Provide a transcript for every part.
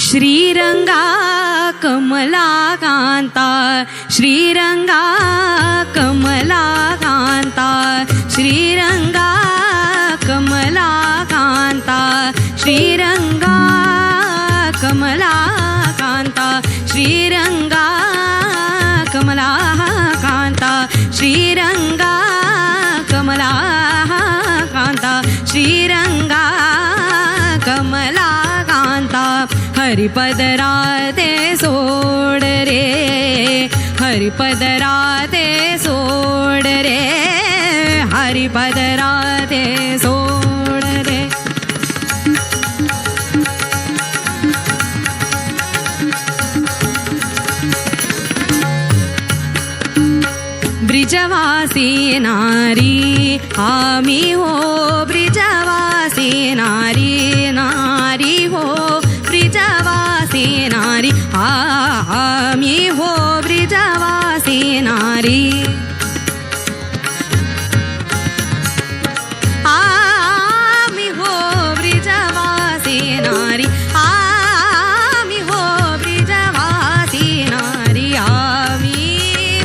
श्रीरंगा कमलाकांता श्रीरंगा कमलाकांता श्रीरंगा कमलाकांता श्रीरंगा कमलाकांता श्रीरंगा कमलाकांता श्रीरंगा कमलाकांता श्रीरंगा कमलाकांता हरिपदराते सोड रे हरिपदराते सोड रे हरिपदराते सोड रे ब्रिजवासी नारी आम्ही हो ब्रिजवासी नारी नारी हो ब्रिजवासी नारी आम्ही हो ब्रिजवासी नारी आम्ही हो ब्रिजवासी नारी आम्ही हो ब्रिजवासी नारी आम्ही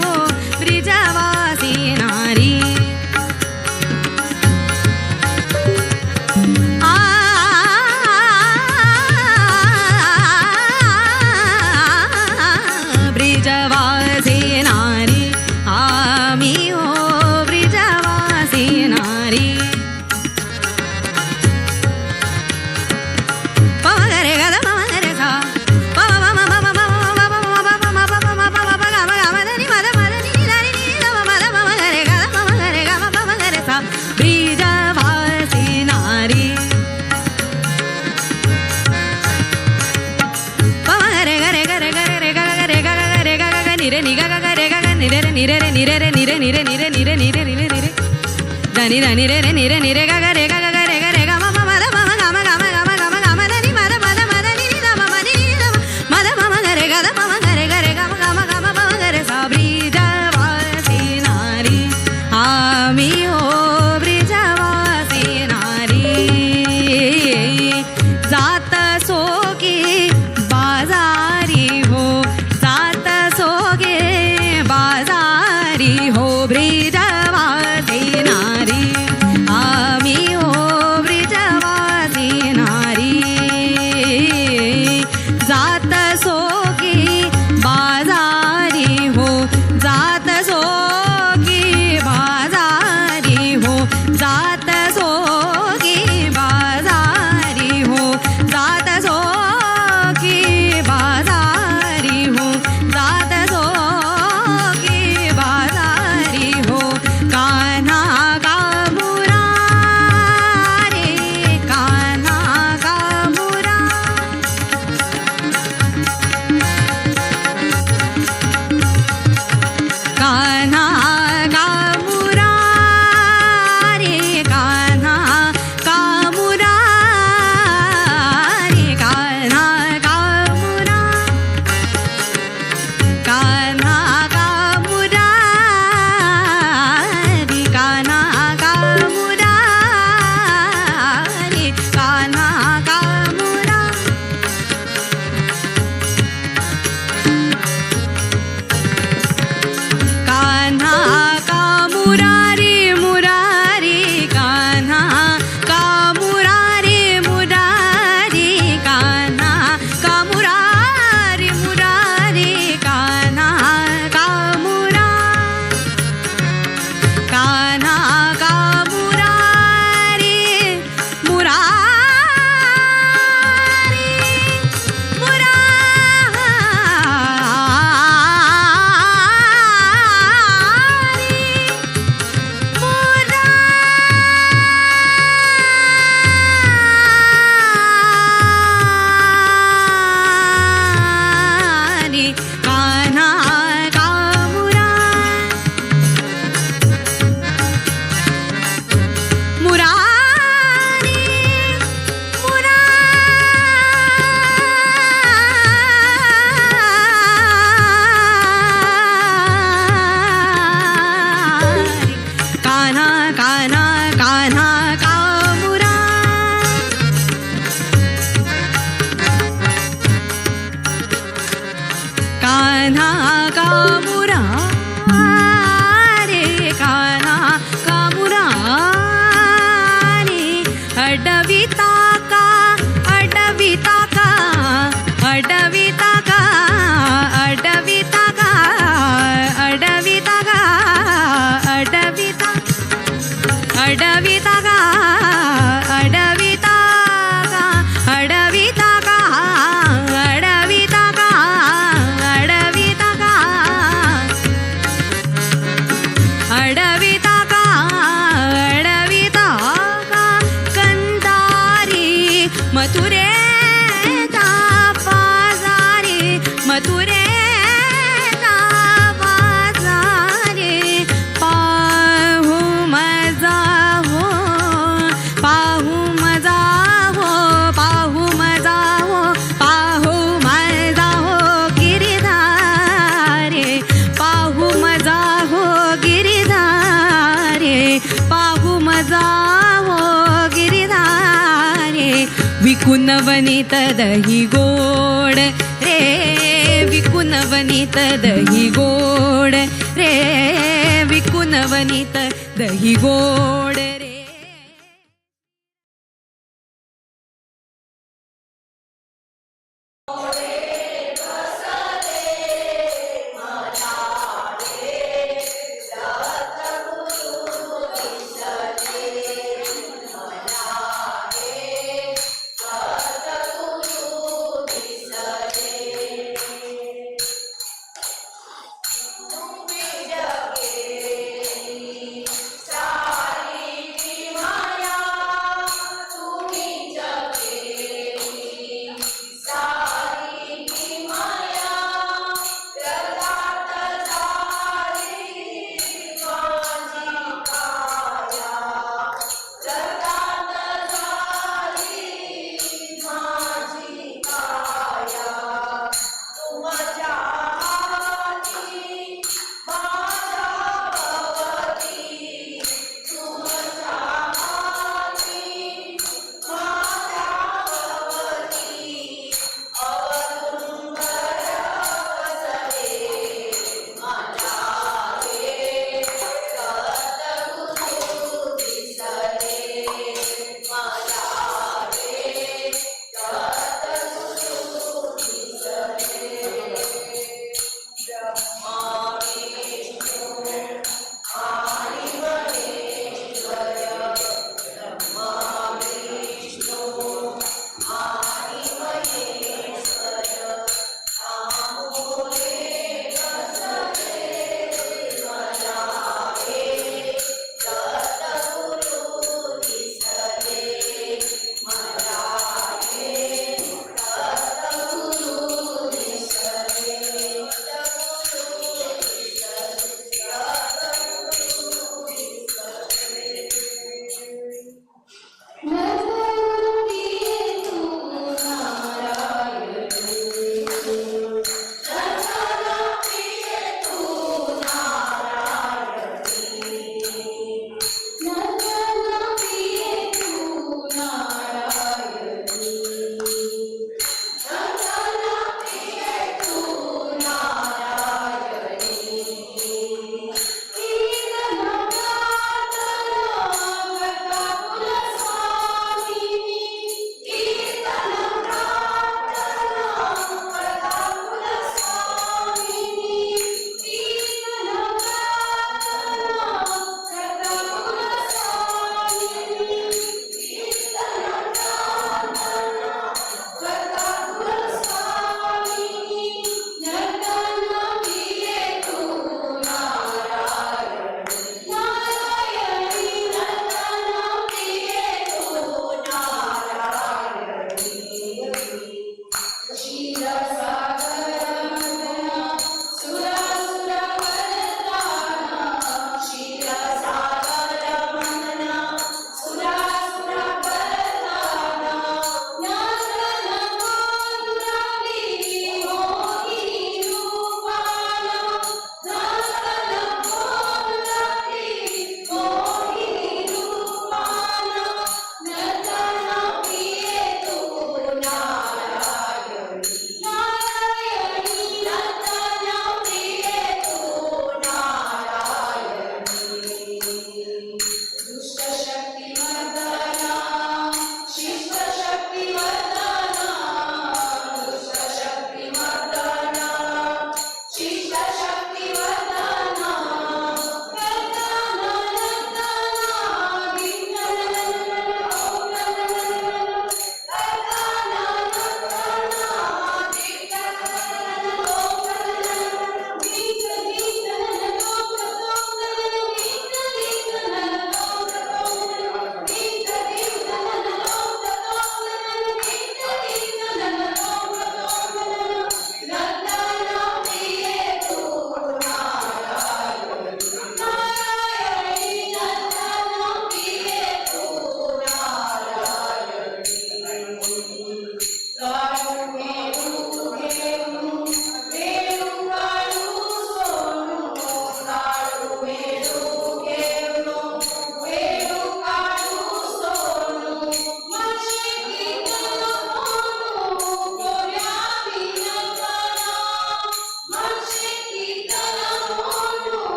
हो ब्रिजवासी नारी ब्रिजवासी नारी आम्ही हो ब्रिजवासी नारी पमगरे गद पमगरे सा ब्रिजवासी नारी पमगरे गरे गरे गरे गरे गरे गरे निरे निगा गरे गरे निरे निरे निरे निरे निरे निरे निरे निरे निरे निरे दनी दनी रे निरे निरे गरे गरे गरे गरे ग म म म म म ग म ग म ग म ग म ग म दनी म म म म दनी नि म म नि म म म गरे गरे म म गरे गरे ग म ग म ग म म गरे सा ब्रिजवासी नारी आम्ही हो ब्रिजवासी नारी जात सोगी बाजारी हो जात सोगे बाजारी हो ब्रिजवासी नारी आम्ही हो विकुनवनित दही गोड रे विकुनवनित दही गोड रे विकुनवनित दही गोड रे. Sorry.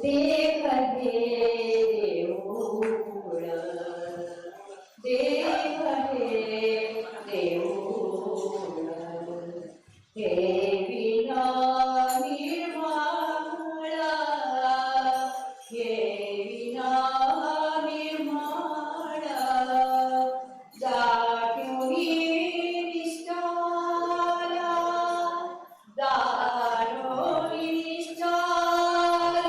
देव हे देऊळ देव हे देऊळ हे विना निर्मळ हे विना निर्मळ दाट्योनी निष्ठाला दारोनी निष्ठाला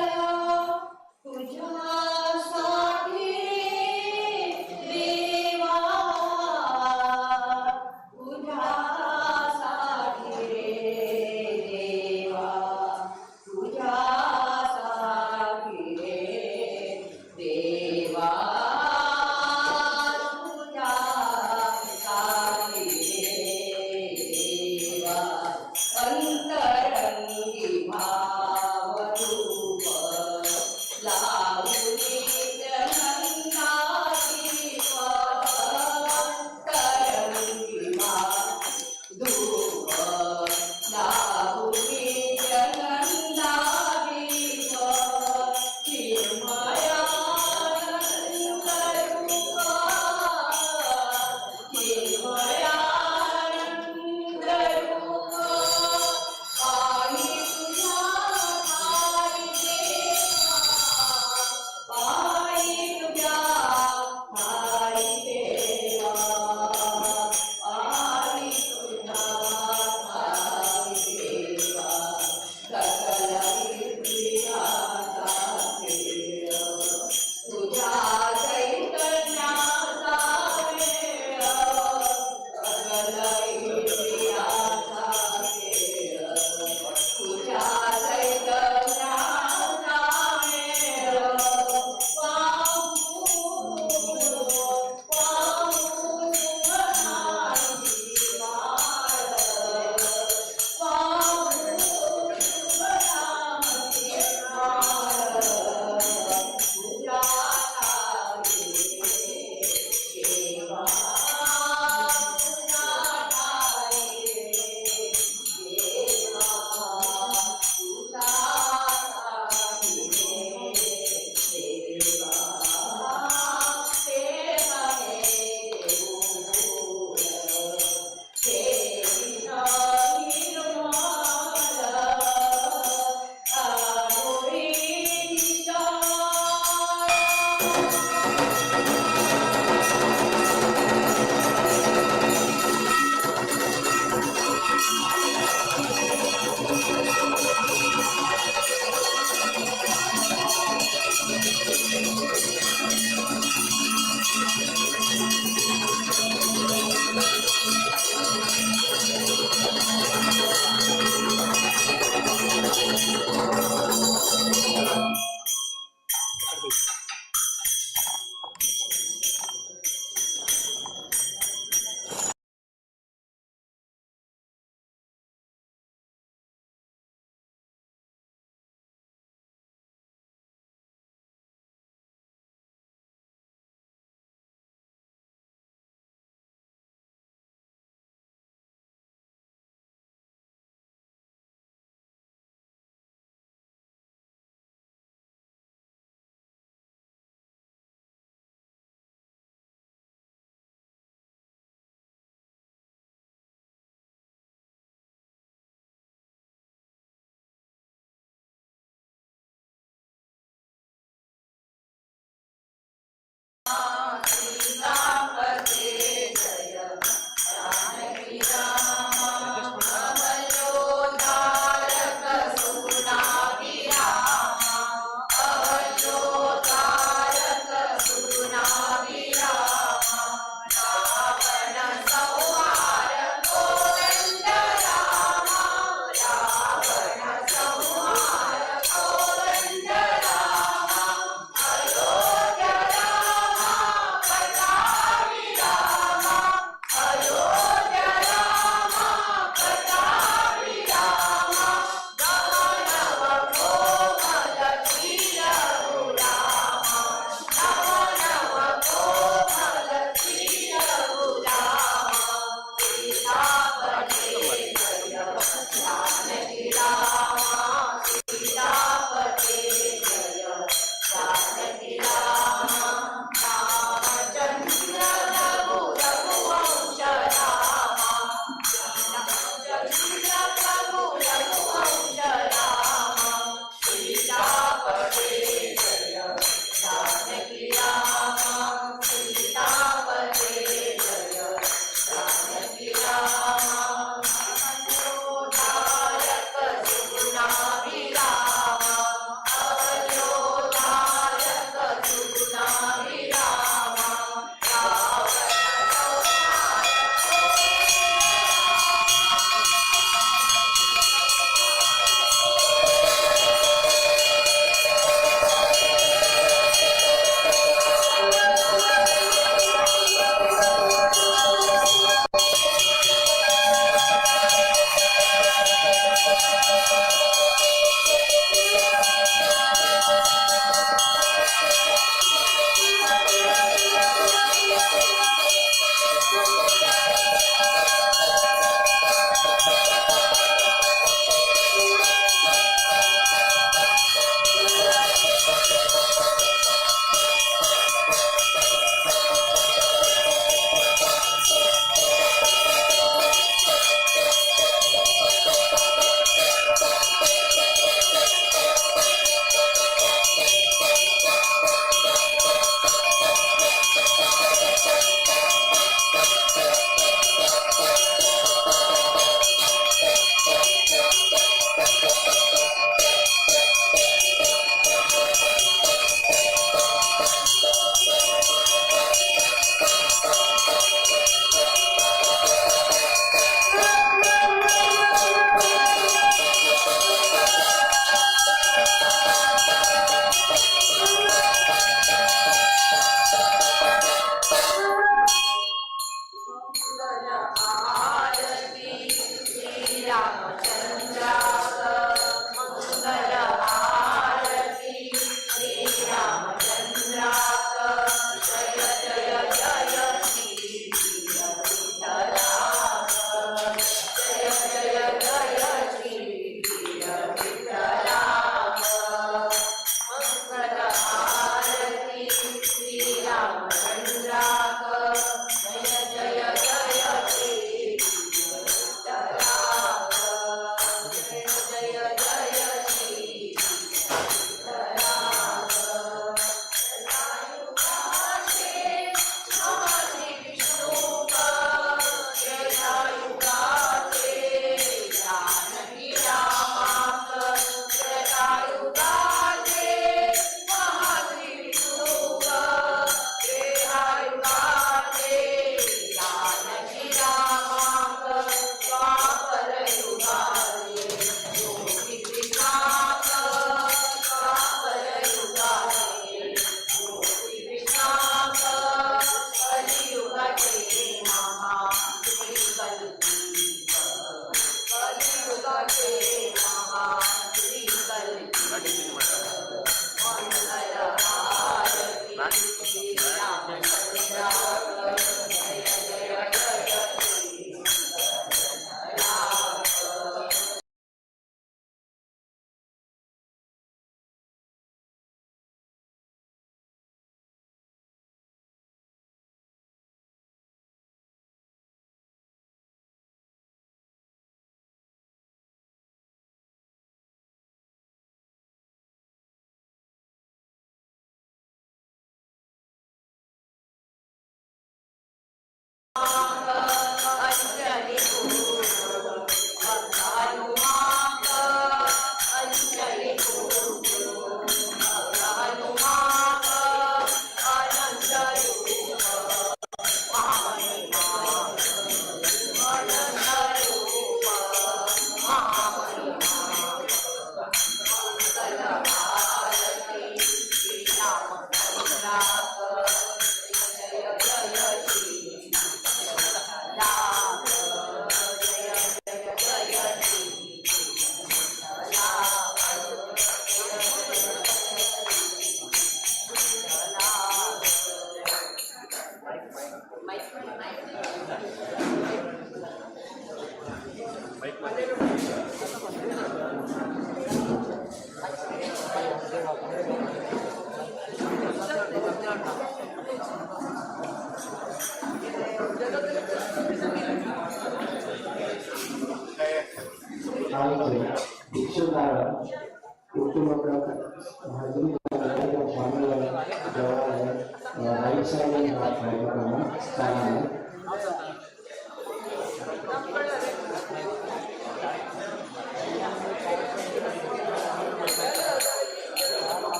राइट साइड में स्थान है।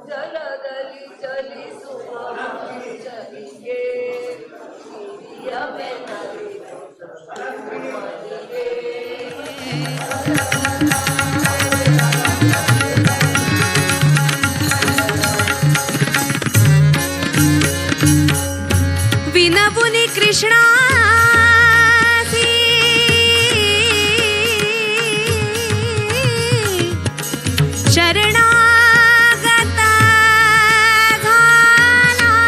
ಜಲದಲ್ಲಿ ಚಲಿಸುವ ಚಲಿಗೆ ಹಿರಿಯ ಬೆನ್ನಲ್ಲಿರುವ ಮಲ್ಲಿಗೆ. विनपुनि कृष्णा शरणागता धानादा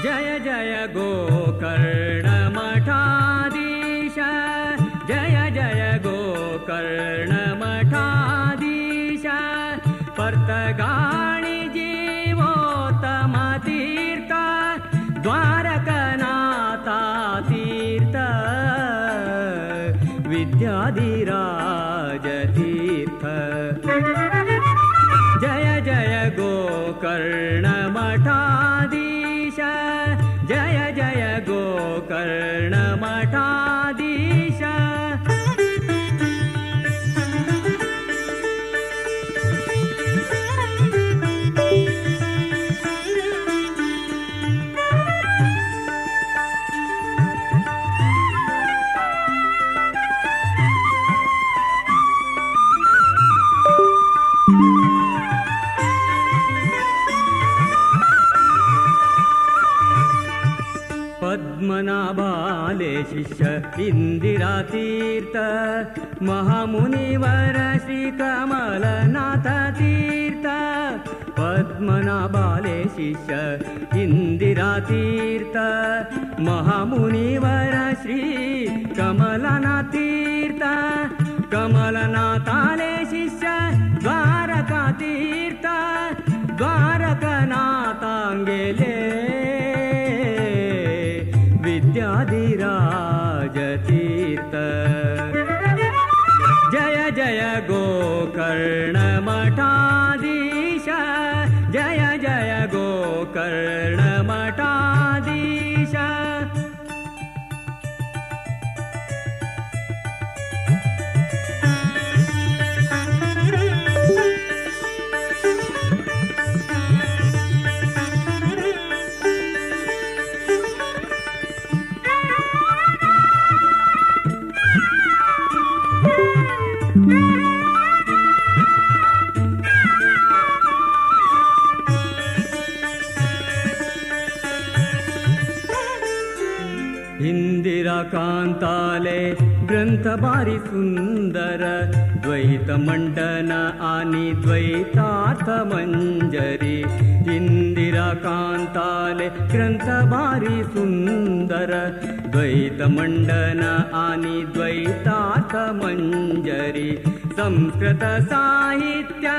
जय जय गोकर्ण मठाधीश जय जय गोकर्ण मठाधीश पर्तगाणि जीवोत्तम तीर्थ द्वारकनाथा तीर्थ विद्याधिराज तीर्थ जय जय गोकर्ण मठाधीश जय जय गोकर्ण मठाधीश पद्मनाभाले शिष्य इंदिरा तीर्थ महामुनिवर श्री कमलनाथ तीर्थ पद्मनाभाले शिष्य इंदिरा तीर्थ महामुनिवर श्री कमलनाथ तीर्थ कमलनाथाले शिष्य द्वारका तीर्थ द्वारकनाथांगेले विद्याधिराज तीर्थ जय जय गोकर्ण मठाधीश जय जय गोकर्ण मठाधीश इंदिरा कांताले ग्रंथ भारी सुंदर द्वैत मंडन आणि द्वैतार्थ मंजरी इंदिरा कांताले ग्रंथ भारी सुंदर द्वैत मंडन आणि द्वैतार्थ मंजरी संस्कृत साहित्य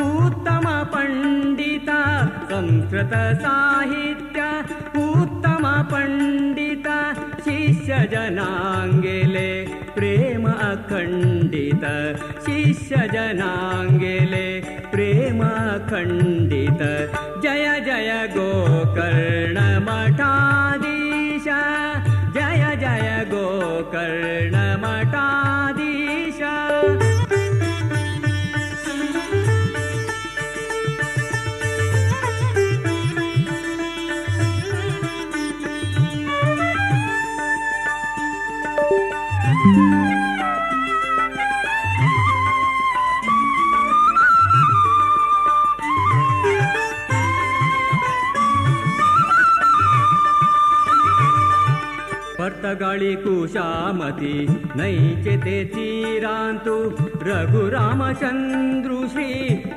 उत्तम पंडित संस्कृत साहित्य उत्तम पंडित शिष्य जनांगेले प्रेम अखंडित शिष्य जनांगेले प्रेम अखंडित जय जय गोकर्ण मठाधीश जय जय गोकर्ण मठाधीश पर्तगाळी कुशामती नैचे तेची रांतु रघुरामचंद्रु श्री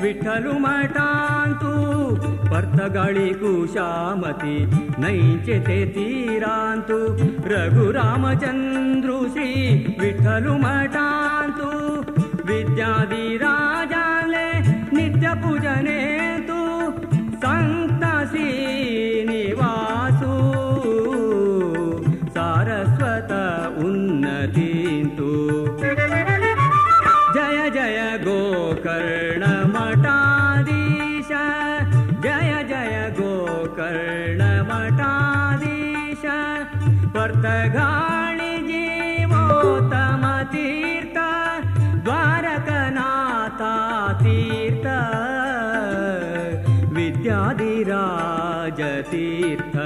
विठ्ठलु मठांतु पर्तगाळी कुशामती नैचे तेची रांतु रघुरामचंद्रु श्री विठ्ठलु मठांतु विद्याधी राजाले नित्य पूजने तू संत श्रीनिवासु सारस्वत उन्नतीन्तु जय जय गोकर्ण मठाधीश जय जय गोकर्ण मठाधीश पर्तगाळी जीवोत्तम तीर्थ द्वारकनाथा तीर्थ विद्याधिराज तीर्थ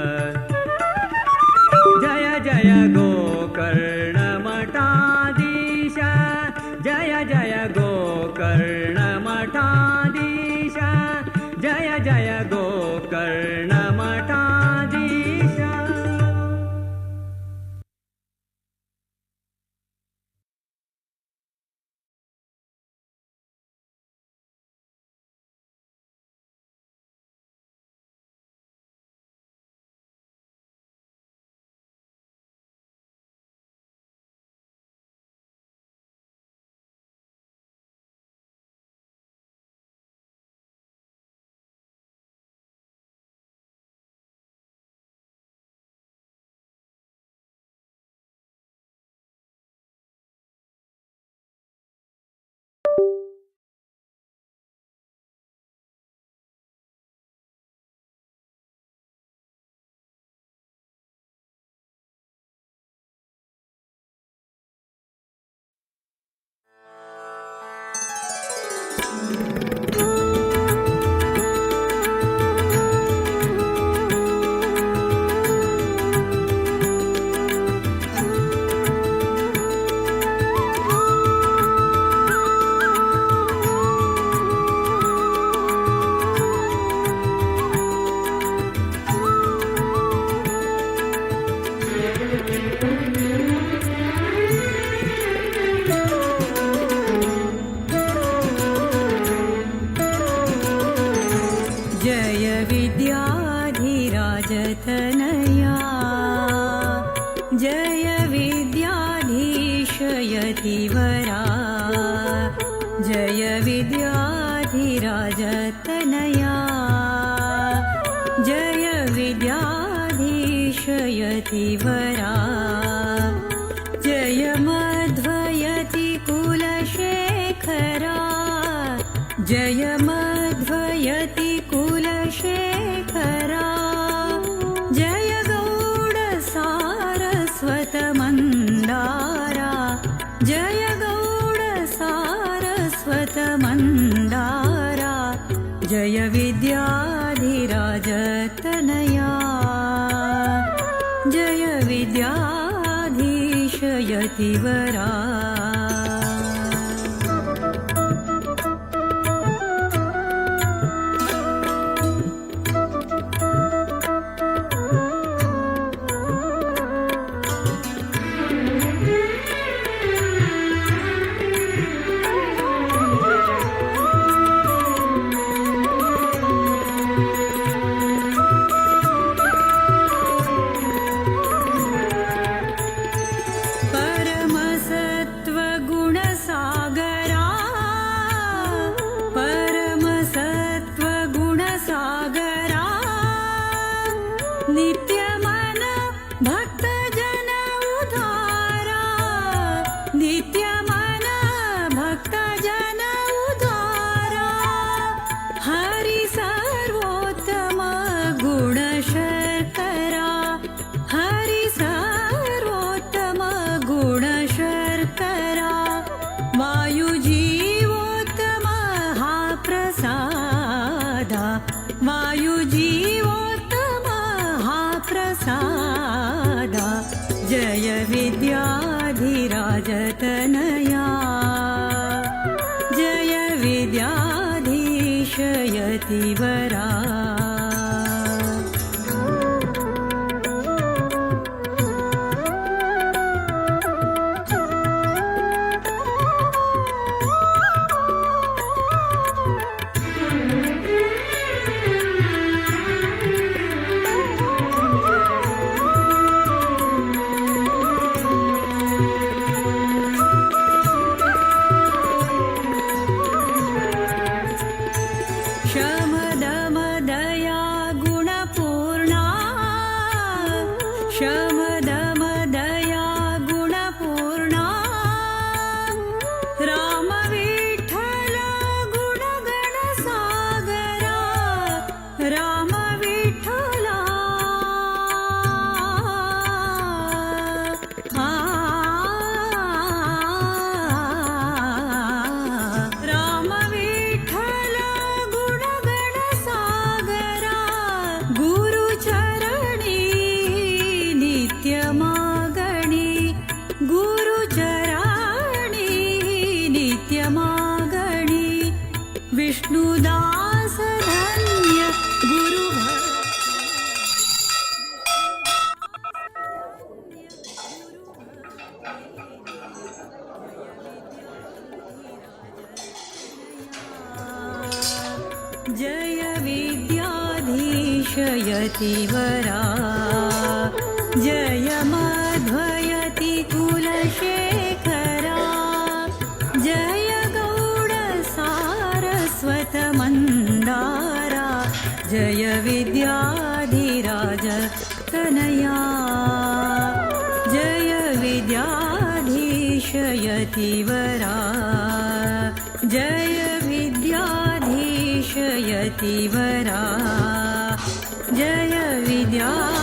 जय जय गोकर्ण मठाधीश जय जय गोकर्ण मठाधीश जय जय गोकर्ण मठाधीश तनया जय विद्याधीशयतिवरा जय विद्याधिराजतनया जय विद्याधीशयतिवरा जय मध्वयति कुलशेखरा जय मध्वयति कुलशेखरा जय गौड सारस्वत मंदारा जय गौड सारस्वत मंदारा जय विद्याधिराजतनया जय विद्याधीशयतिवरा नित्यमन भक्तजन उद्धारा, नित्यमन भक्तजन उद्धारा, हरि सर्वोत्तम गुणशर्करा, हरि सर्वोत्तम गुणशर्करा, वायुजीवोत्तम हा प्रसादा, वायुजीवोत्तम हा प्रसादा, जय विद्याधिराजतनया, जय विद्याधीशयतिवरा। शमदमदया गुणपूर्णा, शमदमदया गुणपूर्णा, रामविठ्ठल गुणगणसागरा, रामविठ्ठला रामविठ्ठल गुणगणसागरा, गुरुचरणी नित्यमागणी, गुरुचरणी नित्यमागणी, विष्णुदास धन्य गुरु जय विद्याधीशयतिवरा, जय मध्वयति कुलशेखरा, जय गौड सारस्वत मन्दारा, जय विद्याधिराज तनया, जय विद्याधीशयतिवरा, जय विद्याधीशयतिवरा, जय विद्याधीशयतिवरा।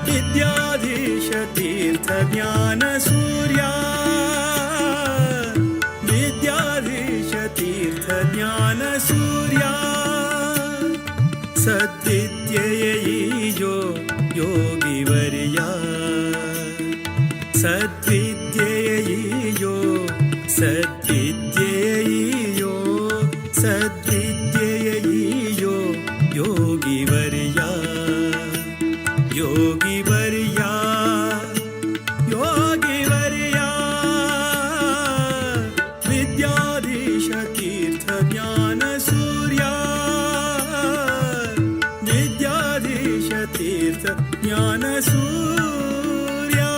विद्याधीश तीर्थ ज्ञान सूर्या, विद्याधीश तीर्थ ज्ञान सूर्या, सद्विद्येयो योगिवर्या, सद्विद्येयो सद्विद्येयो सद्विद्येयो योगिवर्या, योगिवर्या योगिवर्या, विद्याधीश तीर्थ ज्ञान सूर्या, विद्याधीश तीर्थ ज्ञान सूर्या।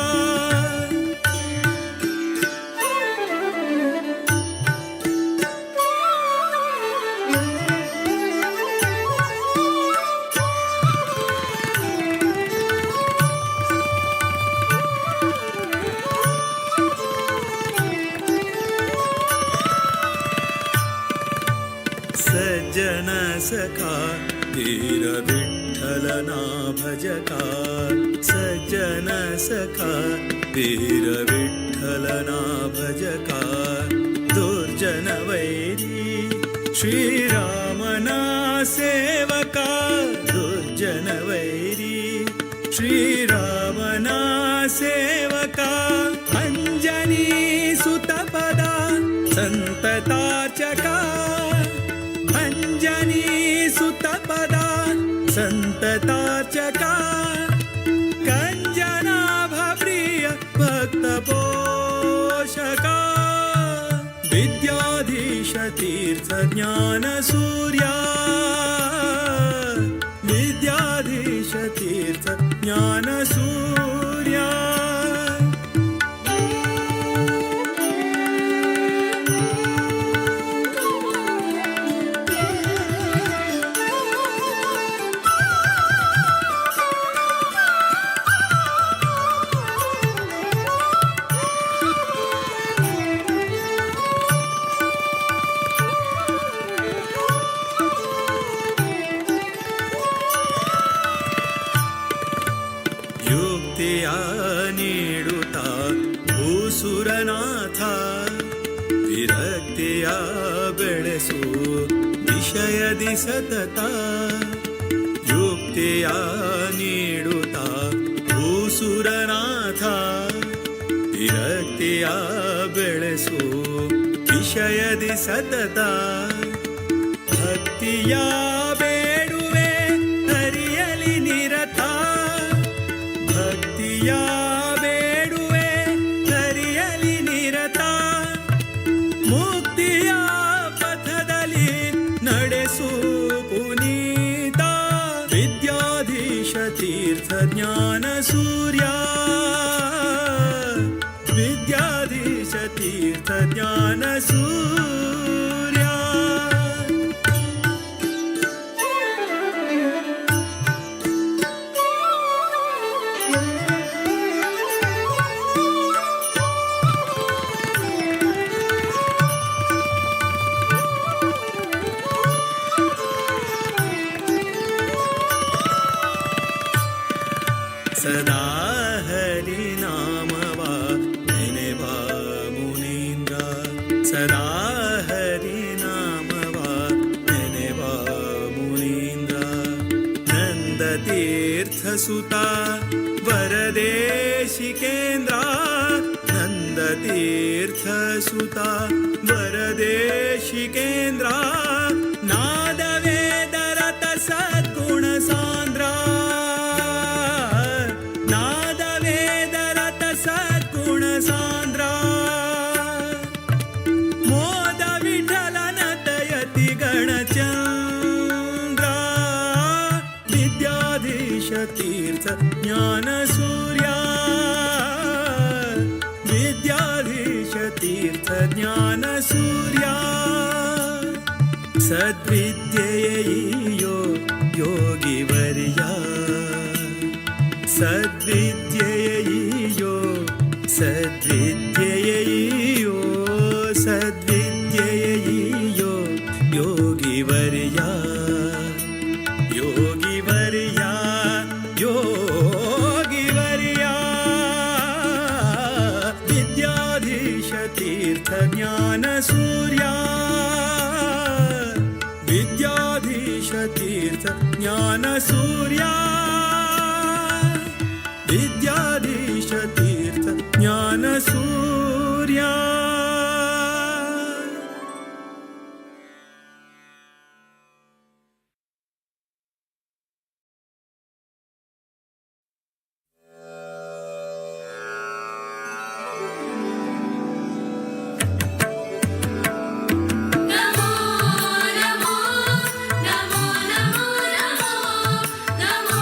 सज्जन सखा धीर विठ्ठलना भजका, सज्जन सखा धीर विठ्ठलना भजका, दुर्जन वैरी श्रीरामना सेवका, दुर्जन वैरी श्रीरामना सेवका, अंजनी सुतपदा संततार्चका, अंजनी सुतपदा संततार्चका, कंजनाभप्रिय भक्तपोषका, विद्याधीश तीर्थ तीर्थ ज्ञान सूर्या विद्याधीश तीर्थ ज्ञान सूर्या युक्तिया नीडुता भूसुरनाथ विरक्तिया बेळेसु विषयदि सतत युक्तिया नीडुता भूसुरनाथ विरक्तिया बेळेसु विषयदि सतत भक्तिया ಬೇಡುವೆ ಹರಿಯಲಿ ನಿರತ ಭಕ್ತಿಯ ಬೇಡುವೆ ಹರಿಯಲಿ ನಿರತ ಮುಕ್ತಿಯ ಪಥದಲ್ಲಿ ನಡೆಸು ಪುನೀತ ವಿದ್ಯಾಧೀಶ ತೀರ್ಥ ಜ್ಞಾನ ಸೂರ್ಯ ವಿದ್ಯಾಧೀಶ ತೀರ್ಥ ಜ್ಞಾನ ಸೂರ್ಯ ಸದಾ ಹರಿ ನಾಮವ ನೆನೆವ ಮುನೀಂದ್ರ ಸದಾ ಹರಿ ನಾಮವ ನೆನೆವ ಮುನೀಂದ್ರ ನಂದ ತೀರ್ಥ ಸುತ ವರದೇಶಿಕೇಂದ್ರ ನಂದ ತೀರ್ಥ ಸುತ ವರದೇಶಿಕೇಂದ್ರ ನಾದ ವೇದರತ ಸದ್ಗುಣ ಸಾಂದ್ರ ನಾದ ವೇದರತ ಸದ್ಗುಣ ಸಾಂದ್ರ ಮೋದ ವಿಠಲನ ದಯತಿ ಗಣಚಂದ್ರ ವಿದ್ಯಾಧೀಶ ತೀರ್ಥ ಜ್ಞಾನ ಸೂರ್ಯ ವಿದ್ಯಾಧೀಶ ತೀರ್ಥ ಜ್ಞಾನ ಸೂರ್ಯ ಸದ್ವಿದ್ಯೆಯೋ ಯೋಗಿವರ್ಯ ಸದ್ವಿದ್ಯೆಯೋ ಸದ್ವಿದ್ಯೆಯೋ ಸದ್ವಿದ್ಯೆಯೋ ಯೋಗಿವರ್ಯ ಯೋಗಿವರ್ಯ ಯೋಗಿವರ್ಯ ವಿದ್ಯಾಧೀಶ ತೀರ್ಥ ಜ್ಞಾನ ಸೂರ್ಯ ವಿದ್ಯಾಧೀಶ ತೀರ್ಥ ಜ್ಞಾನ ಸೂರ್ಯ ವಿದ್ಯಾಧೀಶ ತೀರ್ಥ ಜ್ಞಾನ ಸೂರ್ಯ ನಮೋ ನಮೋ ನಮೋ ನಮೋ ನಮೋ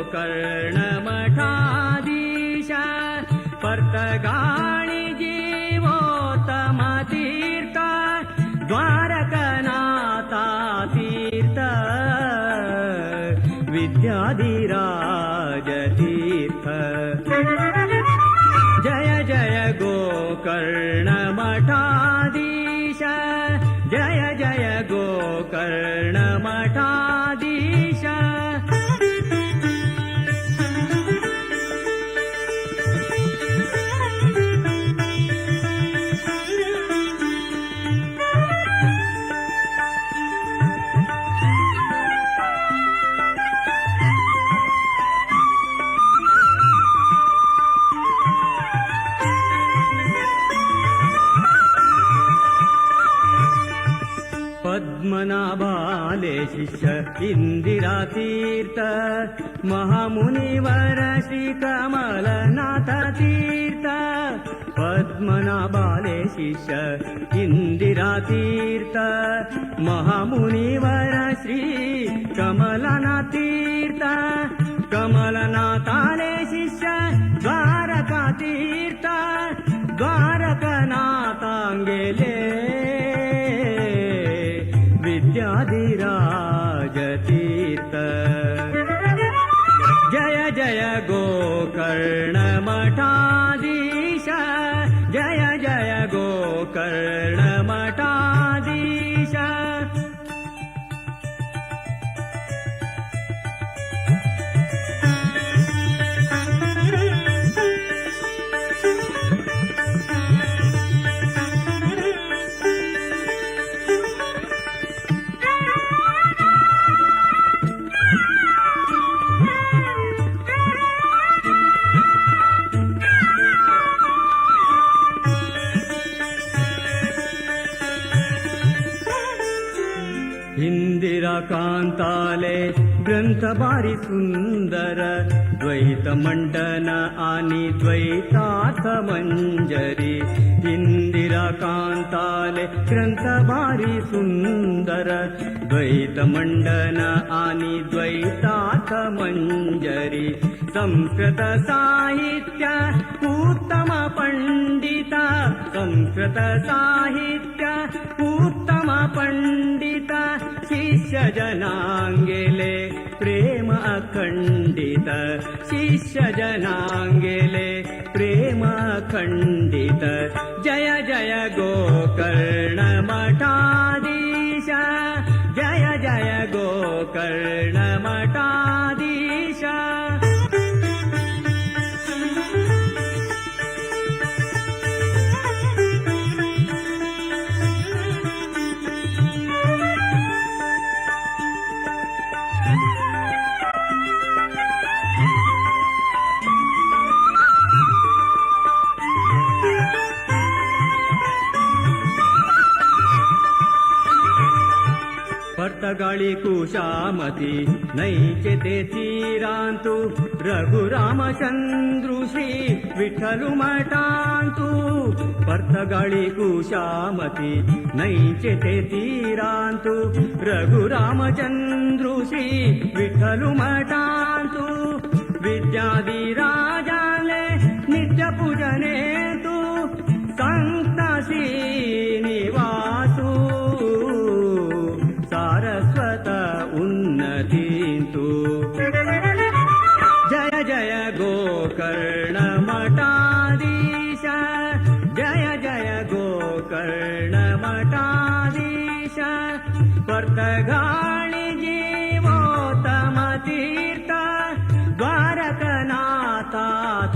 गोकर्णमठाधीश पर्तगाळि जीवोत्तम तीर्थ द्वारकनाथा तीर्थ विद्याधिराज तीर्थ जय जय गोकर्णमठाधीश जय जय गोकर्णमठाधीश पद्मनाभाले शिष्य इंदिरातीर्थ महामुनिवर श्रीकमलनाथ तीर्थ पद्मनाभाले शिष्य इंदिरातीर्थ महामुनिवर श्रीकमलनाथ तीर्थ कमलनाथाले शिष्य द्वारकातीर्थ द्वारकनाथांगेले विद्याधिराज तीर्थ जय जय गोकर्णमठाधीश जय जय गोकर्णमठाधीश कांताले ग्रंथ भारी सुंदर द्वैत मंडन आणि द्वैतार्थ मंजरी इंदिरा कांताले ग्रंथ भारी सुंदर द्वैत मंडन आणि द्वैतार्थ मंजरी संस्कृत साहित्य उत्तम पंडित संस्कृत साहित्य उत्तम पंडित शिष्य जनांगेले प्रेम अखंडित शिष्य जनांगेले प्रेम अखंडित जय जय गोकर्णमठाधीश जय जय गोकर्णमठाधीश पर्तगाळि कुशामती नैचे ते तीरांतु रघुरामचंद्रु श्री विठ्ठलु मठांतु पर्तगाळि कुशामती नैचे ते तीरांतु रघुरामचंद्रु श्री विठ्ठलु मठांतु विद्याधिराजाले नित्य पूजने तु संत श्रीनिवासु सारस्वत उन्नतीन्तु जय जय गोकर्णमठाधीश जय जय गोकर्णमठाधीश पर्तगाळि जीवोत्तम तीर्थ द्वारकनाथा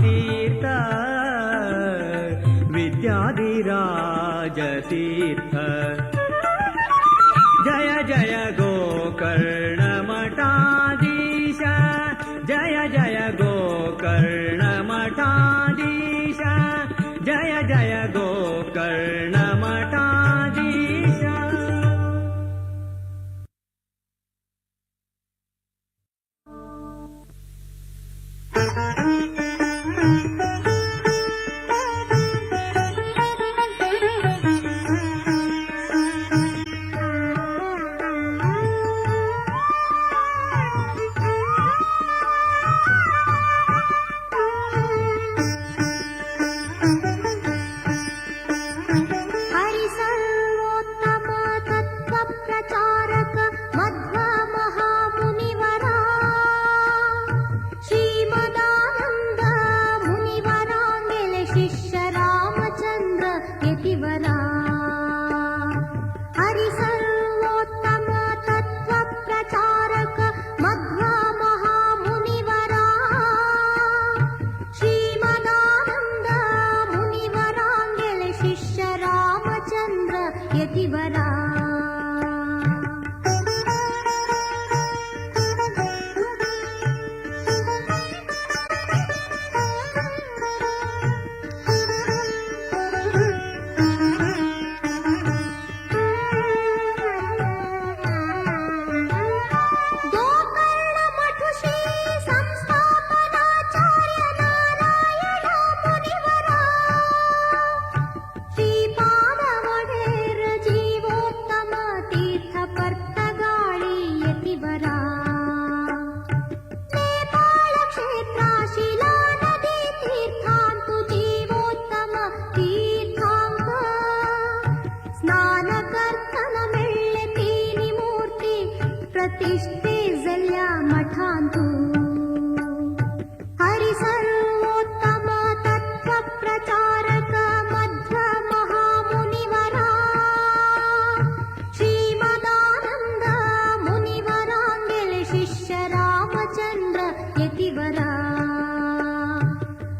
तीर्थ विद्याधिराज तीर्थ जय जय गोकर्णमठाधीश जय जय गोकर्णमठाधीश जय जय गोकर्णमठाधीश ರಾಮಚಂದ್ರ ಯತಿವರ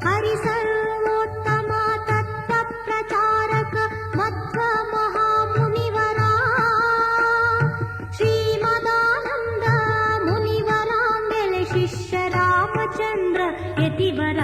ಹರಿ ಸರ್ವೋತ್ತಮ ತತ್ವ ಪ್ರಚಾರಕ ಮಧ್ವ ಮಹಾಮುನಿವರ ಶ್ರೀಮದಾನಂದ ಮುನಿವರಾಂಗೆಲೆ ಶಿಷ್ಯ ರಾಮಚಂದ್ರ ಯತಿವರ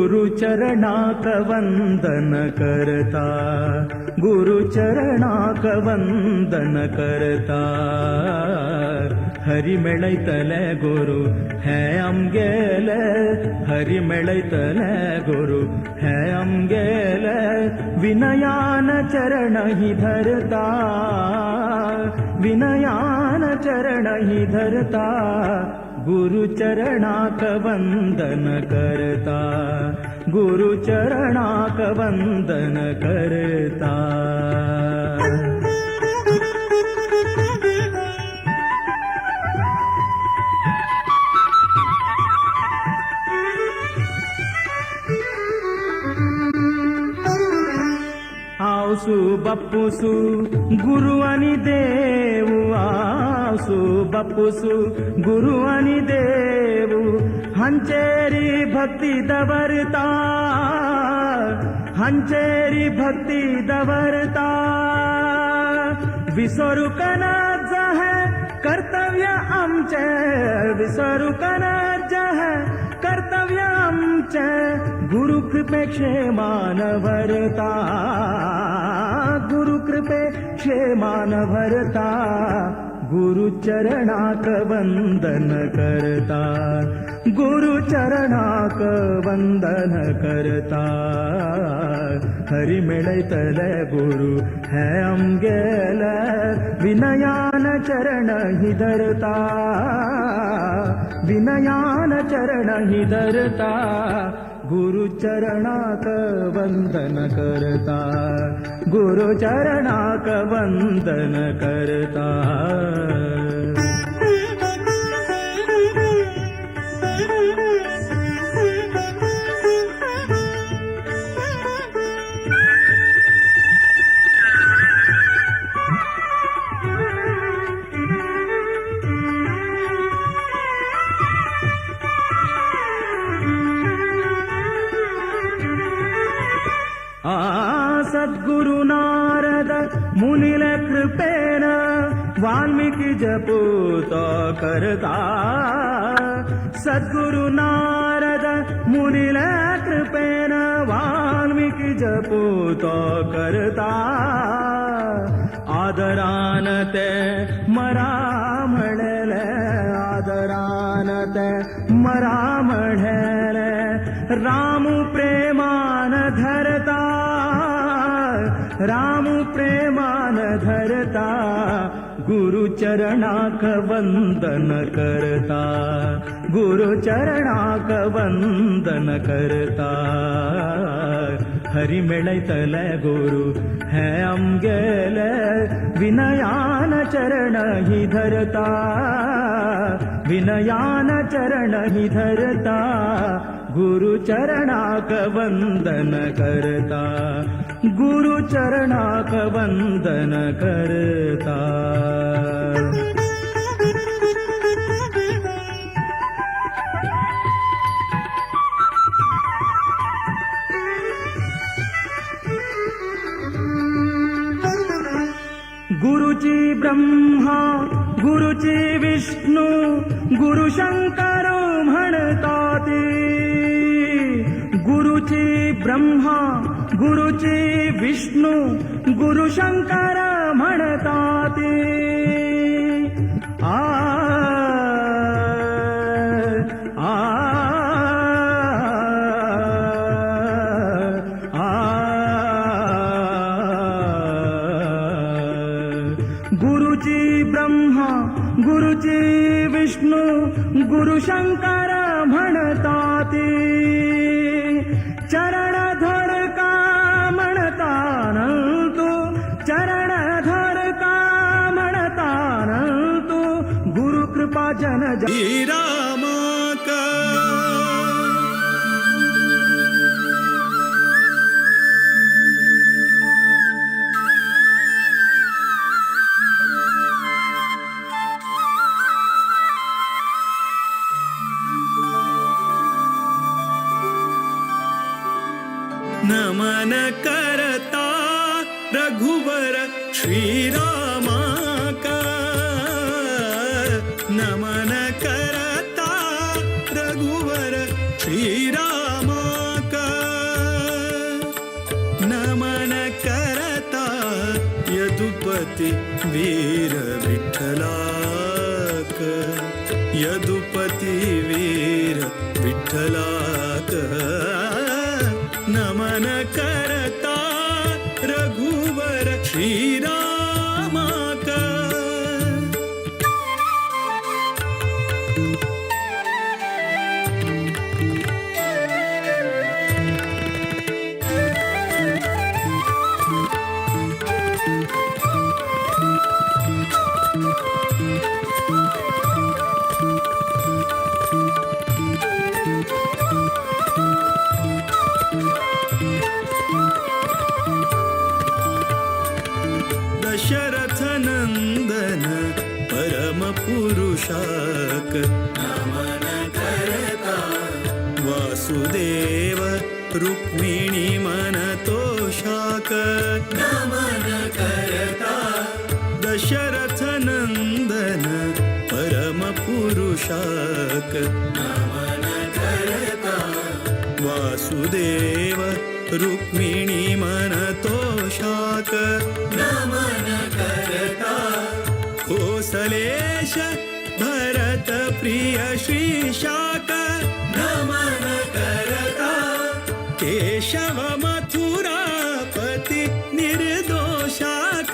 गुरुचरणाक वंदन करता गुरुचरणाक वंदन करता हरि मेळैतले गुरु हे आमगेले हरि मेळैतले गुरु हे आमगेले विनयान चरण हि धरता विनयान चरण हि धरता गुरुचरणाक वंदन करता गुरुचरणाक वंदन करता आवसु बप्पुसु गुरु अनि देवु आवसु बप्पुसु गुरु अनि देवु हंचेरी भक्ति दवरता हंचेरी भक्ति दवरता विसरू कनज है कर्तव्य आमचे विसरू कनज है कर्तव्य आमचे गुरु कृपे क्षेमान भरता गुरु कृपे क्षेमान भरता गुरुचरणाक वंदन करता गुरुचरणाक वंदन करता हरि मेळैतले गुरु हे आमगेले विनयान चरण हि धरता विनयान चरण हि धरता गुरुचरणाक वंदन करता गुरुचरणाक वंदन करता सद्गुरु नारद मुनिल कृपेन वाल्मीकि जपूत करता सद्गुरु नारद मुनिल कृपेन वाल्मीकि जपूत करता आदरान ते मरा म्हणले आदरान ते मरा म्हणले रामू प्रेमान राम प्रेमान धरता गुरुचरणाक वंदन करता गुरुचरणाक वंदन करता हरि मेळैतले गुरु हे आमगेले विनयान चरण हि धरता विनयान चरण हि धरता गुरुचरणाक वंदन करता गुरुचरणाक वंदन करता गुरुची ब्रह्मा गुरुची विष्णू गुरु शंकर म्हणतात गुरुची ब्रह्मा गुरुची विष्णू गुरु शंकर म्हणतात आ आ गुरुची ब्रह्मा गुरुची विष्णू गुरु शंकर म्हणतात चरण धर का म्हणतान तू चरण धर का म्हणतान तू गुरु कृपा जन श्रीरामाक नमन करता रघुवर श्रीरामाका नमन करता रघुवर श्रीरामाका नमन करता यदुपति वीर विठ्ठलाक यदुपति वीर विठ्ठलाक नमन करता रघुवर श्रीरामाक दशरथ नंदन परम पुरुषाक नमन करता वासुदेव रुक्मिणी मन तोषाक नमन करता दशरथ नंदन परम पुरुषाक नमन करता वासुदेव रुक्मिणी मन तोषाक नमन करता कोसलेश भरत प्रिय श्रीशाक नमन करता केशव मथुरापति निर्दोषाक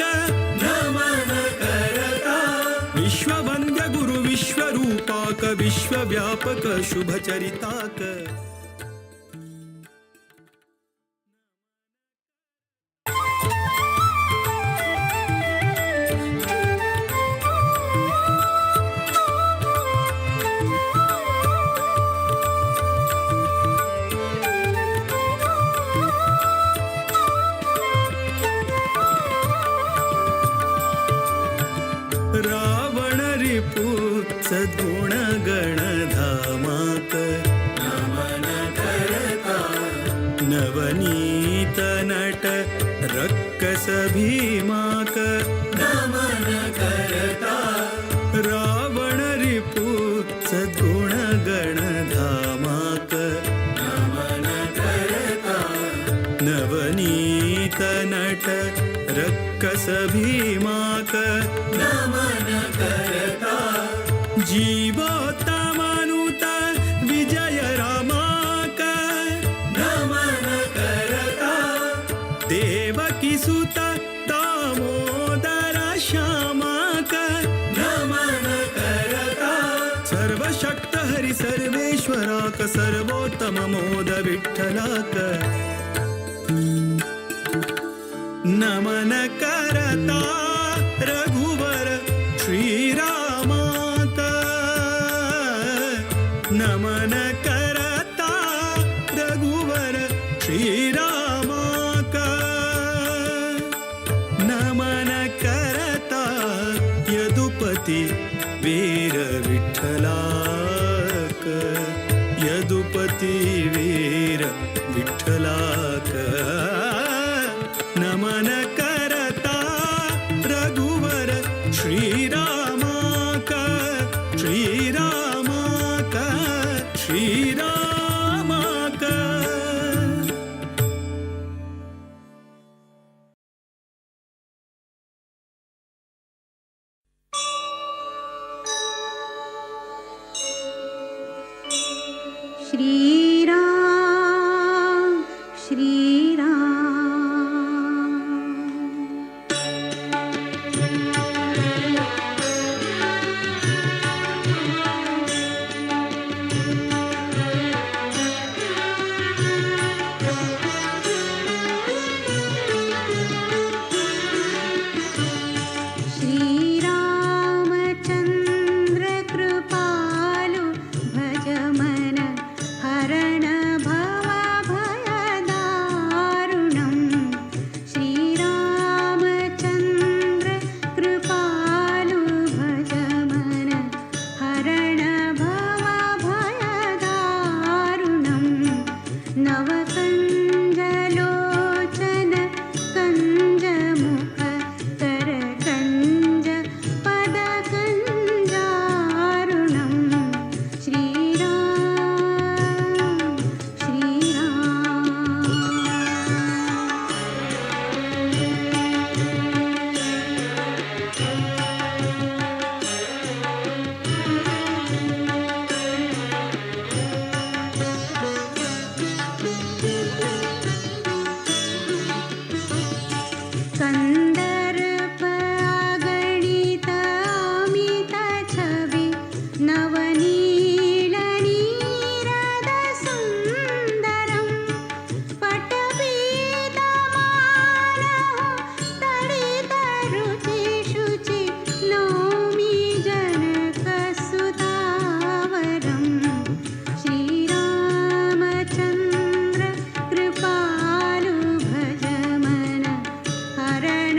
नमन करता विश्ववन्द्य गुरु विश्वरूपाक विश्वव्यापक शुभचरिताक रावण रिपु सद्गुण गणधामाक नमन करता नवनीत नट रक्कस भीमाक नमन करता रावण रिपु सद्गुण गणधामाक नमन करता नवनीत नट रक्कस भीमाक नमन करता जीवोत्तमानुत विजय रामाक नमन करता देवकी सुत दामोदर श्यामाक नमन करता सर्वशक्त हरि सर्वेश्वराक सर्वोत्तम मोद विठ्ठलाक नमन करता रघुवर श्रीरामाक नमन करता रघुवर श्रीरामाक नमन करता यदुपति वीर विठ्ठलाक यदुपति वीर विठ्ठलाक नमन करता रघुवर श्रीरामाक श्रीरामाक श्रीरामाक श्रीराम श्रीराम श्रीरामचन्द्र कृपालु भज मन हरण भव भयदारुणम् श्रीरामचन्द्र कृपालु भज मन हरण भव भयदारुणम् नवकञ्जलोचन कञ्जमुख करकञ्ज पदकञ्जारुणम् श्रीराम श्रीराम कन्दर्प अगणित अमित छवि नवनील नीरद सुन्दरम् पटपीतमानः तडित रुचि शुचि नौमि जनकसुतावरम् श्रीरामचन्द्र कृपालु भज मन हरण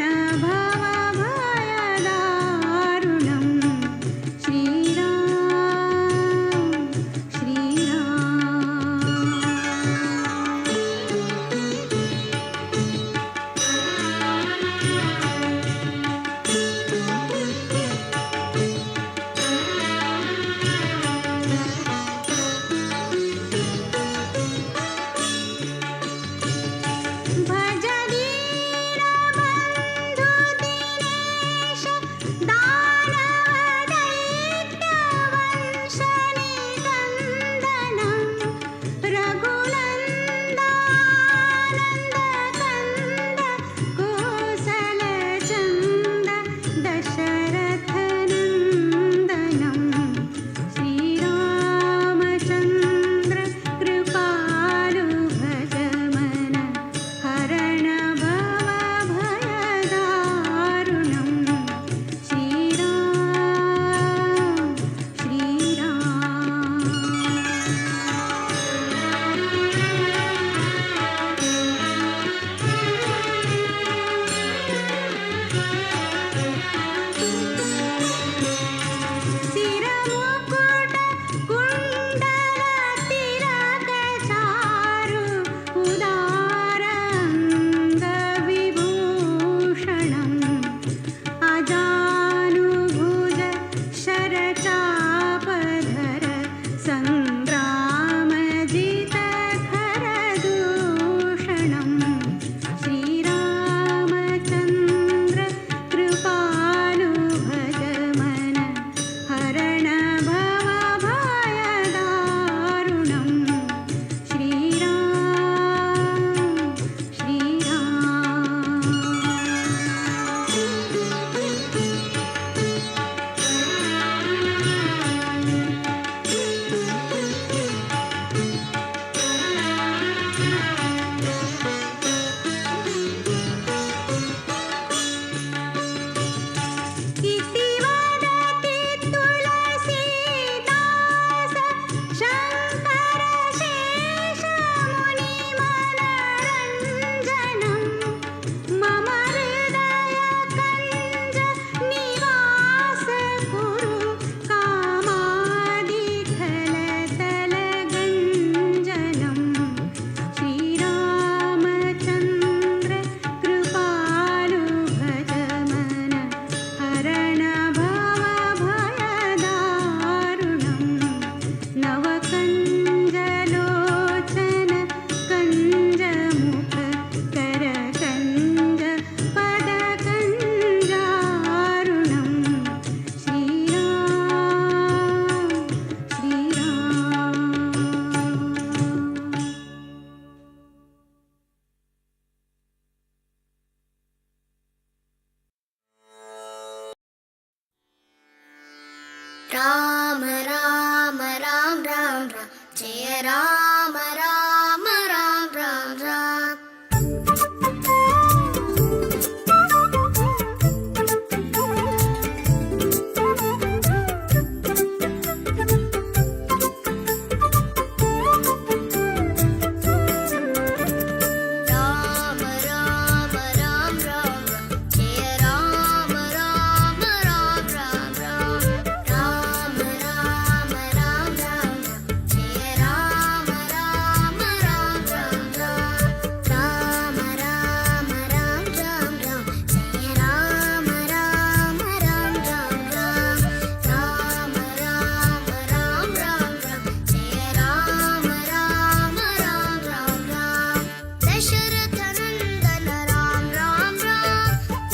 दशरथनन्दन राम राम राम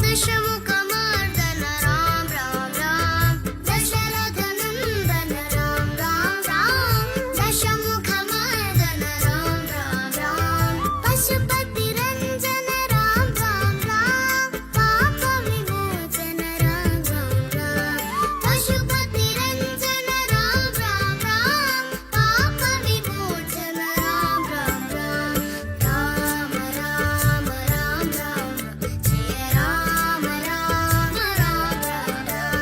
दशमुखमर्दन राम राम राम दशरथनन्दन राम राम राम दशमुखमर्दन राम राम राम पशुपतिरञ्जन राम राम राम पापविमोचन राम राम राम पशुपतिरञ्जन राम राम राम पापविमोचन राम राम राम राम राम राम राम जय राम राम राम राम राम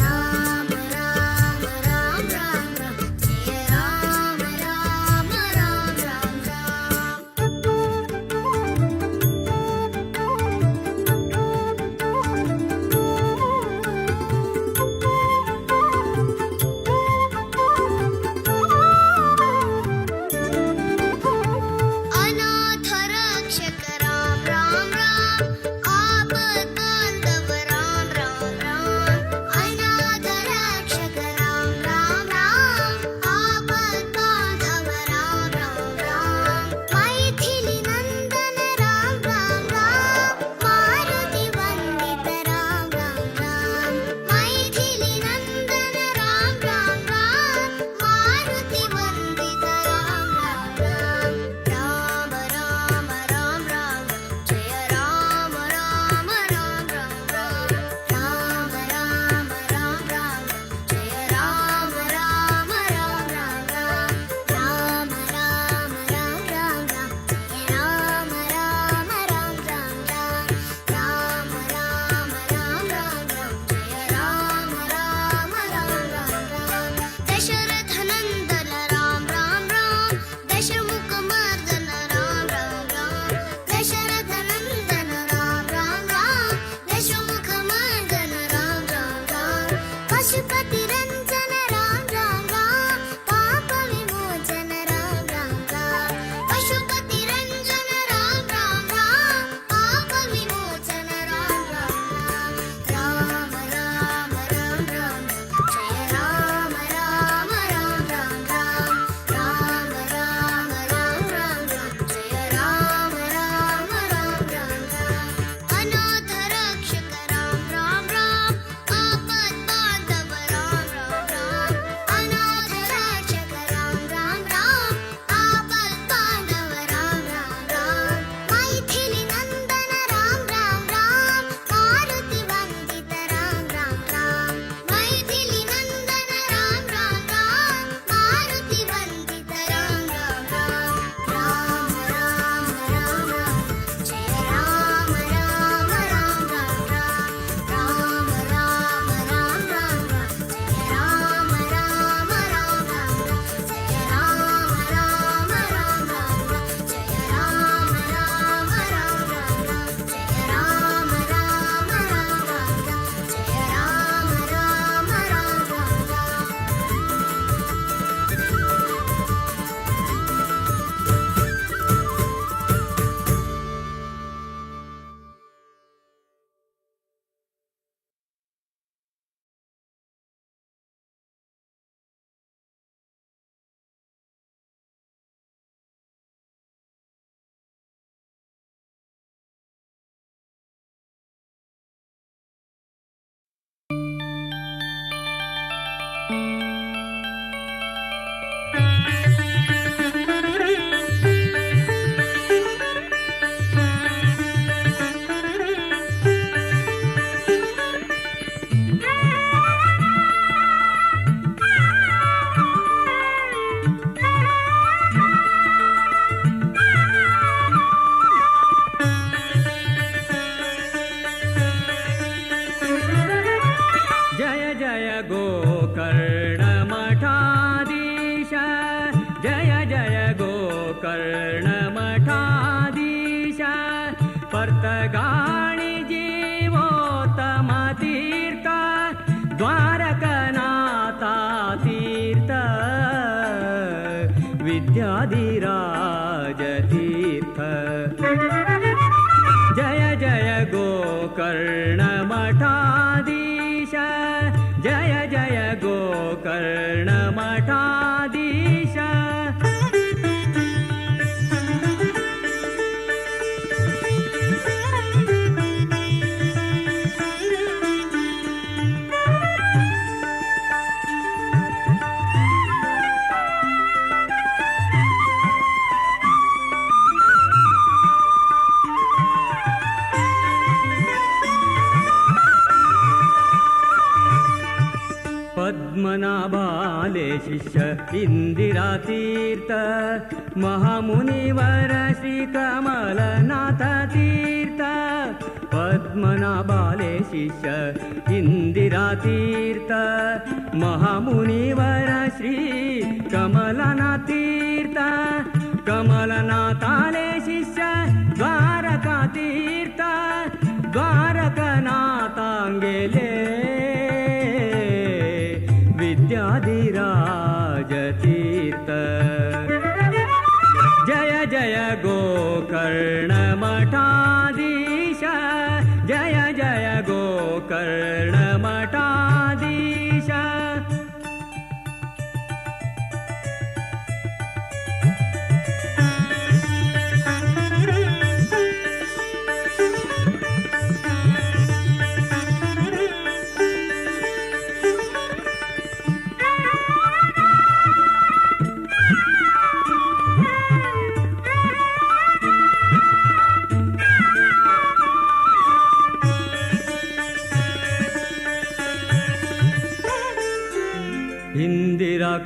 राम राम राम राम जय राम राम अनाथ रक्षक राम राम राम आपद बांधव राम राम राम अनाथ रक्षक राम राम राम आपद बांधव राम राम राम मैथिली नंदन राम राम राम मारुति वंदित राम राम राम मैथिली नंदन राम राम राम मारुति वंदित राम राम राम राम राम राम राम जय राम राम राम राम राम राम राम राम राम जय राम राम राम राम राम राम राम राम राम राम जय राम राम राम राम राम राम राम राम राम राम जय राम राम राम राम राम दशरथनन्दन राम राम राम दशमुखमर्दन राम राम राम दशरथनन्दन राम राम राम दशमुखमर्दन राम राम राम पशुपतिरञ्जन राम राम राम पापविमोचन राम राम राम पशुपतिरञ्जन राम राम राम पापविमोचन राम राम राम राम राम राम जय राम राम राम राम राम राम राम राम राम जय राम राम राम राम अनाथ रक्षक राम राम राम आपद बांधव राम राम राम अनाथ रक्षक राम राम राम आपद बांधव राम राम राम मैथिली नंदन राम राम राम मारुति वंदित राम राम राम मैथिली नंदन राम राम राम मारुति वंदित राम राम राम राम राम राम राम जय राम राम राम राम राम राम राम राम राम राम जय राम राम राम राम राम जय राम राम राम राम राम जय राम राम राम राम राम जय राम राम राम राम राम जय राम राम राम राम जय जय गोकर्णमठाधीश जय जय गोकर्णमठाधीश पर्तगाणि जीवोत्तमतीर्थ द्वारकनाथा तीर्थ विद्याधिराजतीर्थ जय जय गोकर्णमठाधीश जय जय गोकर्णमठाधीश पद्मनाभाले शिष्य इंदिरातीर्थ महामुनिवर श्री कमलनाथ तीर्थ पद्मनाभाले शिष्य इंदिरातीर्थ महामुनिवर श्री कमलनाथ तीर्थ कमलनाथाले शिष्य द्वारकातीर्थ द्वारकनाथांगेले विद्याधिराजतीर्थ जय जय गोकर्णमठाधीश जय जय गोकर्णमठाधीश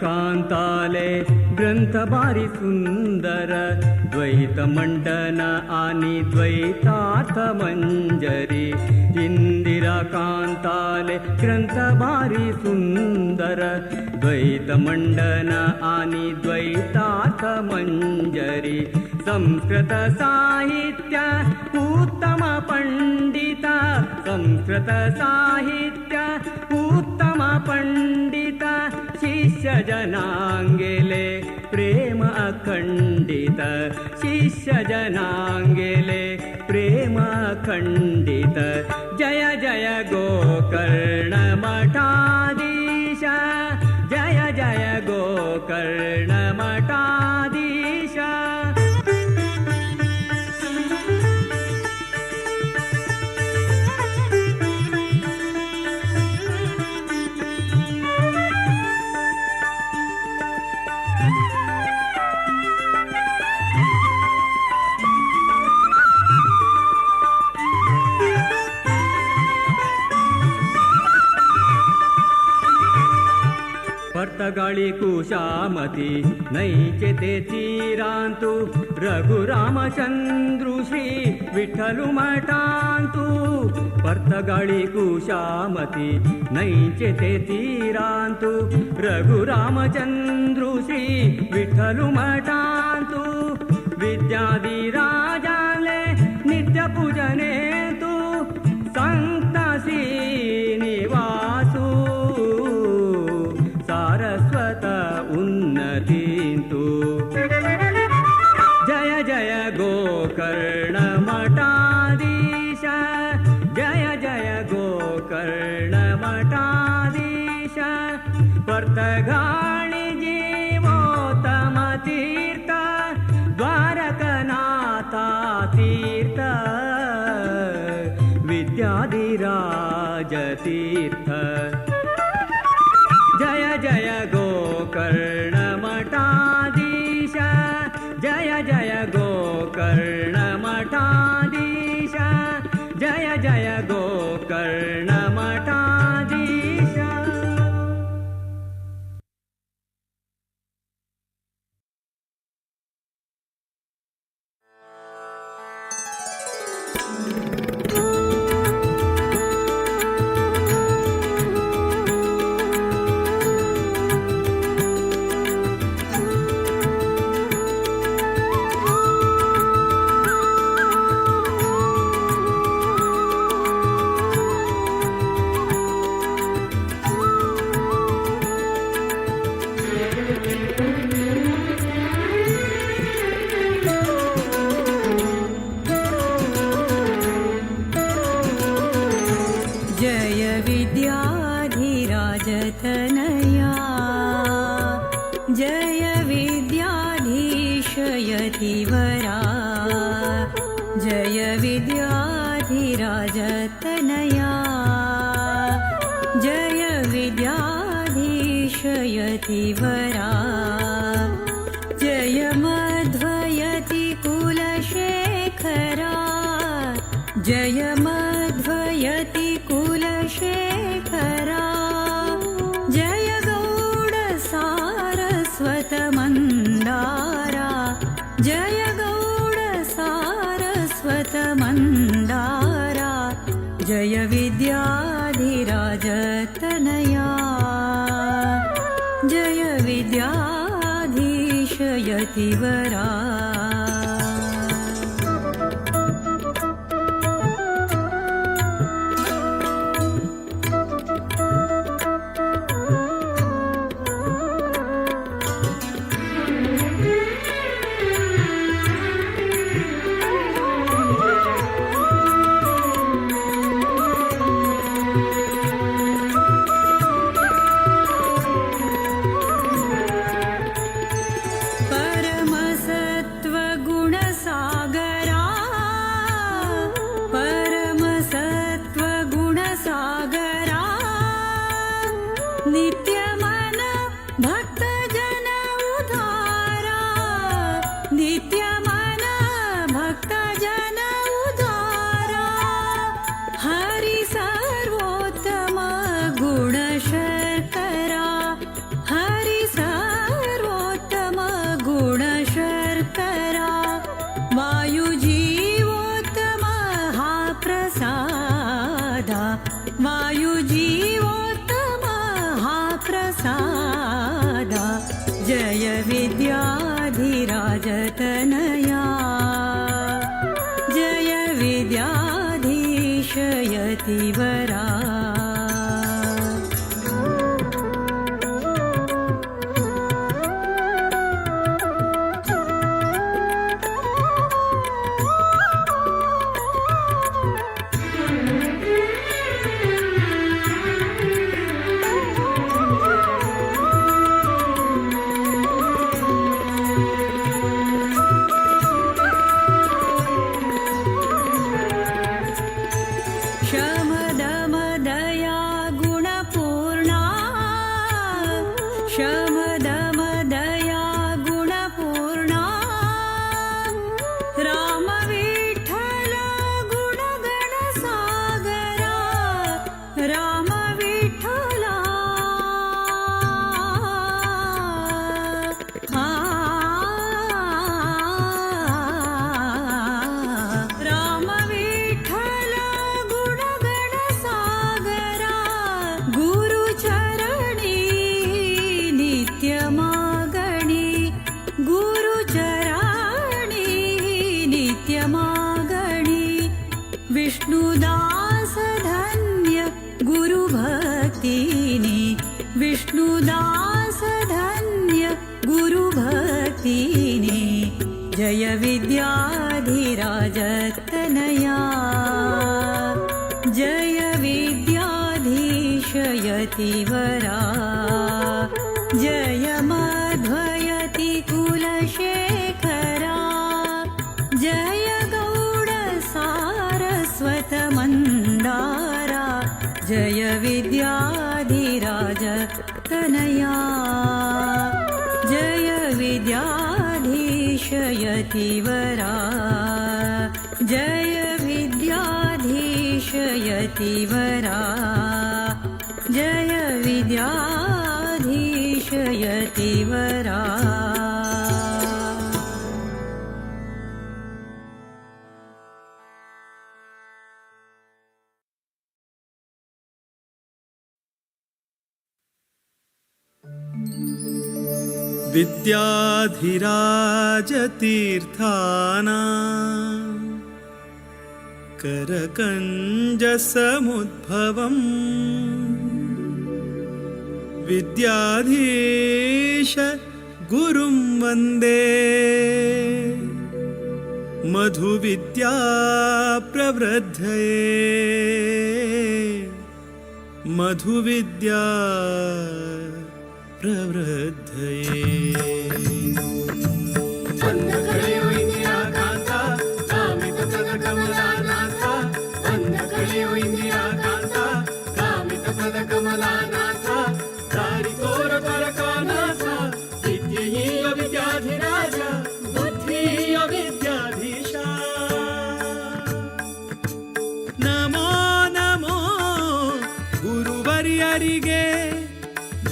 कांताले ग्रंथ भारी सुंदर द्वैत मंडन आणि द्वैतार्थ मंजरी इंदिरा कांताले ग्रंथ भारी सुंदर द्वैत मंडन आणि द्वैतार्थ मंजरी संस्कृत साहित्य उत्तम पंडित संस्कृत साहित्य उत्तम पंडित शिष्य जनांगेले प्रेम अखंडित शिष्य जनांगेले प्रेम अखंडित जय जय गोकर्ण मठाधीश जय जय गोकर्ण मठाधीश पर्तगाळी कुशामती नैचे ते तीरांतु रघुरामचंद्रु श्री विठ्ठलु मठांतु पर्तगाळी कुशामती नैचे ते तीरांतु रघुरामचंद्रु श्री विठ्ठलु मठांतु विद्याधिराजाले नित्य पूजने तु संतासी निवासु सारस्वत उन्नतीन्तु जय जय गोकर्ण मठाधीश जय जय गोकर्ण मठाधीश पर्तगाळी जीवोत्तम तीर्थ द्वारकनाथ तीर्थ विद्याधिराज तीर्थ जय जय गोकर्ण मठाधीश जय जय गोकर्ण मठाधीश जय जय गोकर्ण मठाधीश तनया जय विद्याधीशयतिवरा जय विद्याधिराजतनया जय विद्याधीशयतिवरा जय मध्वयति कुलशेखरा जय मध्वयति कुलशेखरा जय गो स्वतमन्दारा जय विद्याधिराजतनया जय विद्याधीश यतिवरा परमसत्त्वगुणसागरा नित्यमन भक्तजन उद्धारा नित्यमन भक्तजन उद्धारा हरि सर्वोत्तम गुणशर्करा हरि सर्वोत्तम गुणशर्करा वायुजीवोत्तम हा प्रसादा वायुजीवोत्तम हा प्रसादा जय विद्याधिराजतनया जय विद्याधीश यतिवरा शमदमदया गुणपूर्णा शमदमदया गुणपूर्णा रामविठ्ठल गुणगणसागरा रामविठ्ठला रामविठ्ठल गुणगणसागरा गुरुचरणी नित्यमागणी गुरुचरणी नित्यमागणी विष्णुदास धन्य गुरुभक्तिनी विष्णुदास धन्य गुरुभक्तिनी जय विद्याधिराजतनया जय विद्याधीश यतिवरा जय मध्वयति कुलशेखरा जय गौड सारस्वतमन्दारा जय विद्याधिराजतनया जय विद्याधीश यतिवरा जय विद्याधीश यतिवरा जय विद्याधीश यतिवरा विद्याधिराजतीर्थाना करकञ्जसमुद्भवम् विद्याधीश गुरुं वन्दे मधुविद्या प्रवृद्धये मधुविद्या प्रवृद्धये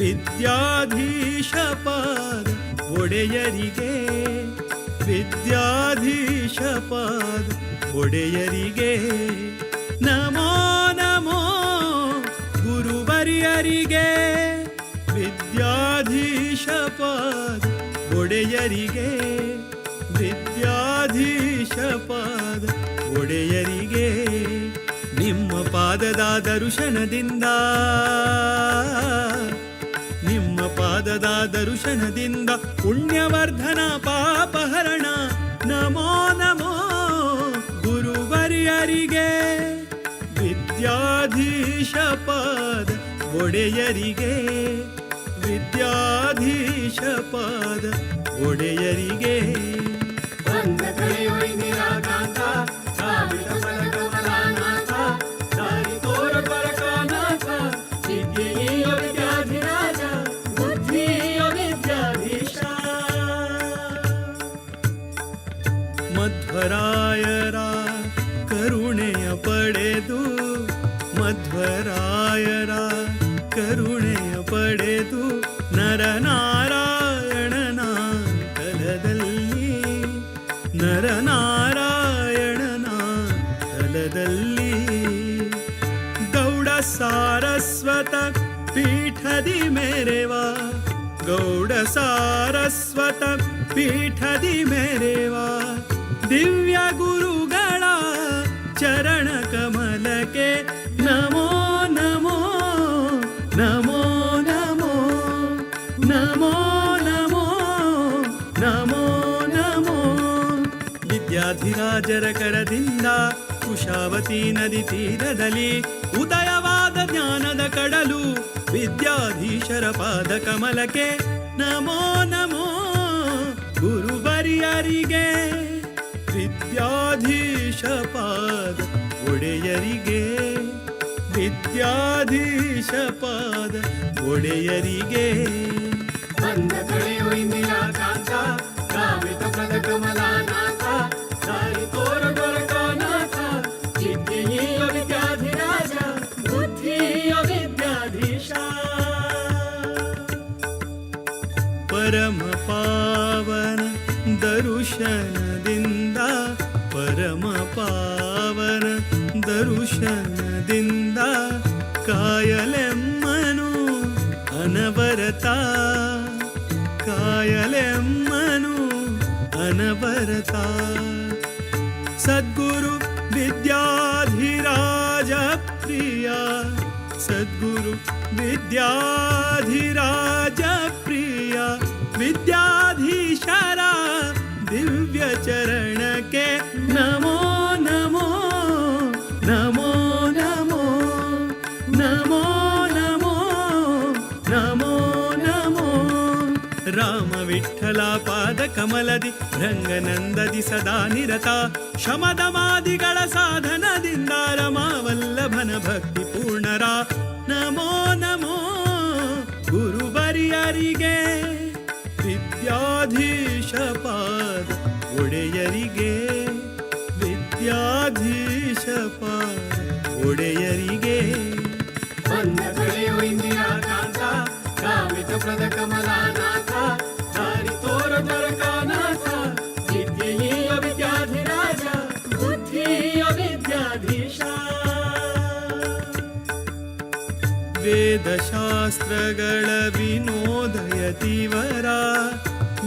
ವಿದ್ಯಾಧೀಶ ಪಾದ ಒಡೆಯರಿಗೆ ವಿದ್ಯಾಧೀಶ ಪಾದ ಒಡೆಯರಿಗೆ ನಮೋ ನಮೋ ಗುರುವರಿಯರಿಗೆ ವಿದ್ಯಾಧೀಶ ಪಾದ ಒಡೆಯರಿಗೆ ವಿದ್ಯಾಧೀಶ ಪಾದ ಒಡೆಯರಿಗೆ ನಿಮ್ಮ ಪಾದದ ದರ್ಶನದಿಂದ ನಿಮ್ಮ ಪಾದದ ದರ್ಶನದಿಂದ ಪುಣ್ಯವರ್ಧನ ಪಾಪಹರಣ ನಮೋ ನಮೋ ಗುರುವರ್ಯರಿಗೆ ವಿದ್ಯಾಧೀಶ ಪಾದ ಒಡೆಯರಿಗೆ ವಿದ್ಯಾಧೀಶ ಪಾದ ಒಡೆಯರಿಗೆ ಮಧ್ವರಾಯರ ಕರುಣೆಯ ಪಡೆದು ಮಧ್ವರಾಯರ ಕರುಣೆಯ ಪಡೆದು ನರನಾರಾಯಣನ ತಲದಲ್ಲಿ ನರನಾರಾಯಣನ ತಲದಲ್ಲಿ ಗೌಡ ಸಾರಸ್ವತ ಪೀಠದಿ ಮೆರೆವ ಗೌಡ ಸಾರಸ್ವತ ಪೀಠದಿ ಮೆರೆವ ದಿವ್ಯ ಗುರುಗಳ ಚರಣ ಕಮಲಕ್ಕೆ ನಮೋ ನಮೋ ನಮೋ ನಮೋ ನಮೋ ನಮೋ ನಮೋ ನಮೋ ವಿದ್ಯಾಧಿರಾಜರ ಕರದಿಂದ ಕುಶಾವತಿ ನದಿ ತೀರದಲ್ಲಿ ಉದಯವಾದ ಜ್ಞಾನದ ಕಡಲು ವಿದ್ಯಾಧೀಶರ ಪಾದ ಕಮಲಕ್ಕೆ ನಮೋ ನಮೋ ಗುರುವರ್ಯರಿಗೆ ವಿದ್ಯಾಧೀಶ ಪಾದ ಒಡೆಯರಿಗೆ ವಿದ್ಯಾಧೀಶ ಪಾದ ಒಡೆಯರಿಗೆ ಬಂದ ಕಳೆಯೋ ಇಂದಿರಾ ಕಾಂತ ಕಾಮಿತ ಪದ ಕಮಲಾನಾಥ ದಾರಿ ತೋರ ದೊರಕನಾಥ ವಿದ್ಯೆಯ ವಿದ್ಯಾಧಿರಾಜ ಬುದ್ಧಿಯ ವಿದ್ಯಾಧೀಶ ಪರಮ ಪಾವನ ದರುಶನದಿಂದ ಪರಮ ಪಾವನ ದರುಶನದಿಂದ ಕಾಯಲೆಮ್ಮನು ಅನವರತ ಕಾಯಲೆಮ್ಮನು ಅನವರತ ಸದ್ಗುರು ವಿದ್ಯಾಧಿರಾಜ ಪ್ರಿಯ ಸದ್ಗುರು ವಿದ್ಯಾಧಿರಾಜ ಪ್ರಿಯ ವಿದ್ಯಾಧೀಶರ ದಿವ್ಯ ಚರಣಕ್ಕೆ ನಮೋ ನಮೋ ನಮೋ ನಮೋ ನಮೋ ನಮೋ ನಮೋ ನಮೋ ರಾಮ ವಿಠಲ ಪಾದ ಕಮಲದಿ ರಂಗನಂದದಿ ಸದಾ ನಿರತ ಶಮದಮಾದಿಗಳ ಸಾಧನದಿಂದ ರಮಾವಲ್ಲಭನ ಭಕ್ತಿ ಪೂರ್ಣರ ನಮೋ ನಮೋ ಗುರುವರ್ಯರಿಗೆ ವಿದ್ಯಾಧೀಶ ಪಾದ ಒಡೆಯರಿಗೆ ವಿದ್ಯಾಧೀಶ ಪಾದ ಒಡೆಯರಿಗೆ ಬಂದ ಕಳೆಯೋ ಇಂದಿರಾ ಕಾಂತ ಕಾಮಿತ ಪದ ಕಮಲಾನಾಥ ದಾರಿ ತೋರ ದೊರಕನಾಥ ವಿದ್ಯೆಯ ವಿದ್ಯಾಧಿರಾಜ ಬುದ್ಧಿಯ ವಿದ್ಯಾಧೀಶ ವೇದಶಾಸ್ತ್ರಗಳ ವಿನೋದಯತಿವರ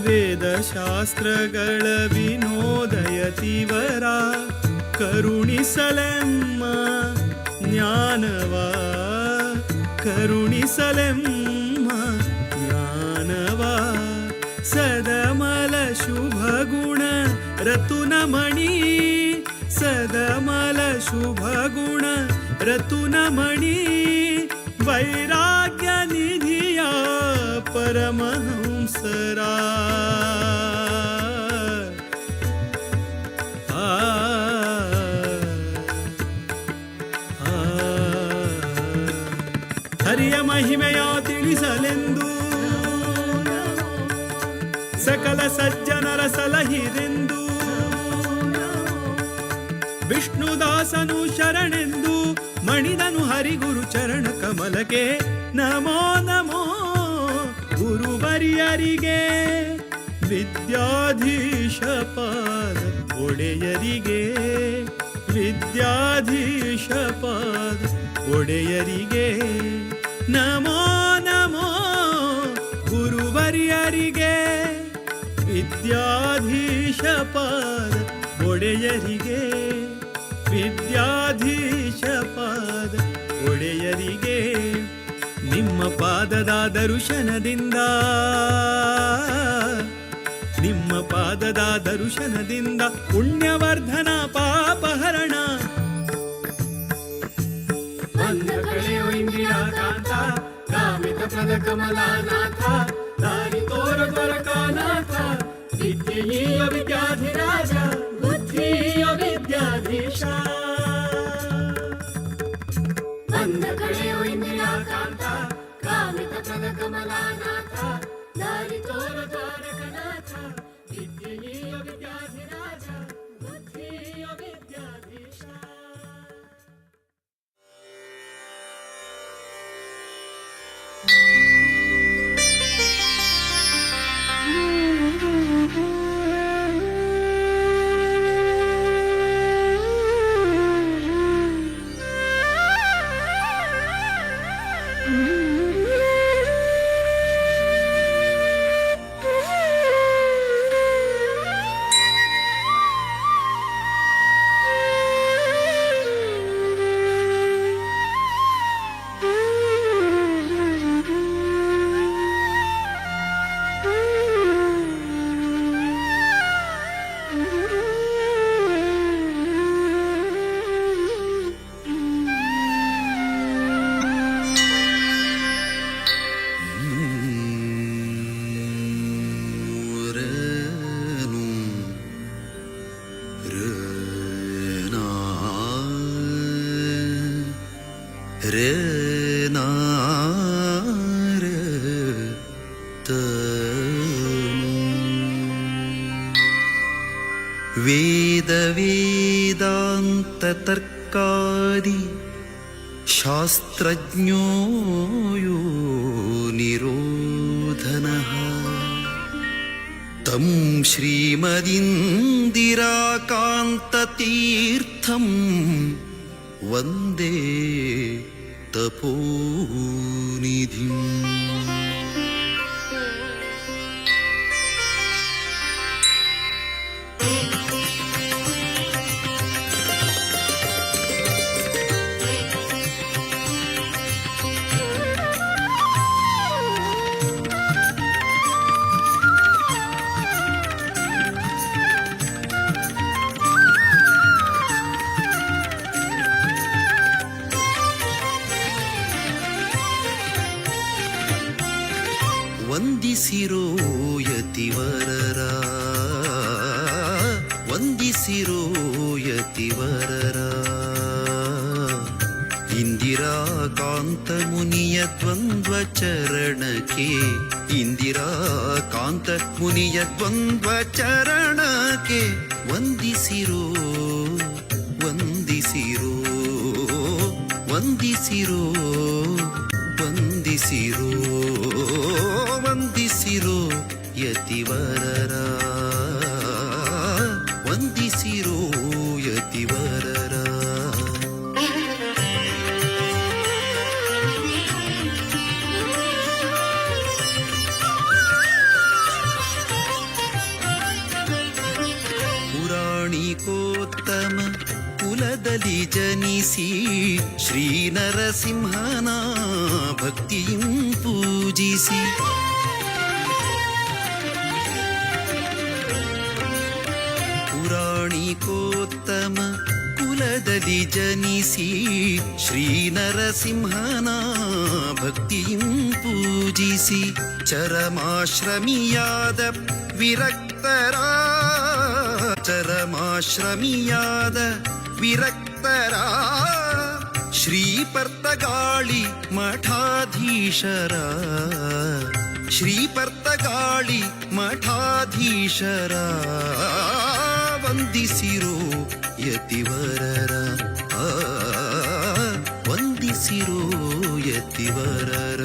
ವೇದಶಾಸ್ತ್ರಗಳ ವಿನೋದಯತಿವರ ಕರುಣಿಸಲೆಮ್ಮ ಜ್ಞಾನವ ಕರುಣಿಸಲೆಮ್ಮ ಜ್ಞಾನವ ಸದಮಲ ಶುಭ ಗುಣ ರತುನಮಣಿ ಸದಮಲ ಶುಭ ಗುಣ ರತುನಮಣಿ ವೈರಾಗ್ಯ ನಿಧಿಯ ಪರಮಹಂಸರ ಹರಿಯ ಮಹಿಮೆಯ ತಿಳಿಸಲೆಂದು ಸಕಲ ಸಜ್ಜನರ ಸಲಹಿರೆಂದು ವಿಷ್ಣುದಾಸನು ಶರಣೆಂದು ಮಣಿದನು ಹರಿಗುರು ಚರಣ ಕಮಲಕ್ಕೆ ನಮೋ ನಮೋ ಗುರುವರ್ಯರಿಗೆ ವಿದ್ಯಾಧೀಶ ಪಾದ ಒಡೆಯರಿಗೆ, ವಿದ್ಯಾಧೀಶ ಪಾದ ಒಡೆಯರಿಗೆ ನಮೋ ನಮೋ ಗುರುವರ್ಯರಿಗೆ, ವಿದ್ಯಾಧೀಶ ಪಾದ ಒಡೆಯರಿಗೆ, ವಿದ್ಯಾಧೀಶ ಪಾದ ಒಡೆಯರಿಗೆ ನಿಮ್ಮ ಪಾದದ ದರ್ಶನದಿಂದ, ನಿಮ್ಮ ಪಾದದ ದರ್ಶನದಿಂದ ಪುಣ್ಯವರ್ಧನ ಪಾಪಹರಣ ಬಂದ ಕಳೆಯೋ ಇಂದಿರಾ ಕಾಂತ ಕಾಮಿತ ಪದ ಕಮಲಾನಾಥ ದಾರಿ ತೋರ ದ್ವಾರಕಾನಾಥ ವಿದ್ಯೆಯ ವಿದ್ಯಾಧಿರಾಜ ಬುದ್ಧಿಯ ವಿದ್ಯಾಧೀಶ ಬಂದ ಕಳೆಯೋ ಇಂದಿರಾ ಕಾಂತ ಕಾಮಿತ ಪದ ಕಮಲಾನಾಥ ದಾರಿ ತೋರ ದ್ವಾರಕನಾಥ ವಿದ್ಯೆಯ ವಿದ್ಯಾಧಿರಾಜ ಬುದ್ಧಿಯ ವಿದ್ಯಾಧೀಶ. ವೇದ ವೇದಾಂತ ತರ್ಕಾದಿ ಶಾಸ್ತ್ರಜ್ಞೋ ಯೋ ನಿರೋಧನಃ ತಂ ಶ್ರೀಮದಿಂದಿರಾಕಾಂತತೀರ್ಥಂ ವಂದೇ ತಪೋನಿಧಿಂ. ವಂದಿಸಿರೋ ಯತಿವರರ, ವಂದಿಸಿರೋ ಯತಿವರರ, ಇಂದಿರಾಕಾಂತ ಮುನಿಯ ದ್ವಂದ್ವ ಚರಣಕ್ಕೆ, ಇಂದಿರಾಕಾಂತ ಮುನಿಯ ದ್ವಂದ್ವ ಚರಣಕ್ಕೆ ವಂದಿಸಿರೋ, ವಂದಿಸಿರೋ, ವಂದಿಸಿರೋ, ವಂದಿಸಿರೋ, ವಂದಿಸಿರೋ ಯತಿವರರ, ವಂದಿಸಿರೋ ಯತಿವರರ. ಪುರಾಣಿಕೋತ್ತಮ ಕುಲದಲ್ಲಿ ಜನಿಸಿ ಶ್ರೀ ನರಸಿಂಹನ ಭಕ್ತಿಯಂ ಪೂಜಿಸಿ, ಪುರಾಣಿಕೋತ್ತಮ ಕುಲದಲ್ಲಿ ಜನಿಸಿ ಶ್ರೀ ನರಸಿಂಹನ ಭಕ್ತಿಯಂ ಪೂಜಿಸಿ, ಚರಮಾಶ್ರಮಿಯಾದ ವಿರಕ್ತರ, ಚರಮಾಶ್ರಮಿಯಾದ ವಿರಕ್ತರ ಶ್ರೀಪರ್ತಗಾಳಿ ಮಠಾಧೀಶರ, ಶ್ರೀಪರ್ತಗಾಳಿ ಮಠಾಧೀಶರ ವಂದಿಸಿರೋ ಯತಿವರರ, ವಂದಿಸಿರೋ ಯತಿವರರ.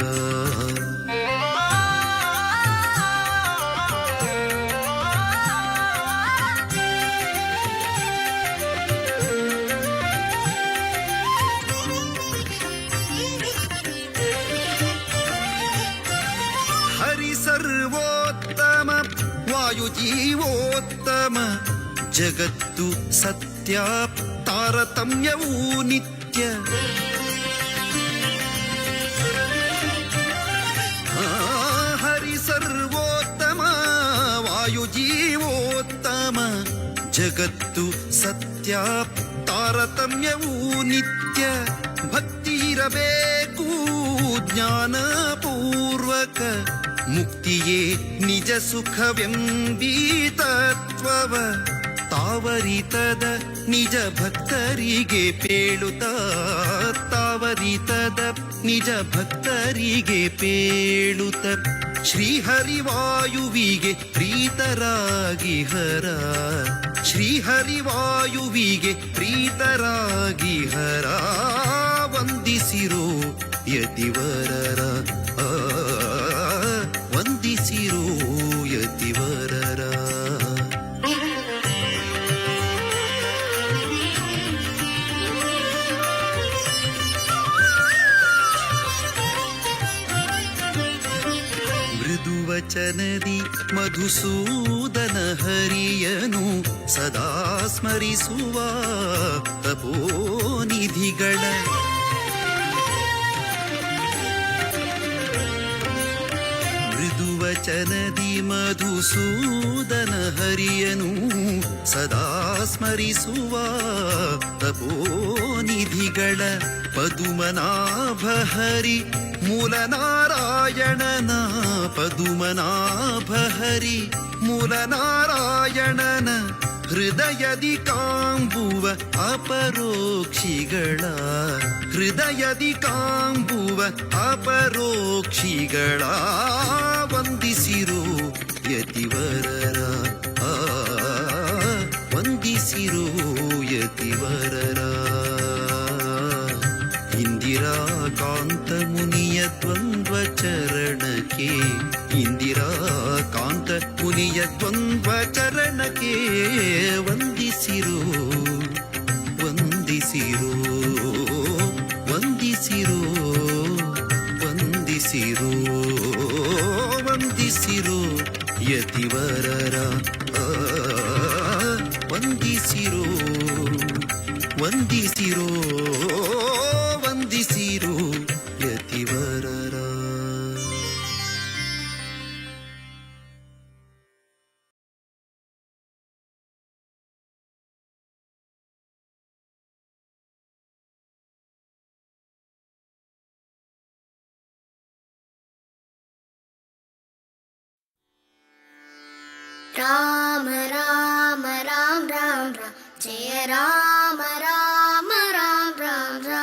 ವಾಯು ಜೀವೋತ್ತಮ ಜಗತ್ತು ಸತ್ಯ ತಾರತಮ್ಯವೂ ನಿತ್ಯ ಹರಿ ಸರ್ವೋತ್ತಮ ವಾಯು ಜೀವೋತ್ತಮ ಜಗತ್ತು ಸತ್ಯ ತಾರತಮ್ಯವೂ ನಿತ್ಯ ಭಕ್ತಿ ಇರಬೇಕು ಜ್ಞಾನ ಪೂರ್ವಕ ಮುಕ್ತಿಯೇ ನಿಜ ಸುಖವೆಂಬೀ ತತ್ವವ ತಾವರಿತದ ನಿಜ ಭಕ್ತರಿಗೆ ಪೇಳುತ್ತ ತಾವರಿತದ ನಿಜ ಭಕ್ತರಿಗೆ ಪೇಳುತ್ತ ಶ್ರೀಹರಿವಾಯುವಿಗೆ ಪ್ರೀತರಾಗಿ ಹರ ಶ್ರೀಹರಿವಾಯುವಿಗೆ ಪ್ರೀತರಾಗಿ ಹರ ವಂದಿಸಿರೋ ಯತಿವರರ ವಂದಿಸಿರೋ ಯತಿವರರ ಮೃದುವಚನದಿ ಮಧುಸೂದನ ಹರಿಯನು ಸದಾ ಸ್ಮರಿಸುವ ತಪೋನಿಧಿಗಳ ಮೃದುವಚನದಿ ಮಧುಸೂದನ ಹರಿಯನು ಸದಾ ಸ್ಮರಿಸುವ ತಪೋನಿಧಿಗಳ ಪದುಮನಾಭ ಹರಿ ಮೂಲ ನಾರಾಯಣನ ಪದುಮನಾಭ ಹರಿ ಮೂಲ ನಾರಾಯಣನ ಹೃದಯದಿ ಕಾಂಬುವ ಅಪರೋಕ್ಷಿಗಳ ಹೃದಯದಿ ಕಾಂಬುವ ಅಪರೋಕ್ಷಿಗಳ ವಂದಿಸಿರೋ ಯತಿವರರ ವಂದಿಸಿರೋ ಯತಿವರರ ಇಂದಿರಾ ಕಾಂತ ಮುನಿಯ ದ್ವಂದ್ವ ಚರಣಕ್ಕೆ ಇಂದಿರಾ ಕಾಂತ ಮುನಿಯ ದ್ವಂದ್ವ ಚರಣಕ್ಕೆ ವಂದಿಸಿರೋ ವಂದಿಸಿರೋ ವಂದಿಸಿರೋ ವಂದಿಸಿರೋ ವಂದಿಸಿರೋ ಯತಿವರರ ವಂದಿಸಿರೋ ವಂದಿಸಿರೋ ವಂದಿಸಿರೋ ಯತಿವರರ ರಾಮ ರಾಮ ರಾಮ ರಾಮ ರಾಮ ಜಯ ರಾಮ ರಾಮ ರಾಮ ರಾಮ ರಾಮ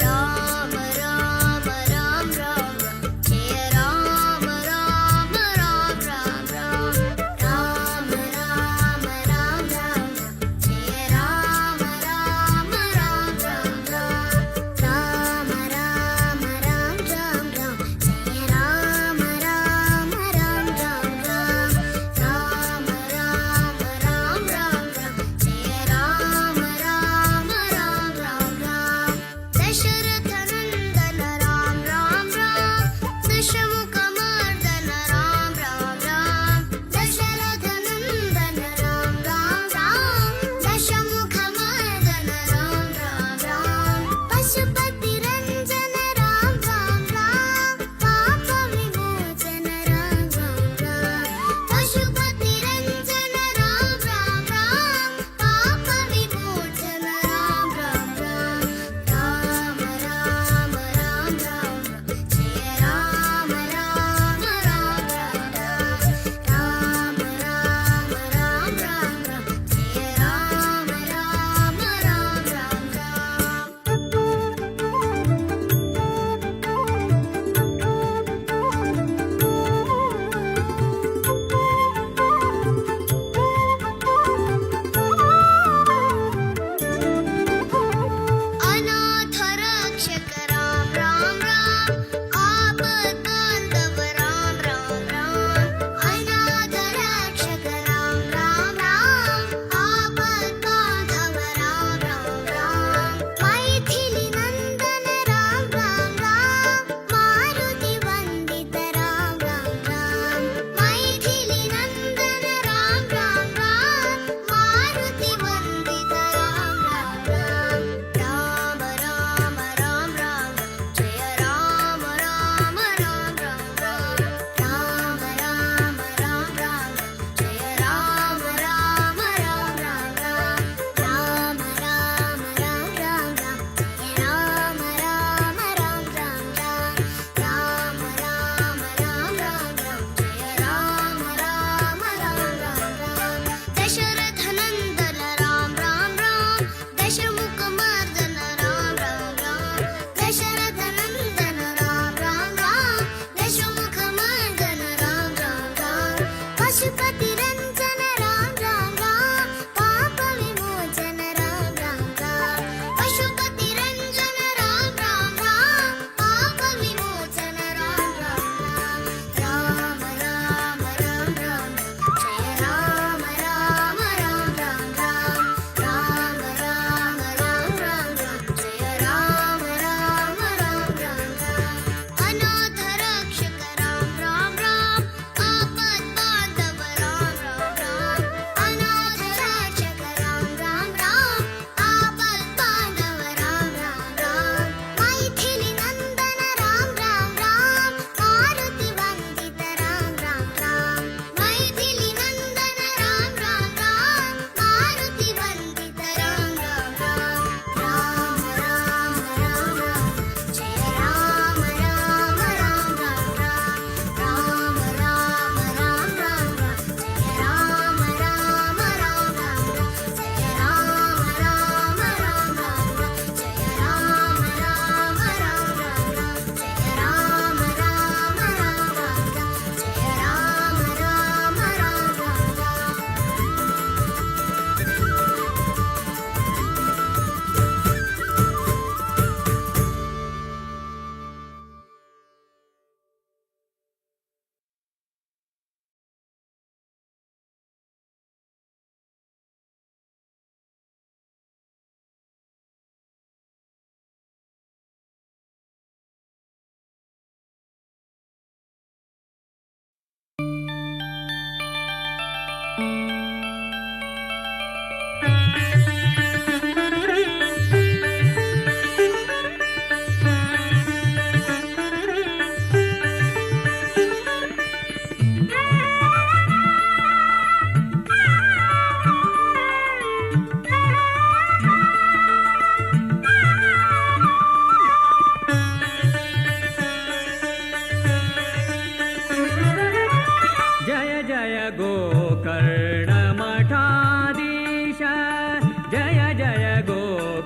ರಾಮ ರಾಮ ರಾಮ ರಾಮ ಜಯ ರಾಮ ರಾಮ ರಾಮ ರಾಮ ರಾಮ ರಾಮ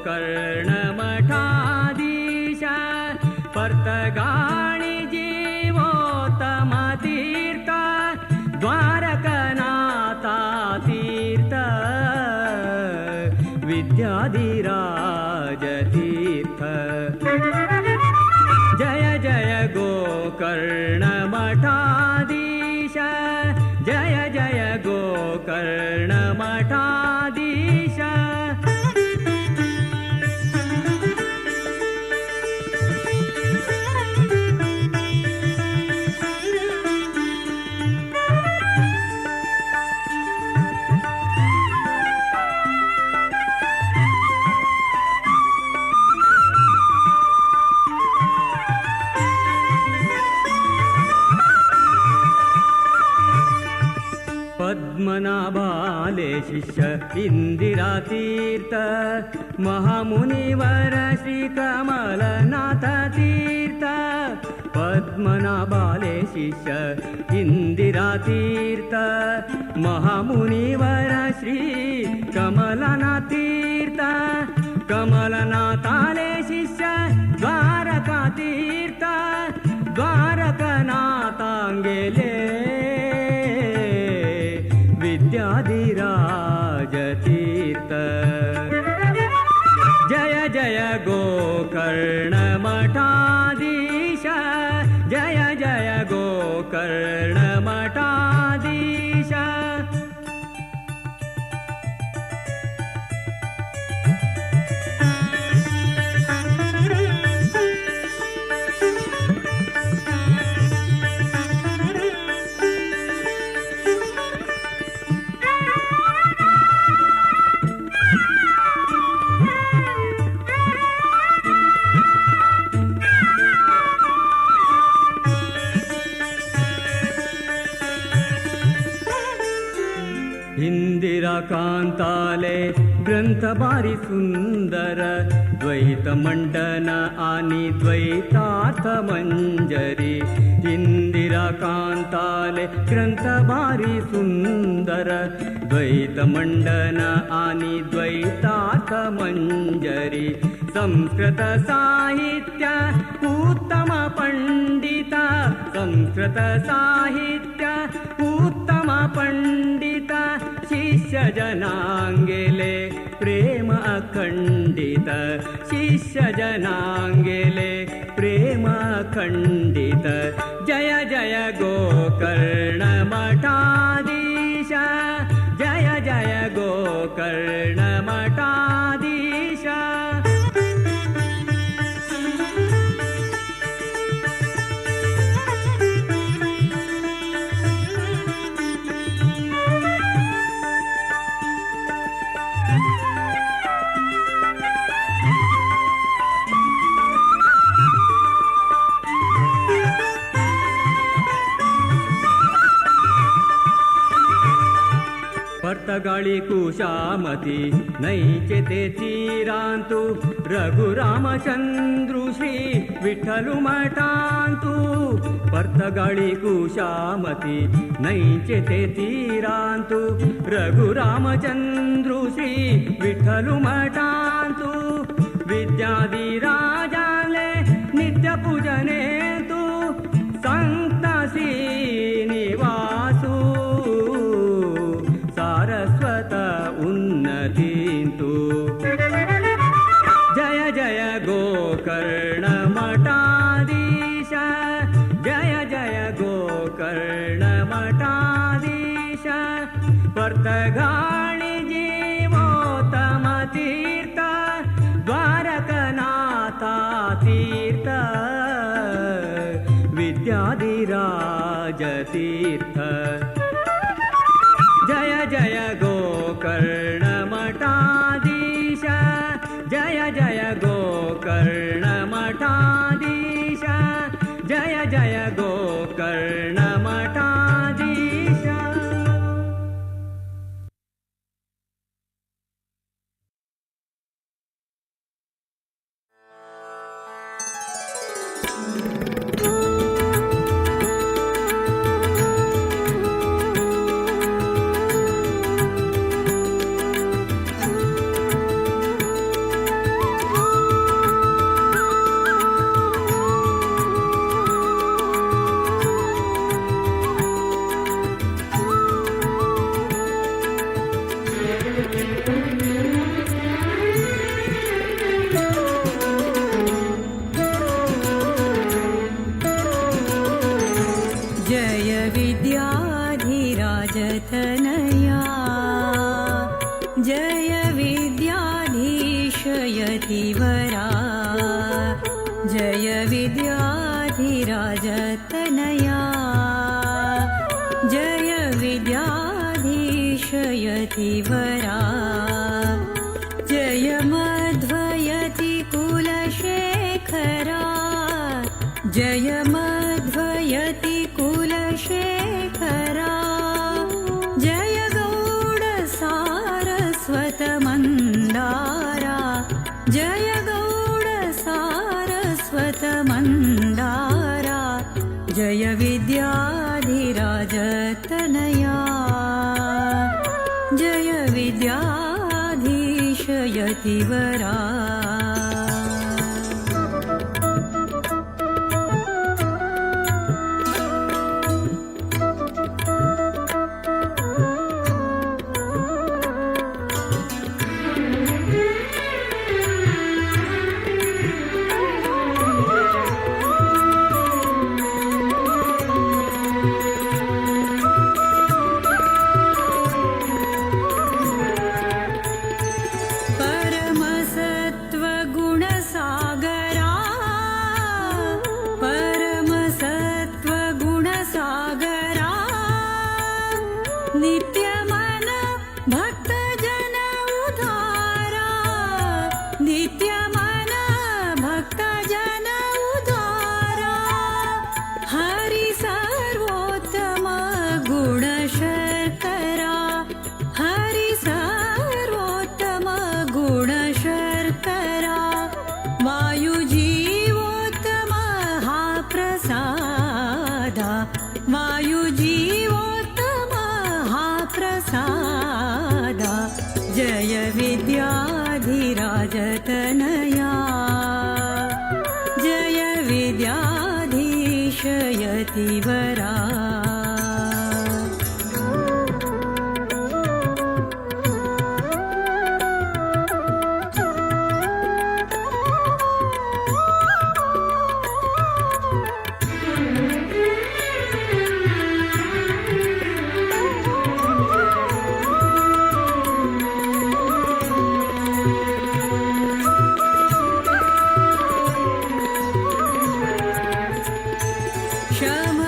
गोकर्णमठाधीश पर्तगाणि जीवोत्तमतीर्थ द्वारकनाथातीर्थ विद्याधिराजतीर्थ जय जय गोकर्णमठाधीश जय जय गोकर्णमठाधीश पद्मनाभाले शिष्य इंदिरातीर्थ महामुनिवर श्रीकमलनाथ तीर्थ पद्मनाभाले शिष्य इंदिरातीर्थ महामुनिवर श्रीकमलनाथ तीर्थ कमलनाथाले शिष्य द्वारकातीर्थ द्वारकनाथांगेले विद्याधिराजतीर्थ जय जय गोकर्णमठाधीश जय जय गोकर्णमठाधीश कांताले ग्रंथ भारी सुंदर द्वैत मंडन आणि द्वैतार्थ मंजरी इंदिरा कांताले ग्रंथ भारी सुंदर द्वैत मंडन आणि द्वैतार्थ मंजरी संस्कृत साहित्य उत्तम पंडित संस्कृत साहित्य उत्तम पंडित शिष्य जनांगेले प्रेम अखंडित शिष्य जनांगेले प्रेम अखंडित जय जय गोकर्णमठाधीश जय जय गोकर्णमठाधीश पर्तगाळी कुशामती नैचेते तीरांतु रघुरामचंद्रु श्री विठ्ठलु मठांतु पर्तगाळी कुशामती नैचेते तीरांतु रघुरामचंद्रु श्री विठ्ठलु मठांतु विद्याधिराजाले नित्य पूजने तु संत श्रीनिवासु सारस्वत उन्नतीन्तु जय जय गोकर्णमठाधीश जय जय गोकर्णमठाधीश पर्तगाणि जीवोत्तमतीर्थ द्वारकनाथातीर्थ विद्याधिराजतीर्थ जय जय गोकर्णमठाधीश जय जय गोकर्णमठाधीश जय जय गोकर्णमठाधीश जय विद्याधिराजतनया जय विद्याधीशयतिवरा जय विद्याधिराजतनया जय विद्याधीशयतिवरा जय मध्वयति कुलशेखरा जय मध्वयति कुलशेखरा जय गौड सारस्वत मन्दारा जय गौड सारस्वत मन्दारा जय विद्याधिराजतनया जय विद्याधीशयतिवरा परमसत्त्वगुणसागरा परमसत्त्वगुणसागरा नित्यमन भक्तजन उद्धारा नित्यमन भक्तजन उद्धारा हरि सर्वोत्तम गुणशर्करा हरि सर्वोत्तम गुणशर्करा वायुजीवोत्तम हा प्रसादा वायुजीवोत्तम हा प्रसादा जय विद्याधिराजतनया जय विद्याधीशयतिवरा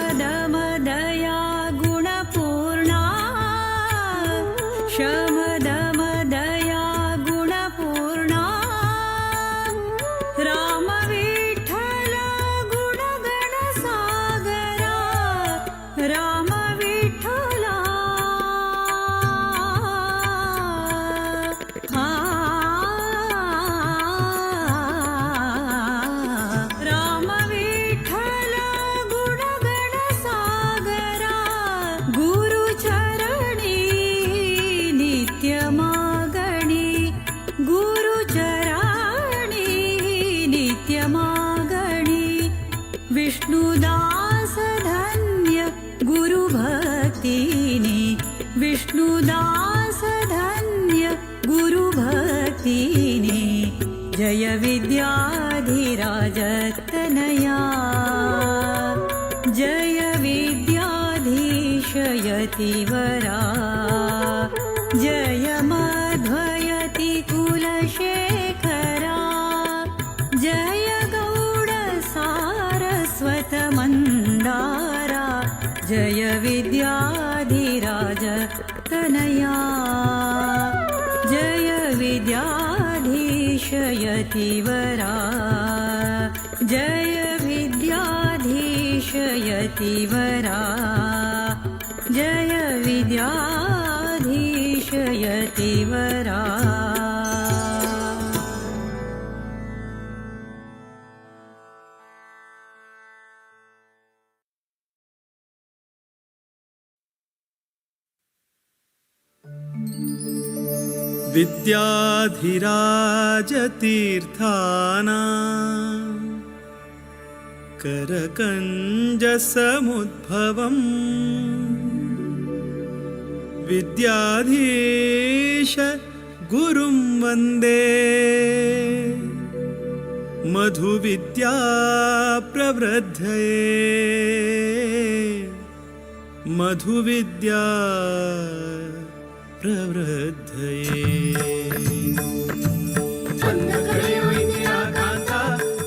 शमदमदया गुणपूर्णा शमदमदया गुणपूर्णा रामविठ्ठल गुणगणसागरा रामविठ्ठला रामविठ्ठल गुणगणसागरा गुरुचरणी नित्यमागणी गुरुचरणी नित्यमागणी विष्णुदास धन्य गुरुभक्तिनी विष्णुदास धन्य गुरुभक्तिनी जय विद्याधिराजतनया जय विद्याधीशयतिवरा जय मध्वयति कुलशेखरा जय गौड सारस्वत मन्दारा जय विद्याधिराजतनया जय विद्याधीशयतिवरा जय विद्याधीशयतिवरा जय विद्याधीशयतिवरा विद्याधिराजतीर्थाना करकञ्जसमुद्भवम् विद्याधीश गुरुं वन्दे मधुविद्या प्रवृद्धये मधुविद्या प्रवृद्धये ಅಂದ ಕಳೆಯೋ ಇಂದಿರಾ ಕಾಂತ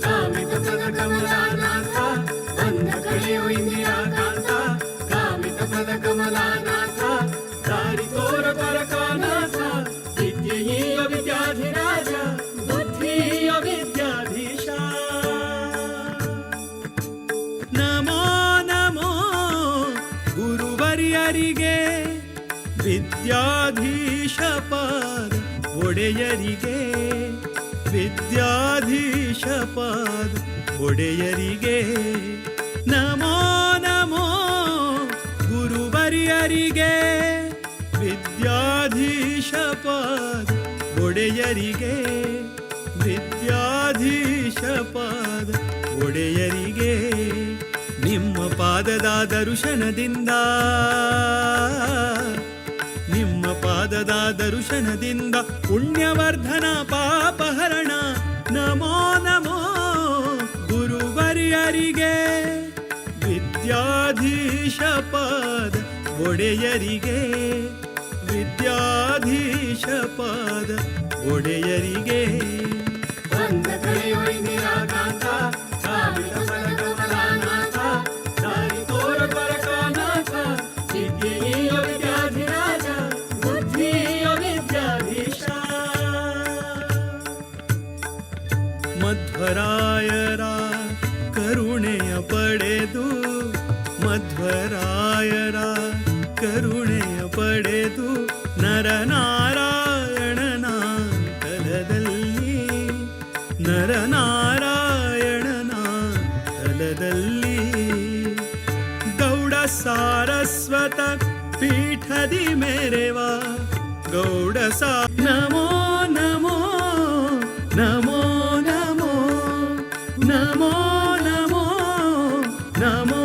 ಕಾಮಿತ ಪದ ಕಮಲಾನಾಥ ಅಂದ ಕಳೆಯೋ ಇಂದಿರಾ ಕಾಂತ ಕಾಮಿತ ಪದ ಕಮಲಾನಾಥ ದಾರಿ ತೋರ ದ್ವಾರಕಾನಾಥ ವಿದ್ಯೆಯೀಯ ವಿದ್ಯಾಧಿರಾಜ ಬುದ್ಧಿಯ ವಿದ್ಯಾಧೀಶ ನಮೋ ನಮೋ ಗುರುವರ್ಯರಿಗೆ ವಿದ್ಯಾಧೀಶ ಪಾದ ಒಡೆಯರಿಗೆ ವಿದ್ಯಾಧೀಶ ಪಾದ ಒಡೆಯರಿಗೆ ನಮೋ ನಮೋ ಗುರುವರ್ಯರಿಗೆ ವಿದ್ಯಾಧೀಶ ಪಾದ ಒಡೆಯರಿಗೆ ವಿದ್ಯಾಧೀಶ ಪಾದ ಒಡೆಯರಿಗೆ ನಿಮ್ಮ ಪಾದದ ದರ್ಶನದಿಂದ ನಿಮ್ಮ ಪಾದದ ದರ್ಶನದಿಂದ ಪುಣ್ಯವರ್ಧನ ಪಾಪಹರಣ ನಮೋ ನಮೋ ಗುರುವರ್ಯರಿಗೆ ವಿದ್ಯಾಧೀಶ ಪಾದ ಒಡೆಯರಿಗೆ ವಿದ್ಯಾಧೀಶ ಪಾದ ಒಡೆಯರಿಗೆ ಅಂದ ಕಳೆಯೋ ಇಂದಿರಾ ಕಾಂತ ಕಾಮಿತ ಪದ ಕಮಲಾನಾಥ ದಾರಿ ತೋರ ದ್ವಾರಕಾನಾಥ ವಿದ್ಯೆಯೀಯ ವಿದ್ಯಾಧಿರಾಜ ಬುದ್ಧಿಯ ವಿದ್ಯಾಧೀಶ ಮಧ್ವರಾಯರ ಕರುಣೆಯ ಪಡೆದು ಮಧ್ವರಾಯರ ಕರುಣೆಯ ಪಡೆದು ನರನಾರಾಯಣನ ತಲದಲ್ಲಿ ನರನಾರಾಯಣನ ತಲದಲ್ಲಿ ಗೌಡ ಸಾರಸ್ವತ ಪೀಠದಿ ಮೆರೆವ ಗೌಡ ಸಾ ನಮೋ ನಮೋ ನಮೋ ನಮೋ ನಮೋ ನಮೋ ನಮೋ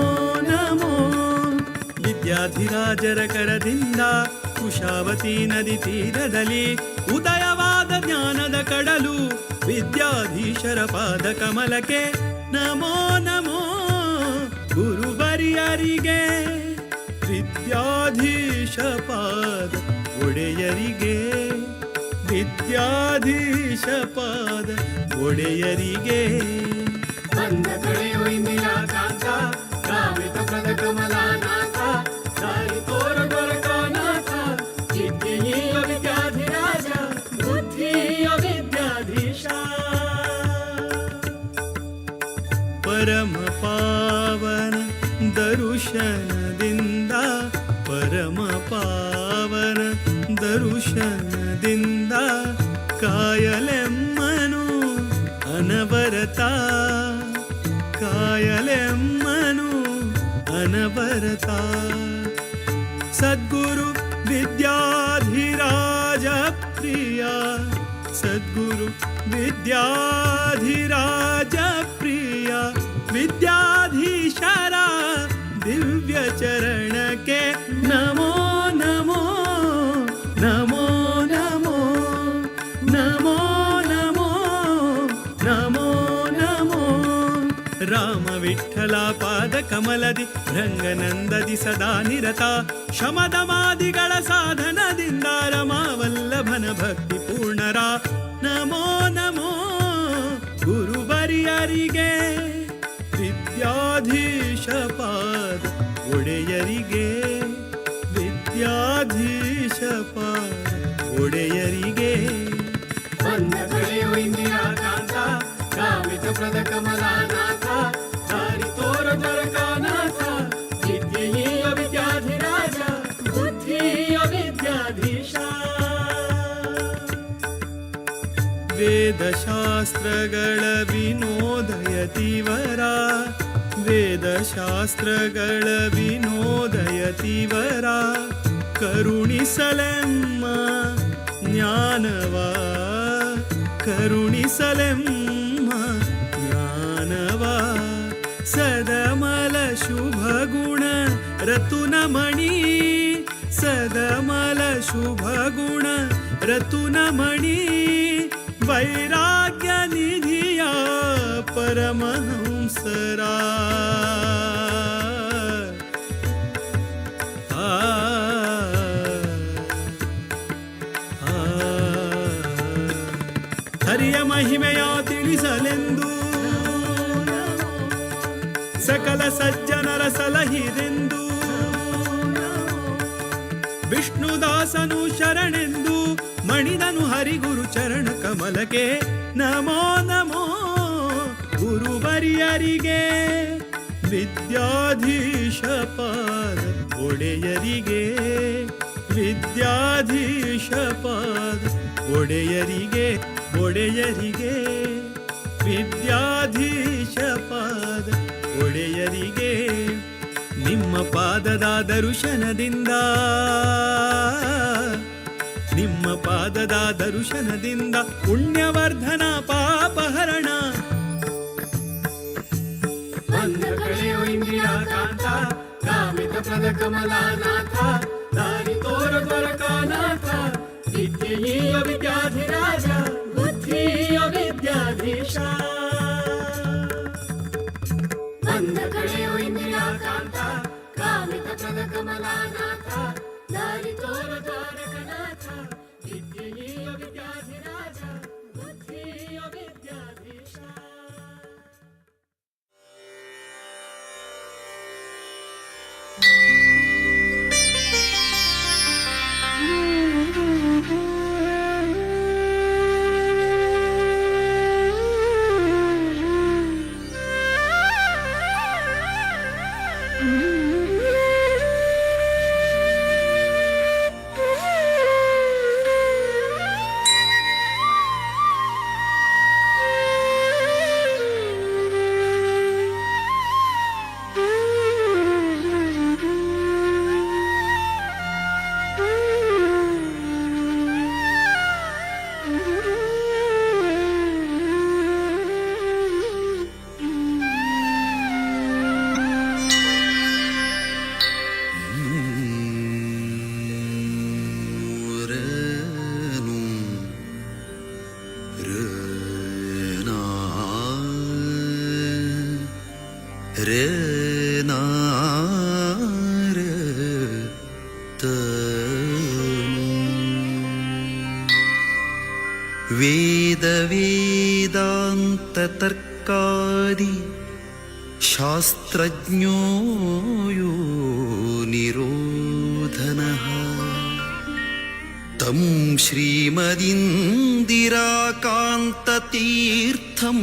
ನಮೋ ವಿದ್ಯಾಧಿರಾಜರ ಕರದಿಂದ ಕುಶಾವತಿ ನದಿ ತೀರದಲ್ಲಿ ಉದಯವಾದ ಜ್ಞಾನದ ಕಡಲು ವಿದ್ಯಾಧೀಶರ ಪಾದ ಕಮಲಕ್ಕೆ ನಮೋ ನಮೋ ಗುರುವರ್ಯರಿಗೆ ವಿದ್ಯಾಧೀಶ ಪಾದ ಒಡೆಯರಿಗೆ ವಿದ್ಯಾಧೀಶ ಪಾದ ಒಡೆಯರಿಗೆ ಅಂದ ಕಳೆಯೋ ಇಂದಿರಾ ಕಾಂತ ಕಾಮಿತ ಪದ ಕಮಲಾನಾಥ ದಾರಿ ತೋರ ದ್ವಾರಕಾನಾಥ ವಿದ್ಯೆಯೀಯ ವಿದ್ಯಾಧಿರಾಜ ಬುದ್ಧಿಯ ವಿದ್ಯಾಧೀಶ ಪರಮ ಪಾವನ ದರುಶನದಿಂದ ಪರಮ ಪಾವನ ದರುಶನದಿಂದ ಕಾಯಲೆಮ್ಮನು ಅನವರತ ಕಾಯಲೆಮ್ಮನು ಅನವರತ ಸದ್ಗುರು ವಿದ್ಯಾಧಿರಾಜ ಪ್ರಿಯ ಸದ್ಗುರು ವಿದ್ಯಾಧಿರಾಜ ಪ್ರಿಯ ವಿದ್ಯಾಧೀಶರ ದಿವ್ಯ ಚರಣಕ್ಕೆ ನಮೋ ನಮೋ ನಮೋ ನಮೋ ನಮೋ ನಮೋ ನಮೋ ನಮೋ ರಾಮ ವಿಠಲ ಪಾದ ಕಮಲದಿ ರಂಗನಂದದಿ ಸದಾ ನಿರತ ಶಮದಮಾದಿಗಳ ಸಾಧನದಿಂದ ರಮಾವಲ್ಲಭನ ಭಕ್ತಿ ಪೂರ್ಣರ ನಮೋ ನಮೋ ಗುರುವರ್ಯರಿಗೆ ವಿದ್ಯಾಧೀಶ ಪಾದ ಒಡೆಯರಿಗೆ ವಿದ್ಯಾಧೀಶ ಪಾದ ಒಡೆಯರಿಗೆ ಅಂದ ಕಳೆಯೋ ಇಂದಿರಾ ಕಾಂತ ಕಾಮಿತ ಪದ ಕಮಲಾನಾಥ ದಾರಿ ತೋರ ದ್ವಾರಕಾನಾಥ ವಿದ್ಯೆಯೀಯ ವಿದ್ಯಾಧಿರಾಜ ಬುದ್ಧಿಯ ವಿದ್ಯಾಧೀಶ ವೇದಶಾಸ್ತ್ರಗಳ ವಿನೋದಯತಿವರ ವೇದಶಾಸ್ತ್ರಗಳ ವಿನೋದಯತಿವರ ಕರುಣಿಸಲೆಮ್ಮ ಜ್ಞಾನವ ಕರುಣಿಸಲೆಮ್ಮ ಜ್ಞಾನವ ಸದಮಲ ಶುಭ ಗುಣ ರತುನಮಣಿ ಸದಮಲ ಶುಭ ಗುಣ ರತುನಮಣಿ ವೈರಾಗ್ಯ ನಿಧಿಯ ಪರಮಹಂಸರ ಹರಿಯ ಮಹಿಮೆಯ ತಿಳಿಸಲೆಂದು ಸಕಲ ಸಜ್ಜನರ ಸಲಹಿರೆಂದು ವಿಷ್ಣುದಾಸನು ಶರಣೆಂದು ಮಣಿದನು ಹರಿಗುರು ಚರಣ ಕಮಲಕ್ಕೆ. ನಮೋ ನಮೋ ಗುರುವರಿಯರಿಗೆ ವಿದ್ಯಾಧೀಶ ಪಾದ ಒಡೆಯರಿಗೆ, ವಿದ್ಯಾಧೀಶ ಪಾದ ಒಡೆಯರಿಗೆ, ಒಡೆಯರಿಗೆ ವಿದ್ಯಾಧೀಶ ಪಾದ ಒಡೆಯರಿಗೆ. ನಿಮ್ಮ ಪಾದದ ದರ್ಶನದಿಂದ, ನಿಮ್ಮ ಪಾದದ ದರ್ಶನದಿಂದ ಪುಣ್ಯವರ್ಧನ ಪಾಪಹರಣ. ಬಂದ ಕಳೆಯೋ ಇಂದಿರಾಕಾಂತ ಕಾಮಿತ ಪದ ಕಮಲಾನಾಥ, ದಾರಿ ತೋರ ದ್ವಾರಕಾನಾಥ, ವಿದ್ಯೆಯ ವಿದ್ಯಾಧಿರಾಜ ಬುದ್ಧಿಯ ವಿದ್ಯಾಧೀಶ. ಬಂದ ಕಳೆಯೋ ಇಂದಿರಾಕಾಂತ ಕಾಮಿತ ಪದ ಕಮಲಾನಾಥ, ದಾರಿ ತೋರ ದ್ವಾರಕನಾಥ, ವಿದ್ಯೆಯ ವಿದ್ಯಾಧಿರಾಜ ಬುದ್ಧಿಯ ವಿದ್ಯಾಧೀಶ. ವೇದ ವೇದಾಂತ ತರ್ಕಾದಿ ಶಾಸ್ತ್ರಜ್ಞೋ ಯೋ ನಿರೋಧನಃ ತಂ ಶ್ರೀಮದಿಂದಿರಾಕಾಂತತೀರ್ಥಂ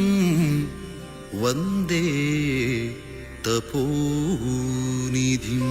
ವಂದೇ ತಪೋನಿಧಿಂ.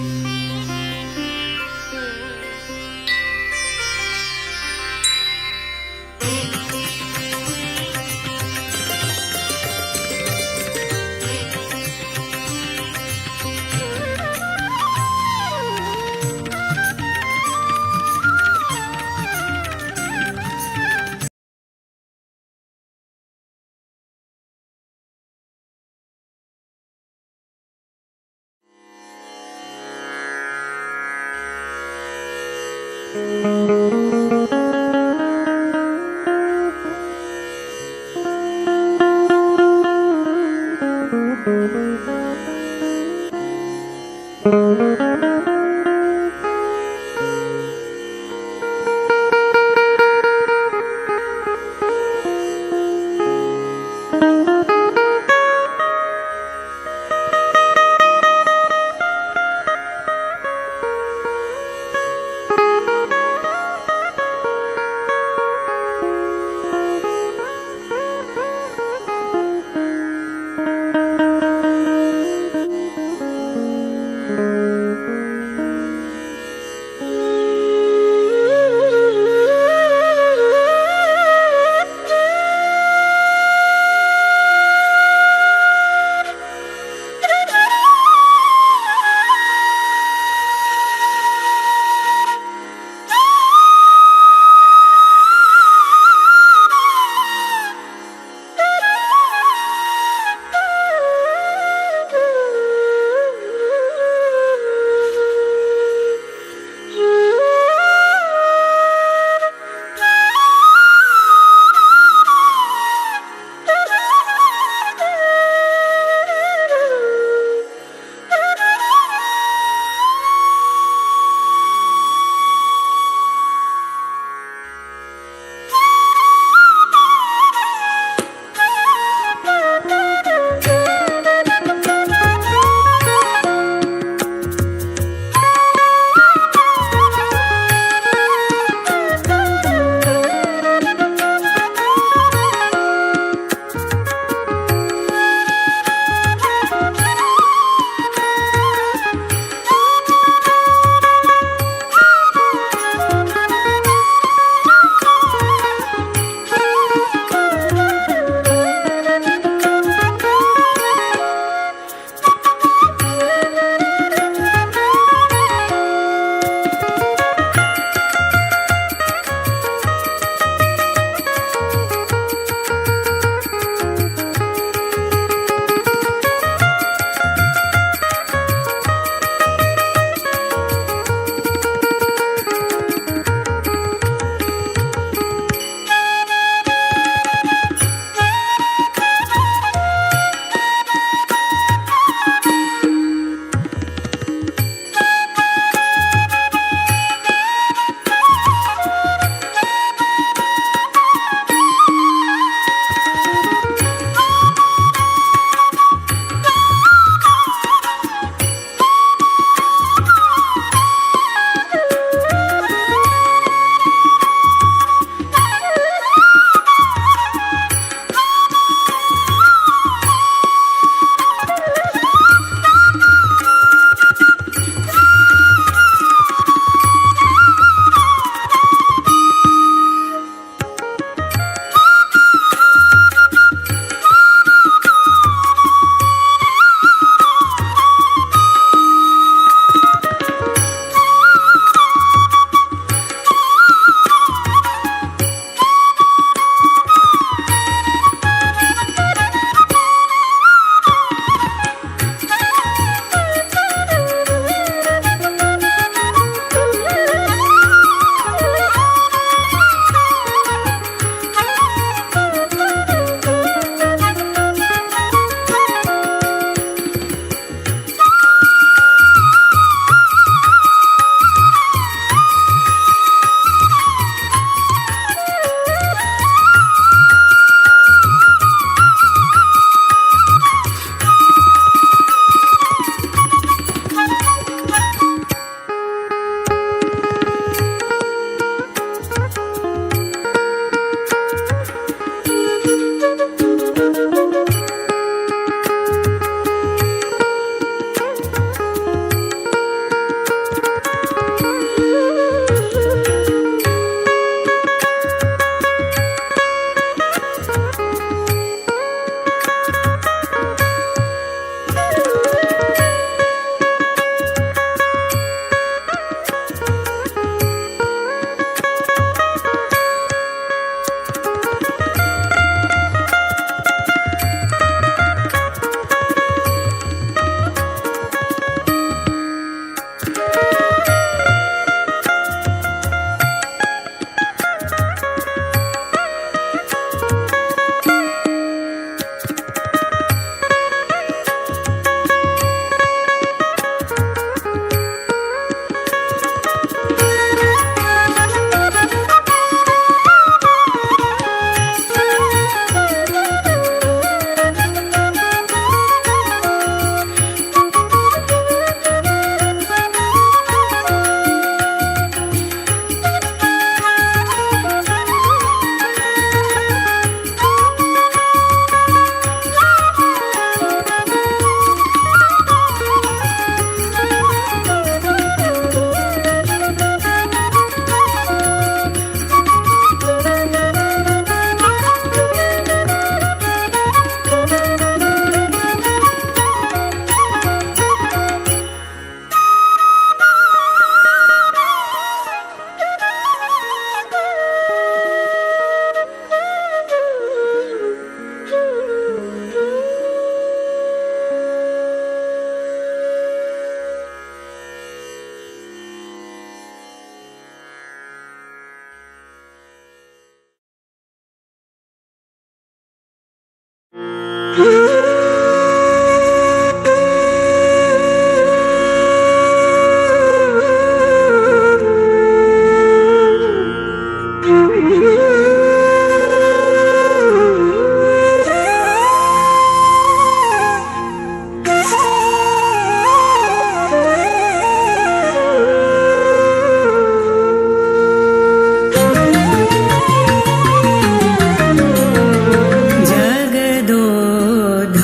जगदोद्धारक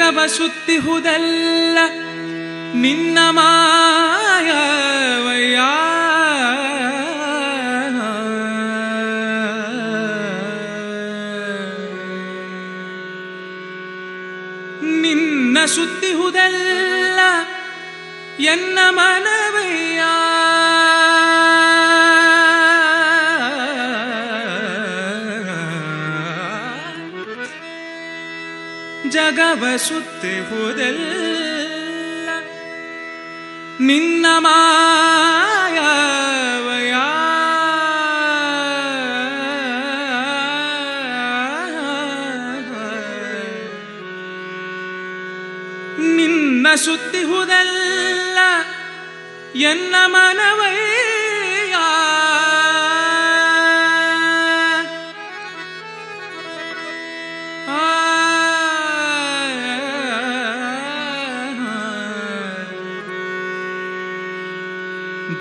ಜಗವ ಸುತ್ತಿಹುದಲ್ಲ ನಿನ್ನ ಮಾಯವಯ್ಯ. ನಿನ್ನ ಸುತ್ತಿಹುದಲ್ಲ ಎನ್ನ ಮನವಯ್ಯ. ಜಗವ ಸುತ್ತಿಹುದಲ್ಲ ನಿನ್ನ ಮಾಯವಯ. ನಿನ್ನ ಸುತ್ತಿಹುದಲ್ಲ ಎನ್ನ ಮನವಯ್ಯ.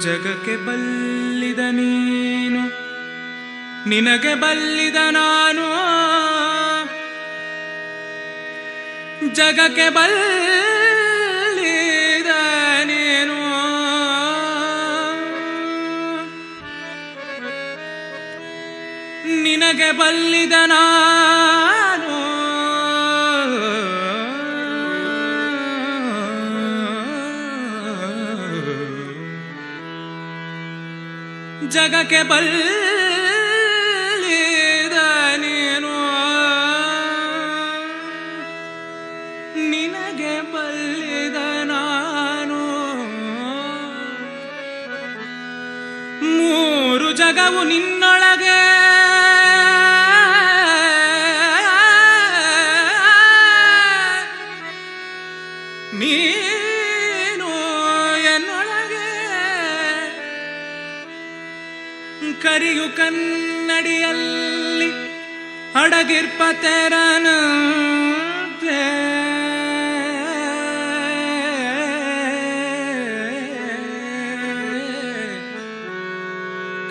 ಜಗಕ್ಕೆ ಬಲ್ಲಿದ ನೀನು ನಿನಗೆ ಬಲ್ಲಿದ ನಾನು. ಜಗಕ್ಕೆ ಬಲ್ಲಿದ ನೀನು ನಿನಗೆ ಬಲ್ಲಿದ ನಾನು. ಜಗಕ್ಕೆ ಬಲ್ಲಿದ ನೀನು ನಿನಗೆ ಬಲ್ಲಿದ ನಾನು. ಮೂರು ಜಗವು ನಿನ್ನೊಳಗೆ ನೀನು ಎನ್ನೊಳಗೆ. ಕರಿಯು ಕನ್ನಡಿಯಲ್ಲಿ ಅಡಗಿರ್ಪ ತೆರನಂತೆ.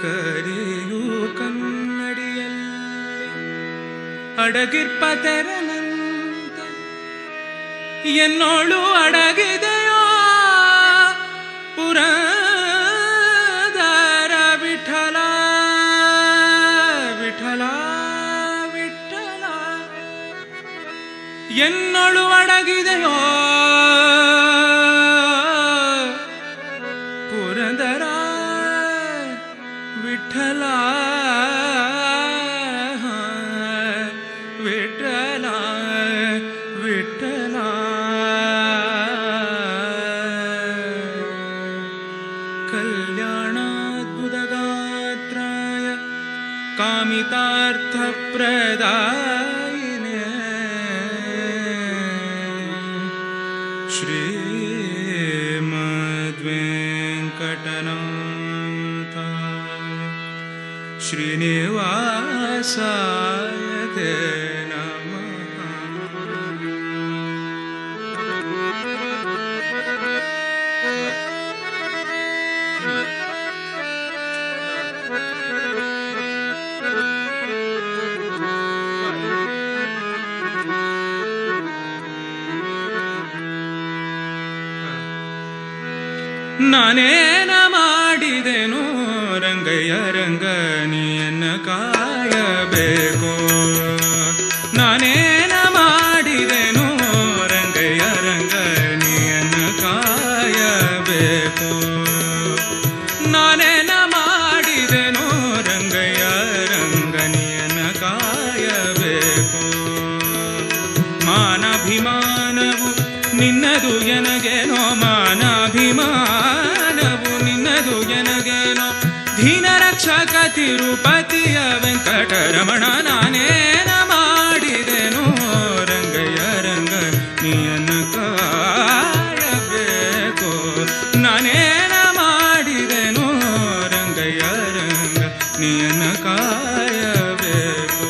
ಕರಿಯು ಕನ್ನಡಿಯಲ್ಲಿ ಅಡಗಿರ್ಪ ತೆರನಂತೆ ಎನ್ನೋಳು ಅಡಗಿದೆಯೋ ಪುರಂದರ ವಿಠಲ. ವಿಠಲ ವಿಠಲ ಎನ್ನೋಳು ಅಡಗಿದೆಯೋ ಪುರಂದರ ವಿಠಲ. ವಿಠಲ ವಿಠಲ ಕಲ್ಯಾಣಾದ್ಭುತಗಾತ್ರಾಯ ಕಾಮಿತಾರ್ಥಪ್ರದಾಯಿನೇ ಶ್ರೀಮದ್ವೆಂಕಟನಾಥಾಯ ಶ್ರೀನಿವಾಸಾಯ ತೇ ನಮಃ. ನಾನೇನ ಮಾಡಿದೆನು ರಂಗಯ್ಯ ರಂಗನಿಯನ್ನ ಕಾಯಬೇಕು. ನಾನೇನ ಮಾಡಿದೆನು ರಂಗಯ್ಯ ರಂಗನಿಯನ್ನ ಕಾಯಬೇಕು. ನಾನೇನ ಮಾಡಿದೆನು ರಂಗಯ್ಯ ರಂಗನಿಯನ್ನ ಕಾಯಬೇಕು. ಮಾನಾಭಿಮಾನವು ನಿನ್ನದು ಎನಗೇನೋ ಮಾನಾಭಿಮಾನವು ನಿನ್ನದು ಎನಗೇನೋ. ದೀನ ರಕ್ಷಕ ತಿರುಪತಿಯ ವೆಂಕಟರಮಣ ನಾನೇನ ಮಾಡಿದೆನು ರಂಗಯ್ಯ ರಂಗ ನೀಯನ್ನ ಕಾಯಬೇಕು. ನಾನೇನ ಮಾಡಿದೆನು ರಂಗಯ್ಯ ರಂಗ ನೀಯನ್ನ ಕಾಯಬೇಕು.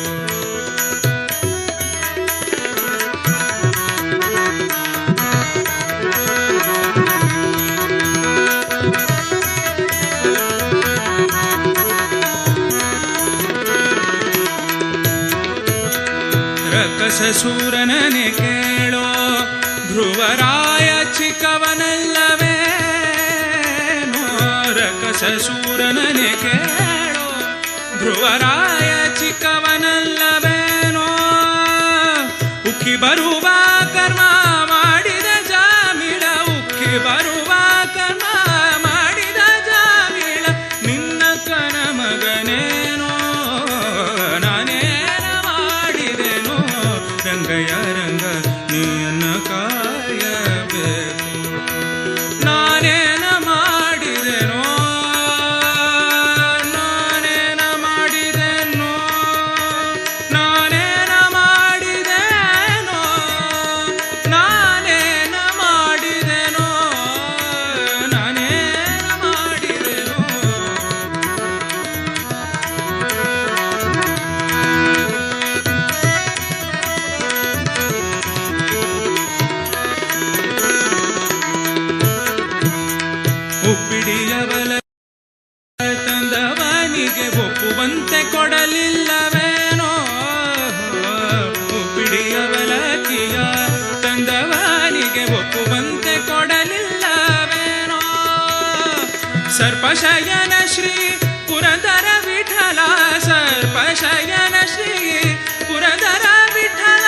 ರಕ್ಕಸ ಸೂರನನೆ ಕೇಳೋ ಧ್ರುವರಾಯ ಚಿಕ್ಕವನಲ್ಲವೇ ರಕಸ ಶೂರನನೆ ಕೇಳೋ ಧ್ರುವರಾಯ ಚಿಕ್ಕವನಲ್ಲವೇನೋ ಉಕ್ಕಿ ಬರುವ ಕರ್ಮ ಮಾಡಿದ ಜಾಮಿಳ ಉಕ್ಕಿ ಬರುವ ಕರ್ಮ ಮಾಡಿದ ಜಾಮಿಳ ನಿನ್ನ ಕನ ಮಗನೇನೋ ನಾನೇನ ಮಾಡಿದೆನೋ ರಂಗಯ್ಯ ರಂಗ ನೀನ್ನ ಕಾಯಬೇಕು ನಾನೇನ ಮಾಡಿದೆನೋ ನಾನೇನ ಮಾಡಿದೆನೋ ನಾನೇನ ಮಾಡಿದೆನೋ ನಾನೇನ ಮಾಡಿದೆನೋ ನಾನೇನ ಮಾಡಿದೆನೋ ಉಪ್ಪಿಡಿಯವಲ ತಂದವನಿಗೆ ಒಪ್ಪುವಂತೆ ಕೊಡಲಿಲ್ಲವೇನೋ ಉಪ್ಪಿಡಿಯವಲಕಿಯ ತಂದವನಿಗೆ ಒಪ್ಪುವಂತೆ ಕೊಡಲಿಲ್ಲವೇನೋ ಸರ್ಪಶಯನ ಶ್ರೀ ಪುರಂದರ ವಿಠಲ ಸರ್ಪಶಯನ ಶ್ರೀ ಪುರಂದರ ವಿಠಲ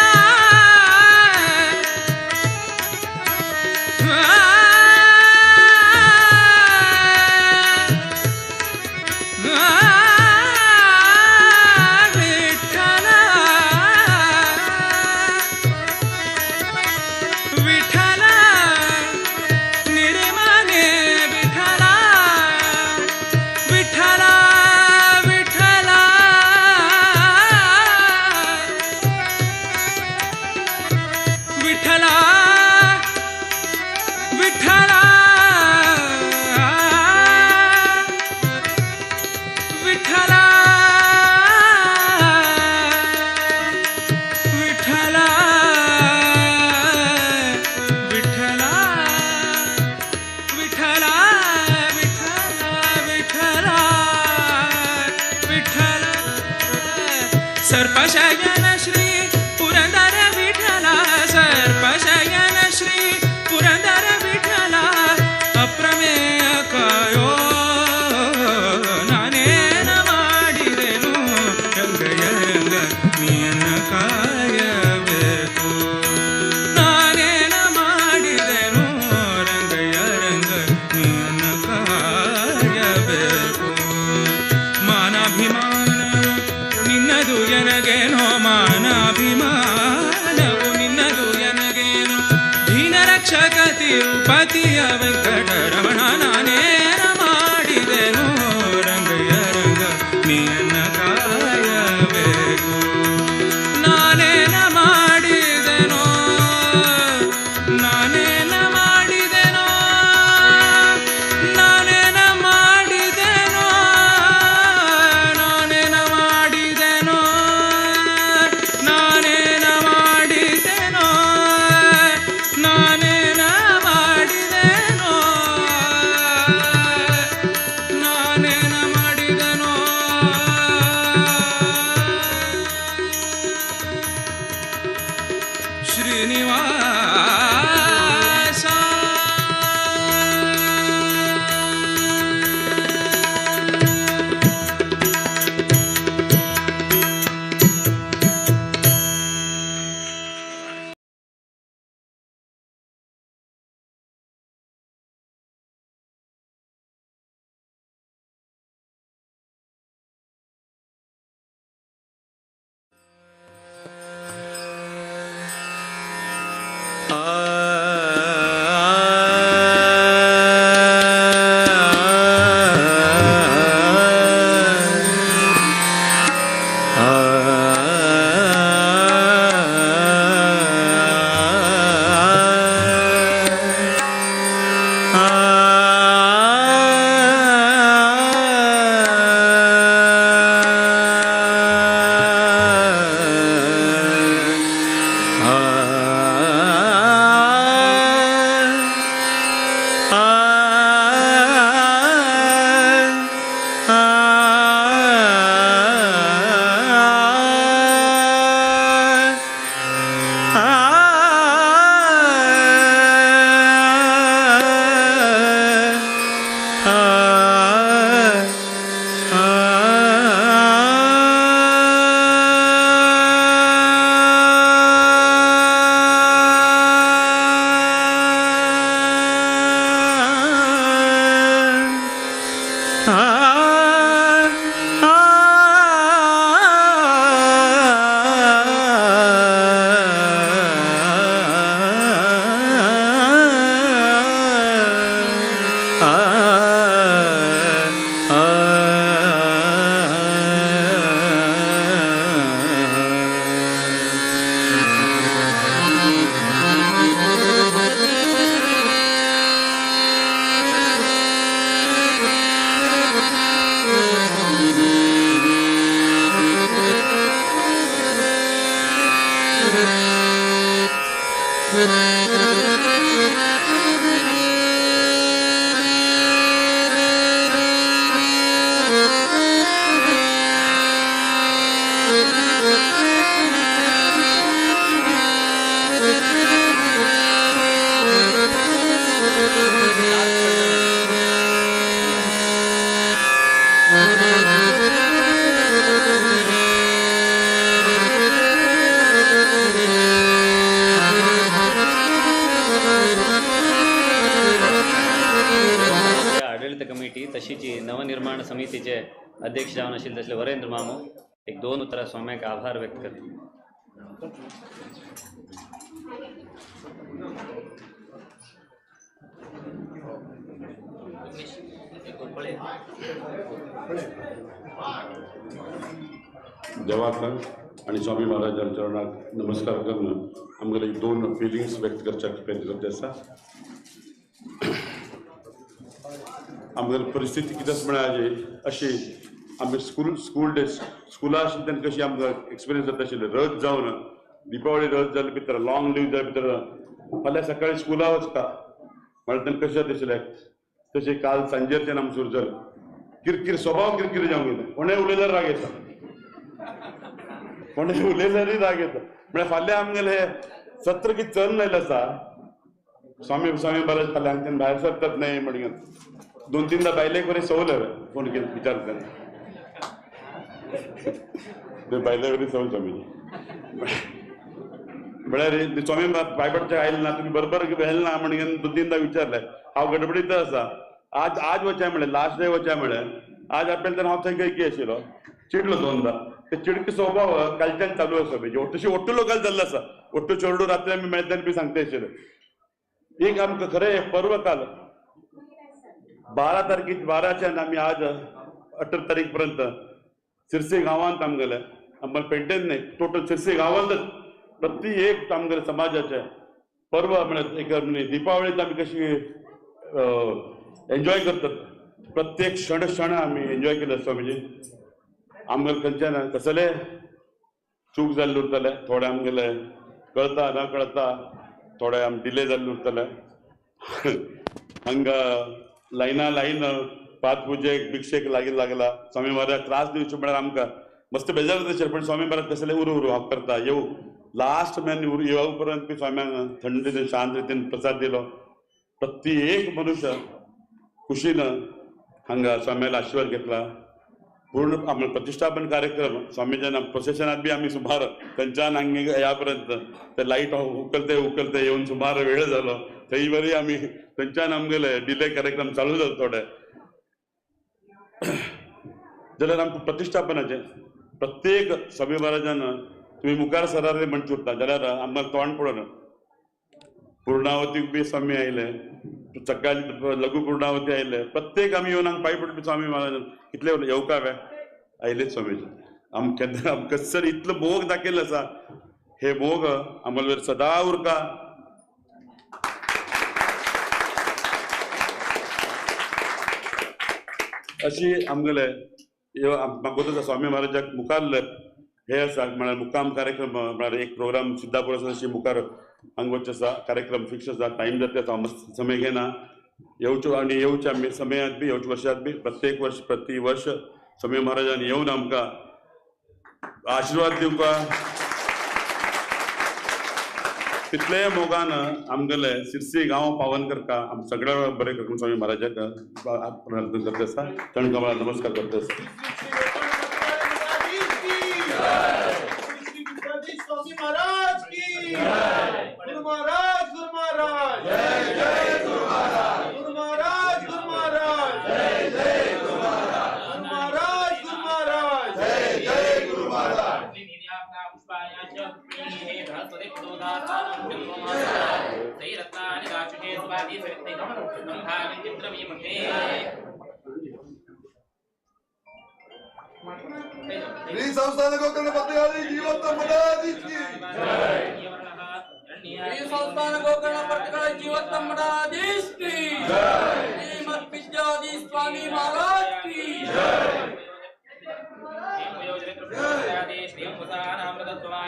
ವಿಠಲ ವಿಠಲ ನಿರ್ಮನೆ ವಿಠಲ ವಿಠಲ ವಿಠಲ ವಿಠಲ ವಿಠಲ ವಿಠಲ ವಿಠಲ ವಿಠಲ ವಿಠಲ ವಿಠಲ ವಿಠಲ ಸರ್ಪಶಯನ ಶ್ರೀ ಪುರಂದರ ವಿಠಲ ಸರ್ಪಶಯನ ಶ್ರೀ ಪುರಂದರ ವಿಠಲ ಅಪ್ರಮೇಯ ಕಾಯೋ ನಾನೇನ ಮಾಡಿದೆನು ರಂಗಯ್ಯ ರಂಗ ನೀನ ಕಾಯಬೇಕು ನಾನೇನ ಮಾಡಿದೆನು ರಂಗಯ್ಯ ರಂಗ ನೀನ ಕಾಯಬೇಕು ಮಾನಾಭಿಮಾನವು ನಿನ್ನದು ಎನಗೇನೋ ಮಾನಾಭಿಮಾನವು ನಿನ್ನದು ಎನಗೇನೋ ದೀನ ರಕ್ಷಕ ತಿರುಪತಿಯ ವೆಂಕಟರಮಣ ನಾನೇನ ಮಾಡಿದೆನು ರಂಗಯ್ಯ ರಂಗ ನೀನ ಕಾಯಬೇಕು ನಾನೇನ ಮಾಡಿದೆನೋ ನಾನೇನ ಮಾಡಿದೆನೋ ನಾನೇನ ಮಾಡಿದೆನೋ ನಾನೇನ ಮಾಡಿದೆನೋ ನಾನೇನ ಮಾಡಿದೆನೋ ನಾನೇನ ಮಾಡಿದೆನೋ ನಾನೇನ ಮಾಡಿದೆನೋ ಶ್ರೀನಿವಾಸ आडळित कमिटी तशीची नवनिर्माण समितीचे अध्यक्ष जावन आशिल्ले तसले वरेंद्र मामू एक 2 उतरां स्वाम्याक आभार व्यक्त करता. देवाक आणि स्वामी महाराजांच्या चरणाक नमस्कार करून आमगेले 2 फिलिंग्स व्यक्त करच्याक गरजेचे आसा. आमगेली परिस्थिती कितें आसा म्हळ्यार अशी आमी स्कूल डेज स्कुला आशिल्ली तेन्ना कशी आमकां एक्सपिरियन्स जाता आशिल्ले रथ जावन दिपावळी रथ जाले भितर लॉंग लीव जाले भितर फाल्यां सकाळीं स्कुला वचता म्हळ्यार तेन्ना कशें जाता आशिल्लें तशें काल सांजेच्यान आमकां सुरू जालें किरकिर स्वभाव किरकिर जावंक गेले कोणें उलयल्यार राग येता कोणें उलयल्यारय राग येता म्हळ्यार फाल्यां आमगेलें हें सत्र कितें चलून आयलें आसा स्वामी महाराज फाल्यां हांगच्यान भायर सरतात न्हय म्हणून 2-3दां बायलेक बरें सवले फोन केले विचारतना बायले बरी सवय स्वामीजी म्हळ्यार स्वामी पायपडच्या आयले ना तुमी बरोबर व्हेले ना म्हणून 2-3दां विचारलें हांव गडबडीत आसा आज वचाय म्हळें लास्ट डे वचाय म्हळें आज आपल्याला तेन्ना हांव थंय गैकी आशिल्लो चिडलो 2दा ते चिडके स्वभाव कालच्यान चालू आसा म्हणजे तशी ओट्टू लोकांक जाल्लो आसा ओट्टू चोरडू रात्री आमी मेळटना बी सांगता आशिल्ले एक आमकां खरें पर्व काल 12 तारखेक 12च्यान आमी आज 18 तारीख पर्यंत सिरसी गांवांत आमगेले आमकां पेडणेंत न्हय टोटल सिरसी गांवांतच प्रति एक आमगेले समाजाचे पर्व म्हळ्यार एक दिपावळीत आमी कशी एन्जॉय करतात प्रत्येक क्षण आमी एन्जॉय केले स्वामीजी आमगेले खंयच्यान कसले चूक जाल्ले उरतले थोडे आमगेले कळता न कळता थोडे आमी डिले जाल्ले उरतले हांगा लायन पात पुजेक भिक्षेक लागला स्वामी महाराज त्रास दिवचे म्हळ्यार आमकां मस्त बेजार जाता पण स्वामी महाराज कसले उरू हांव करता येऊ लास्ट मॅन येवं पर्यंत बी स्वाम्यान थंड रितीन शांत रितीन प्रसाद दिलो प्रत्येक मनुष्य खुशीन हांगा स्वाम्याला आशिर्वाद घेतला पूर्ण आमचे प्रतिष्ठापन कार्यक्रम स्वामीच्या प्रोसेशनात बी आम्ही सुमार थंयच्यान हांगा ह्या पर्यंत ते लाईट उखलते येवन सुमार वेळ जालो थंय बरी आमी थंयच्यान आमगेले डिले कार्यक्रम चालू जालो थोडे जाल्यार आमच्या प्रतिष्ठापनाचे प्रत्येक स्वामी महाराजान तुम्ही मुखार सरारे म्हणचे उरता जाल्यार आमकां तोंड पडोन पूर्णावतीक बी स्वामी आयले सकाळी लघु पूर्णावती आयले प्रत्येक आमी येवन हांगा पांय पडपी स्वामी महाराजान कितले येवकावे आयले स्वामीजी आमकां सर इतलो मोग दाखयल्लो आसा हे मोग आमचे सदा उरता अशी आमगेले म्हाका स्वामी महाराजाक मुखार हे आसा म्हळ्यार मुक्काम कार्यक्रम म्हळ्यार एक प्रोग्राम सिद्धापूर आसा अशी मुखार हांगा वचचे आसा कार्यक्रम फिक्स आसा टायम जाता हांव समय घेना येवच्यो आनी येवचे आमी समयांत बी येवच्या वर्षांत बी प्रत्येक वर्ष प्रति वर्ष स्वामी महाराजान येवन आमकां आशिर्वाद दिवपा तितले मोगान आमगेले सिरसी गांव पावन करता आम सगळ्या बरें करता स्वामी महाराजाक प्रार्थना करता आसा चरण नमस्कार करता आसा स्वामी महाराज की गुरु महाराज जय जय गुरु महाराज गुरु महाराज जय जय गुरु महाराज गुरु महाराज जय जय गुरु महाराज श्री संस्थान गोकर्ण पट्टगाली जीवत्त मठाधीश की जय श्री संस्थान गोकर्ण पट्टगाली जीवत्त मठाधीश की जय श्री मत विद्याधीश स्वामी महाराज की जय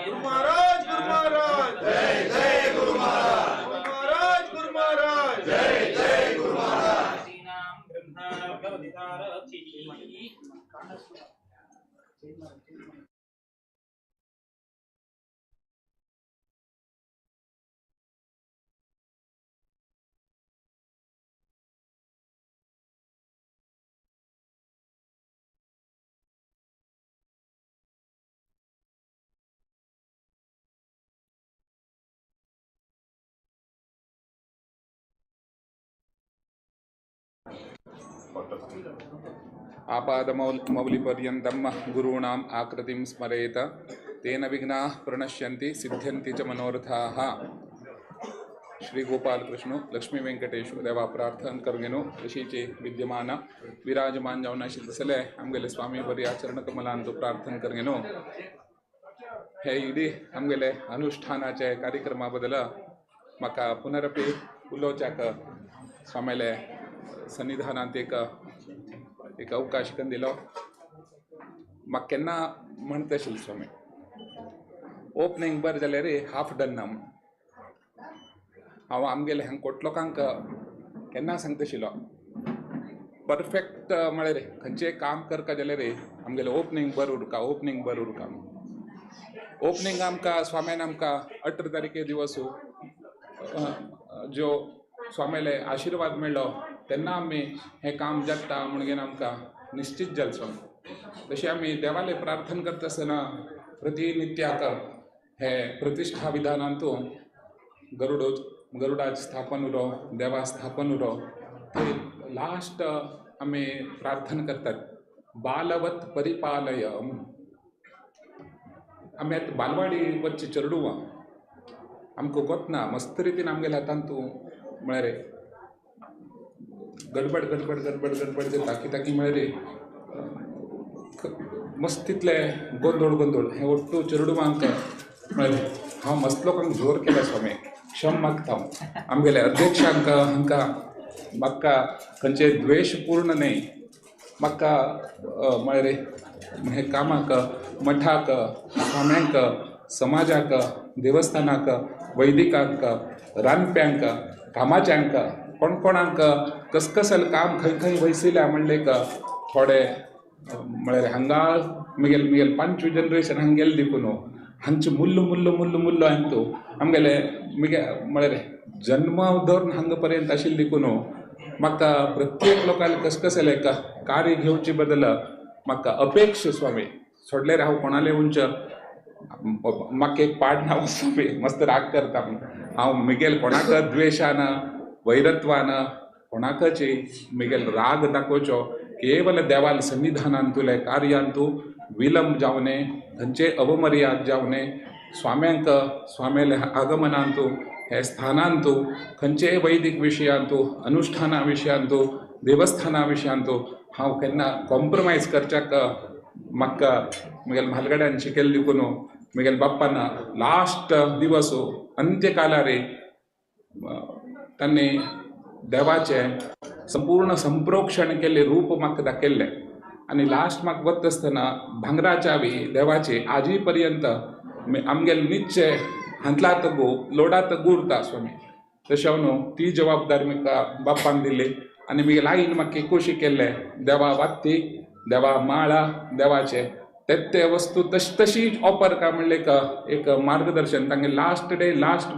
गुरु महाराज जय जय गुरु महाराज गुरु महाराज जय जय गुरु महाराज आपादमौलिपर्यन्तं गुरूणाम् आकृतिं स्मरेत तेन विघ्नाः प्रणश्यन्ति सिद्ध्यन्ति च मनोरथाः. श्री गोपाल कृष्ण लक्ष्मी वेंकटेश देवा प्रार्थना करगेनो ऋषीचे विद्यमान विराजमान जाऊन तसले आमगेले स्वामी बरी आचरण कमलांतू प्रार्थना करगेनो. हे इडी आमगेले अनुष्ठानाचे कार्यक्रमाबद्दल म्हाका पुनरपी उलोवच्याक स्वामेले सन्निधानांत एक अवकाश करून दिलो. म्हाका केन्ना म्हणटा आशिल्लो स्वामी ओपनिंग बरें जाल्यार हाफ डन ना म्हणून. हांव आमगेले हांगा कोटलोकांक केन्ना सांगता आशिल्लो परफेक्ट म्हळ्यार खंयचें काम करता जाल्यार आमगेलें ओपनिंग बरें उरका ओपनिंग बरें उरका म्हणून. ओपनिंग आमकां स्वाम्यान आमकां 18 तारखे दिवस ज्यो स्वामेले आशिर्वाद मेळ्ळो तेन्ना आमी हें काम जाता म्हणून आमकां निश्चित जालें स्वामी. तशें आमी देवाले प्रार्थना करता आसतना प्रतिनित्याक हे प्रतिश्ठा विधानांतू गरुडाच स्थापन उरो देवा स्थापन उरो ते लास्ट आमी प्रार्थना करतात बालवत परिपालय. आमी आतां बालवाडी वच्चे चेडूं आमकां गोतना मस्त रितीन आमगेल्या हातांतू म्हळ्यार गडबड गडबड गडबड गडबड जाता कित्याक म्हळ्यार मस्त तितले गोंदोळ हे ओट्टू चेडूवांक म्हळ्यार हांव मस्त लोकांक जोर केला स्वामी क्षम मागता. आमगेले अध्यक्षांक हांकां म्हाका खंयचे द्वेशपूर्ण न्हय म्हाका म्हळ्यार हे कामाक मठाक स्वाम्यांक समाजाक देवस्थानाक वैदिकांक रांदप्यांक कामाच्यांक कोणाक कसकसल काम खंय वयसिल्या म्हणलें थोडे म्हळ्यार हांगा मुगेल 5 जनरेशन हांगा गेले देखून हांगचे मुल्ल हांतू आमगेले म्हळ्यार जन्म धरून हांगा पर्यंत आशिल्ले देखून म्हाका प्रत्येक लोकांक कसकसल कार्य घेवचे बद्दल म्हाका अपेक्षा स्वामी सोडल्यार हांव कोणाले उंच म्हाका एक पाड ना स्वामी मस्त राग करता. हांव मुगेल कोणाक द्वेशान वैरत्वान कोणाकच मुगेल राग दाखोवचो केवल देवाल सन्निधानांतुले कार्यांतू विलंब जावने खंयचे अवमर्याद जावने स्वाम्यांक स्वामेले आगमनांतू हे स्थानांतू खंयचे वैदिक विशयांतू अनुष्ठाना विशयांतू देवस्थाना विशयांतू हांव केन्ना कॉम्प्रोमायज करच्याक म्हाका मुगेल म्हालगड्यान शिकयले देखून मुगेल बाप्पान लास्ट दिवस अंत्यकालार तांणी देवाचे संपूर्ण संप्रोक्षण केले रूप म्हाका दाखयल्लें आनी लास्ट म्हाका वता आसतना भांगराच्या देवाचे आजी पर्यंत आमगेले निश्चय हांतलात गो लोडात गुरता स्वामी. तशें न्हू ती जबाबदारी म्हाका बाप्पान दिली आनी मुगेल आईन म्हाका एकूशी केल्ले देवा वाती देवा माळा देवाचे ते वस्तू तशी ऑफर का म्हणले एक मार्गदर्शन तांगे लास्ट डे लास्ट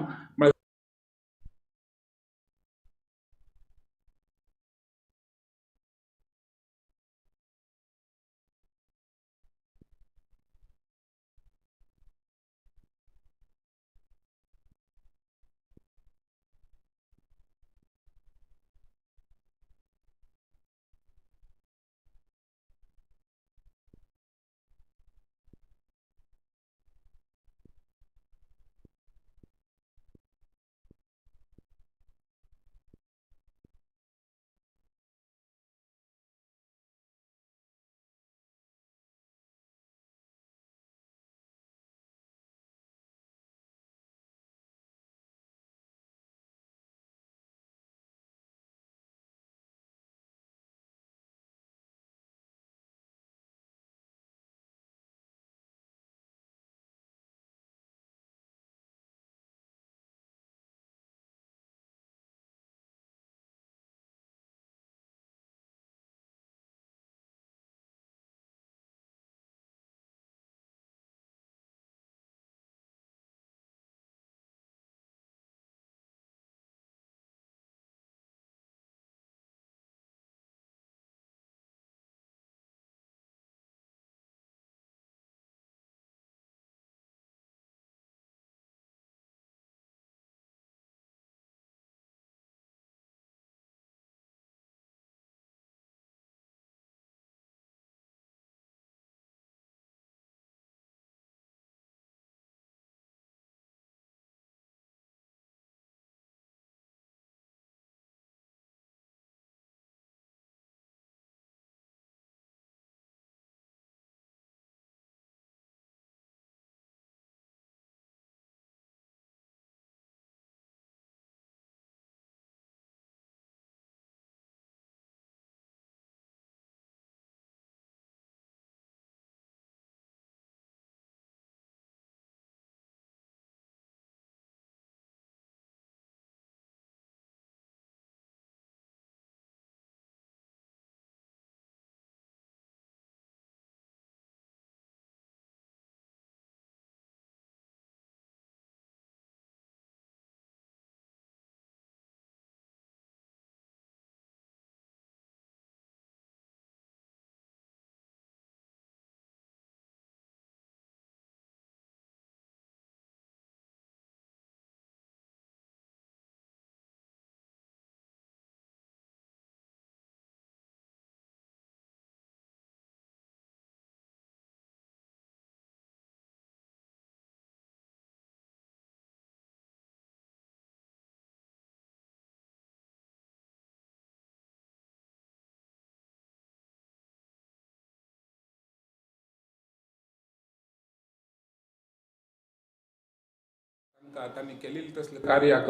त्यांनी केलेली तसले कार्याक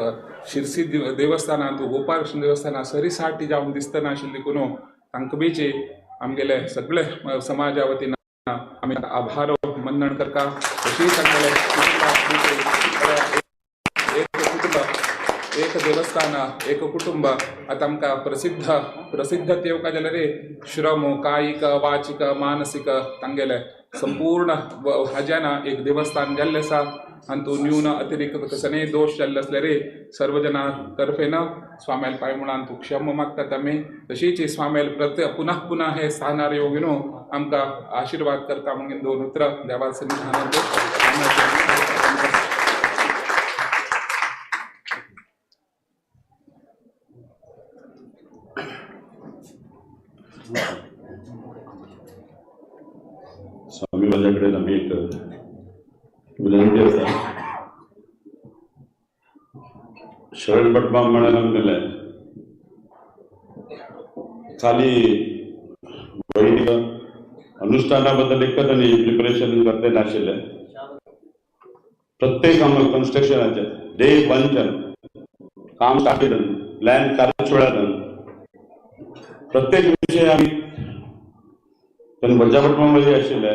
शिरसी देवस्थानांत गोपालकृष्ण देवस्थाना सरीसाठी जावन दिसतना आशिल्ली कुनो तांकां बेचे आमगेले सगळे समाजा वतीन आमी आभार मन्नण करता. अशी सांगले एक कुटुंब एक देवस्थान एक कुटुंब आता आमकां प्रसिद्ध येवका जाल्यार श्रम कायिक वाचिक मानसिक तांगेले संपूर्ण हाज्यान एक देवस्थान जाल्लें आसा आनी तूं न्यून अतिरिक्त कसले दोष जाल्ले असल्यार सर्व जाणां तर्फेन स्वामेल पांय म्हणून तूं क्षम मागतात आमी. तशीच स्वामेल पुनः पुनः हे स्थानार येवन आमकां आशिर्वाद करता म्हणून दोन उतरां देवा सन्निधानांत स्वामी माझ्याकडे आम्ही एक विनंती आसा. शरण भटमा म्हणान आमगेले खाली वैदिक अनुष्ठाना बद्दल एकच आनी प्रिपरेशन करते नाशिल्ले. प्रत्येक आमकां कन्स्ट्रक्शनाचे डे 1च्यान काम स्टार्ट केलें प्लॅन कार्यवेळान प्रत्येक विषय आमी तेन्ना वज्जा भटमामध्ये आशिल्ले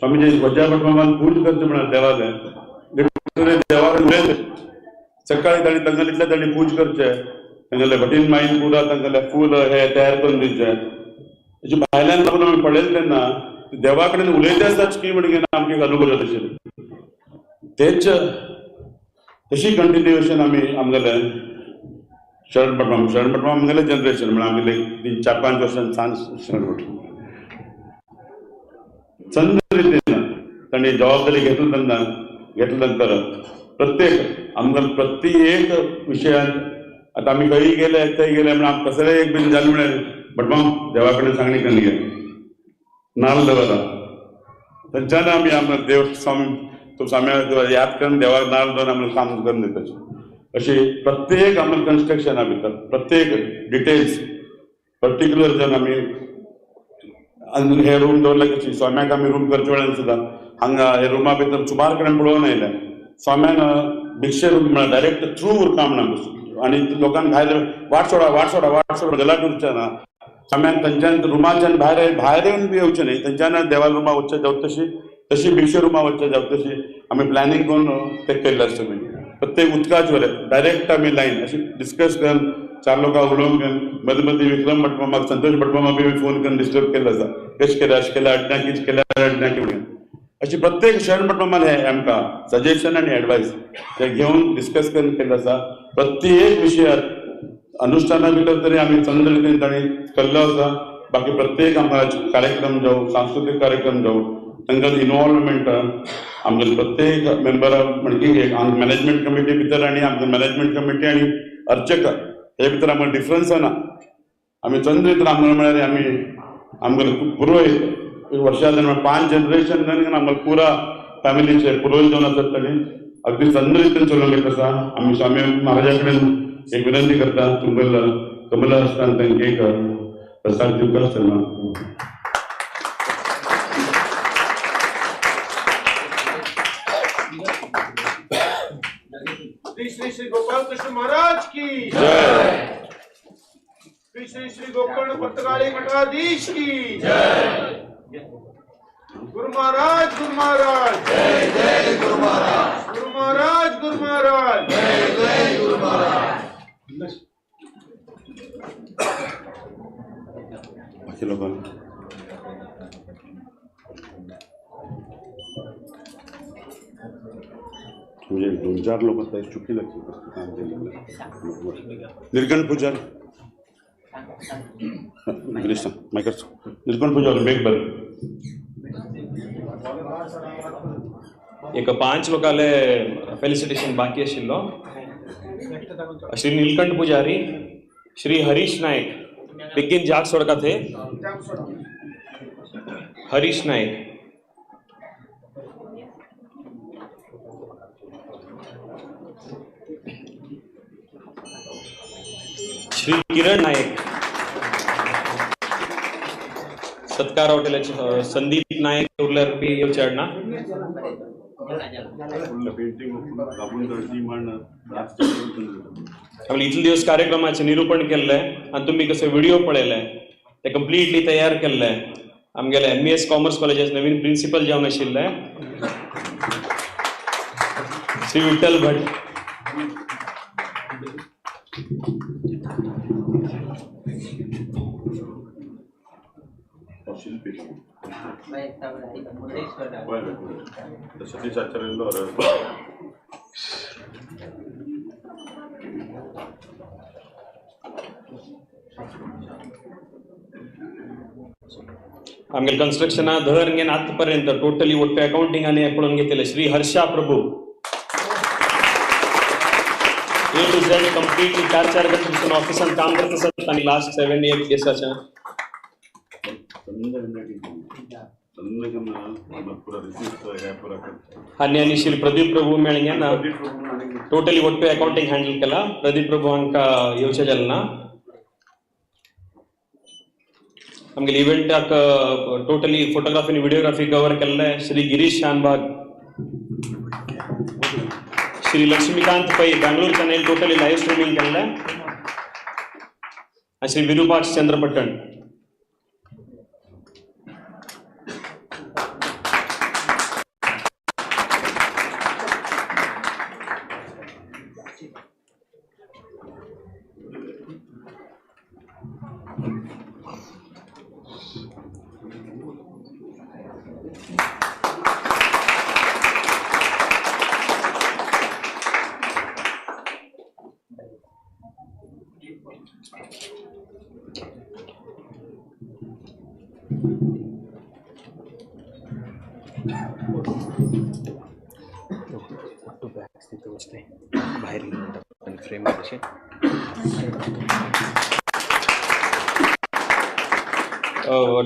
स्वामीजी वज्जा भटमान पूज करचे म्हणून देवाक उलयले सकाळी ताणी तांगेले इतले ताणी पूज करचे तांगेले भटीन माईन पुरा तांगेले फूल हे तयार करून दिवचे. अशी भायल्यान लागून आमी पळयलें तेन्ना देवा कडेन उलयते आसताच की म्हणून आमकां अनुभव जाता आशिल्ले. तेच तशी कंटिन्युएशन आमी आमगेले शरण भटमा आमगेले जनरेशन म्हणून आमगेले 4-5 वर्सां सान शरण भटमा चंद रितीन ताणी जबाबदारी घेतल्या नंतर प्रत्येक विशयान आता आमी खंय गेले थंय गेले म्हणून आमकां कसलेय एक बीन जालें म्हळ्यार भटमा देवा कडेन सांगणी करून घे नाल्ल दवरा थंयच्यान आमी आमकां देव स्वामी याद करून देवाक नाल्ल दवरून आमकां काम करून दिता. अशी प्रत्येक आमकां कन्स्ट्रक्शना भितर प्रत्येक डिटेल्स पर्टिक्युलर जावन आमी हे रूम दवरले कशी स्वाम्याक आमी रूम करचे वेळार सुद्दां हांगा हे रुमा भितर सुमार कडेन पळोवन आयले स्वाम्यान भिक्षे रूम म्हळ्यार डायरेक्ट थ्रू उरता म्हणून आनी लोकांक भायर वाट सोडा गलाट उरचे ना. स्वाम्यान थंयच्यान रुमाच्यान भायर येवन बी येवचें न्ही थंयच्यान देवाल रुमा वच्चे जावं तशी भिक्षे रुमा वच्चे जावं तशी आमी प्लॅनिंग करून ते केल्ले आसता. प्रत्येक उदकाचे वेळार डायरेक्ट आमी लायन अशी डिस्कस करून 4 लोकां उलोवंक घेवन मदीं मदीं विक्रम भटमामाक संतोष भटमामाक बी फोन करून डिस्टर्ब केल्लो आसा कशें केलें अशें केलें अडण्या कितें केलें अडण्या म्हणून अशी प्रत्येक शरण भटमामान हे आमकां सजेशन आनी एडवायस ते घेवन डिस्कस करून केल्लो आसा. प्रत्येक विशयात अनुष्ठाना भितर तरी आमी चंद रितीन ताणी केल्लो आसा. बाकी प्रत्येक आमकां कार्यक्रम जावं सांस्कृतीक कार्यक्रम जावं तांकां इनवॉल्वमेंट आमगे प्रत्येक मेंबर म्हणजे मॅनेजमेंट कमिटी भितर आनी आमकां मॅनेजमेंट कमिटी आनी अर्चक हे भितर आमकां डिफरन्स ना. आमी चंद रितीन आमकां म्हळ्यार आमी आमगेले पुरोहीत वर्षा 5 जनरेशन आमकां पुरा फॅमिलीचे पुरोहीत जावन आसात ताणी अगदी चंद रितीन चलोवन घेत आसा. आमी स्वामी महाराजा कडेन एक विनंती करता तुमगेलो कमला आसतना तांकां एक प्रसाद दिवंक आसतना श्री श्री गोपाल कृष्ण महाराज की जय. श्री श्री गोकर्ण पतकाली मठाधीश की जय. गुरु महाराज जय जय गुरु महाराज जय जय गुरु महाराज. बाकी लोकांना म्हणजे 2-4 लोक चुकी लागते. निर्गण पूजा निर्गण पूजा बेग बर एक 5 लोकांले फेलिसिटेशन बाकी आशिल्लो. श्री नीलकंठ पुजारी, श्री हरीश नायक बेगीन जाग सोडका थे. हरीश नायक, श्री किरण नायक, सत्कार हॉटेलाचे संदीप नायक उरल्यार बी येवचे आडना. फुल पेंटिंग कापून ती म्हण आम्ही इतले दिवस कार्यक्रमाचे निरूपण केल्लें आणि तुम्ही कसं व्हिडिओ पळयले ते कम्प्लिटली तयार केल्ले. आमगेले MES कॉमर्स कॉलेजाचे नवीन प्रिन्सिपल जावन आशिल्ले श्री विठ्ठल भट. शिल्पी सतीश आचार्य आमगे कन्स्ट्रक्शना धर घेन आतापर्यंत टोटली ಒಟ್ಟು अकाउंटिंग आणि पळून घेतलेले श्री हर्षा प्रभू A to Z कम्प्लिटली 4 वर्षांपासून ऑफिसात काम करत असतात आणि लास्ट 7-8 दिवसाच्या आणि श्री प्रदीप प्रभू मेळग्यान टोटली ಒಟ್ಟು अकाउंटिंग हँडल केला. प्रदीप प्रभू हांका येवचे जालना आमगे इव्हेंटाक टोटली फोटोग्राफी आणि व्हिडिओग्राफी कव्हर केल्ले श्री गिरीश शानबाग, श्री लक्ष्मीकांत पै Bangalore channel totally live streaming केल्ले आणि श्री विरुपाक्ष चंद्रपट्टण.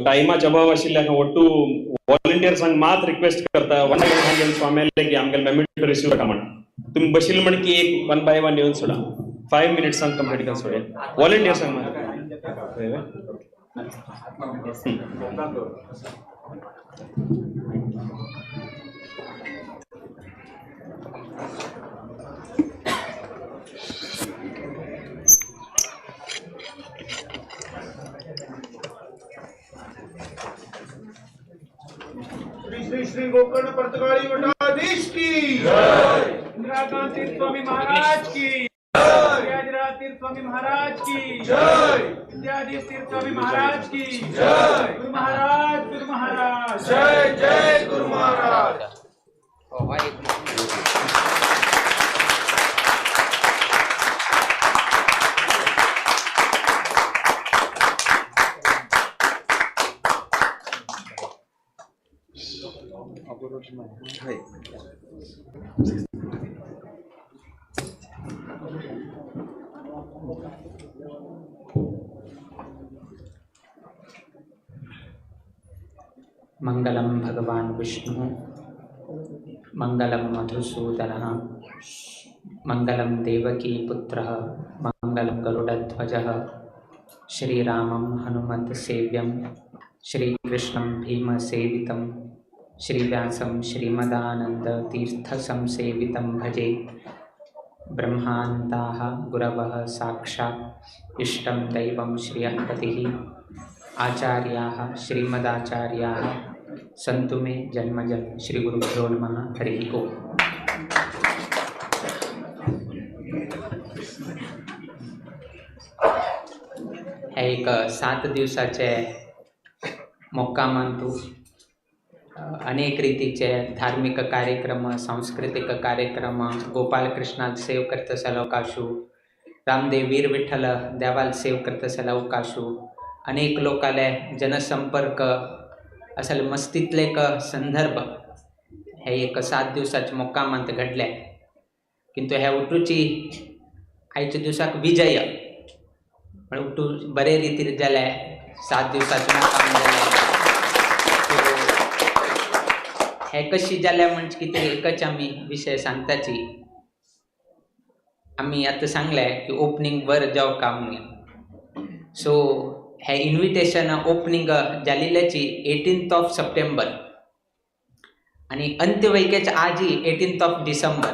टाइमाच्या अभाव आशिल्ल्यान ಒಟ್ಟು वॉलंटियर्सांक मात रिक्वेस्ट करता 1 मिनिट स्वाम्याले की आमगे मेमोरी रिसीव करता म्हणून तुम्ही बशील म्हण की एक 1 by 1 येऊन सोडा 5 मिनिट्सांक कंप्लीट करून सोडा वॉलंटियर्सांक श्री श्री गोकर्ण पर्तगाळी मठाधीश की जय. इंदिराकांत तीर्थ स्वामी महाराज की जय. व्याजराज तीर्थ स्वामी महाराज की जय. विद्याधीश तीर्थ स्वामी महाराज की जय. गुरु महाराज जय जय गुरु महाराज. मंगलम भगवान विष्णु मंगलम मधुसूदनः मंगलम देवकी पुत्रः मंगलम गरुडध्वजः श्रीरामं हनुमत सेव्यं श्रीकृष्णं भीमसेवितं श्रीव्यासं श्रीमदानन्दतीर्थसंसेवितं भजे. ब्रह्मानन्दाः गुरवः साक्षात् इष्टं दैवं श्रियःपतिः आचार्याः श्रीमदाचार्याः सन्तु मे जन्मजं. श्रीगुरुभ्यो नमः. हरिः ओम्. हे एक 7 दिवसाचे मुक्कामांतू अनेक रीतीचे धार्मिक कार्यक्रम, सांस्कृतिक कार्यक्रम, गोपालकृष्णात सेव करतसले अवकाशू, रामदेव वीर विठ्ठल देवाल सेव करतसले अवकाशू, अनेक लोकाले जनसंपर्क असल मस्तीतले एक संदर्भ हे एक 7 दिवसाचे मुक्कामांत घडले. किंतु हे उठूची आयच्या दिवसाक विजय पण उठू बरे रीतीन जाले 7 दिवसाचे मुक्काम जाले. हे कशी जाल्या म्हणजे कितें एकच आमी विशय सांगताची. आमी आतां सांगले की ओपनिंग वर जावं काम म्हणून. सो हे इन्विटेशन ओपनिंग जाल्ल्याची 18th of September आणि अंत्यवैकेच आजी 18th ऑफ डिसेंबर.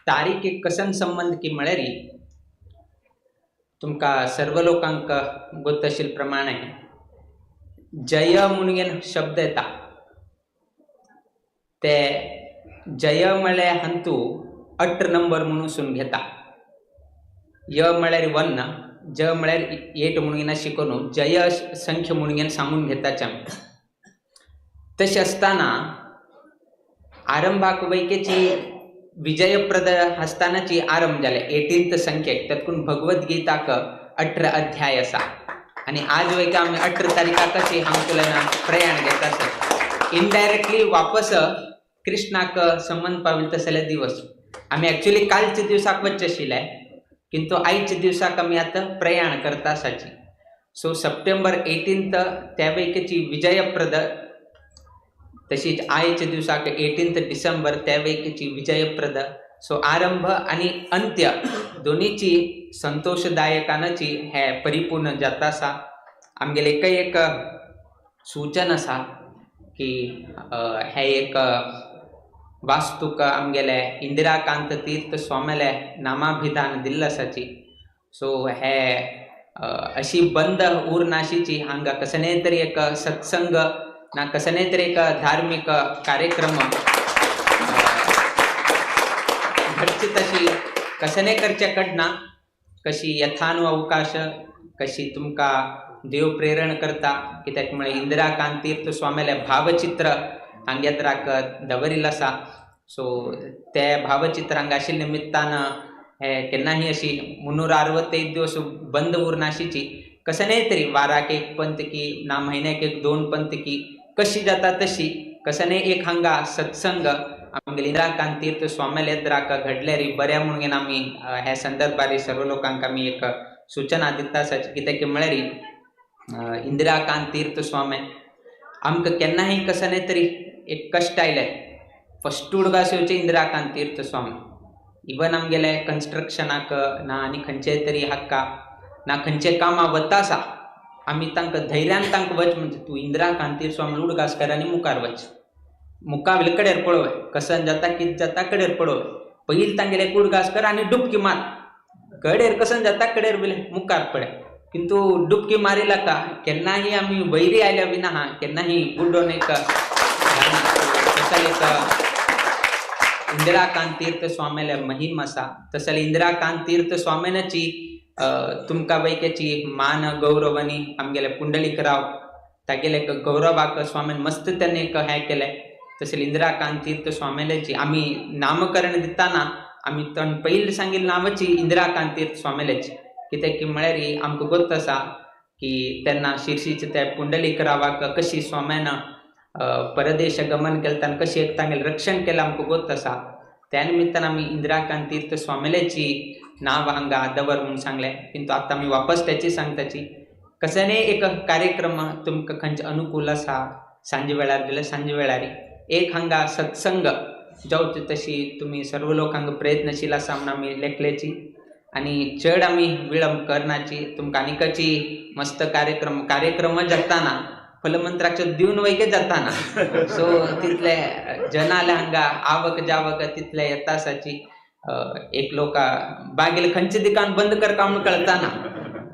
तारीख एक कसन संबंध की म्हळ्यारी तुमका सर्व लोकांक गोत आशिल्ले प्रमाणे जय म्हणून शब्द येता ते जय म्हळ्यार हंतू 8 नंबर म्हणून घेता. य म्हळ्यार 1 ज म्हळ्यार 8 म्हणून शिकून जय संख्या म्हणून सांगून घेताच आमी. तशें आसतना आरंभाक वैकेची विजयप्रद आसतनाची आरंभ जाले 18th संख्येक. तातूंत भगवद्गीताक 18 अध्याय आसा आणि आज वैका आमी 18 तारीखाक कशी हांगतुल्यान प्रयाण घेता आसत. इनडायरेक्टली वापस कृष्णाक संबंध पाविल तसले दिवस आमी एक्चुअली कालच्या दिवसाक वच्चे आशिल्ले किंतु आयच्या दिवसाक आमी आतां प्रयाण करता आसाची. सो सप्टेंबर 18th त्या वैकेची विजयप्रद तशीच आयच्या दिवसाक 18th डिसेंबर त्या वैकेची विजयप्रद. सो आरंभ आणि अंत्य दोन्हीची संतोषदायकानाची हे परिपूर्ण जाता आसा. आमगेले एक सूचन आसा की हे एक वास्तूक आमगेले इंदिराकांत तीर्थ स्वामीले नामाभिधान दिल्ले आसाची. सो हे अशी बंद उरनाशीची हांगा कसले तरी एक सत्संग ना कसले तरी एक धार्मिक कार्यक्रम घडची तशी कसले करचे कडना कशी यथानु अवकाश कशी तुमका देव प्रेरण करता कित्याक म्हळ्यार इंदिराकांत तीर्थ स्वामीले भावचित्र हांगेतराक दवरिल्लें आसा. सो ते भावचित्र हांगा आशिल्ल्या निमित्तान हे केन्नाही अशी 365 दिवस बंद उरनाशीची कसले तरी वाराक एक पंतकी ना म्हयन्याक एक 2 पंतकी कशी जाता तशी कसले एक हांगा सत्संग आमगे इंदिराकांत तीर्थ स्वामी येद्राक घडल्यारी बऱ्या म्हणून आमी ह्या संदर्भार सर्व लोकांक आमी एक सूचना दिता आसाची. कित्याक म्हळ्यार इंदिराकांत तीर्थ स्वामी आमकां केन्नाही कसले तरी एक कश्ट आयले फस्ट उडगास येवचे इंदिराकांत तीर्थ स्वामी. इवन आमगेले कन्स्ट्रक्शनाक ना आनी खंयचेय तरी हक्का ना खंयचे कामां वता आसा आमी तांकां धैर्यान तांकां वच म्हणजे तूं इंदिराकांत तीर्थ स्वामी उडगास कर आनी मुखार वच. मुखावेले कडेर पळोवय कसन जाता कितें जाता कडेर पळोवय. पयलीं तांगेले उडगास कर आनी डुबकी मार. कडेर कसन जाता कडेर बिले मुखार पळय. किंतु डुबकी मारिला का केन्नाही आमी वैरी आयल्या विना हा केन्नाही बुड्डोन एक तसले एक इंदिराकांत तीर्थ स्वामीले महिम आसा. तसले इंदिराकांत तीर्थ स्वामीनाची तुमकां वैकेची मान गौरवनी आमगेले पुंडलीकराव तागेले गौरवाक स्वामीन मस्त त्यांनी एक हें केलें. तसले इंदिराकांत तीर्थ स्वामीलेची आमी नामकरण दिताना आमी तण पयलीं सांगिल्लें नांवाची इंदिराकांत तीर्थ स्वामीलेची. कित्याक की म्हळ्यार आमकां गोत आसा की तेन्ना शिर्सीचे ते पुंडलीकरावाक कशी स्वाम्यान परदेश गमन केलें ताणें कशी एक तांगेलें रक्षण केलें आमकां गोत आसा. त्या निमित्तान आमी इंदिराकांत तीर्थ स्वामीलेची नांव हांगा दवर म्हणून सांगलें. किंतु आतां आमी वापस त्याची सांगताची कसले एक कार्यक्रम तुमकां खंयचे अनुकूल आसा सांजे वेळार जाल्यार सांजे वेळार एक हांगा सत्संग जावची तशी तुमी सर्व लोक हांगा प्रयत्नशील आसा म्हणून आमी लेखलेची आनी चड आमी विळंब करनाची. तुमकां आनिकाची मस्त कार्यक्रम जाताना फलमंत्राक्ष दिवन वैके जाताना. सो तितले जनाले हांगा आवक जावक तितले येता आसाची. एक लोक बागेल खंयचे दिकान बंद करता म्हणून कळताना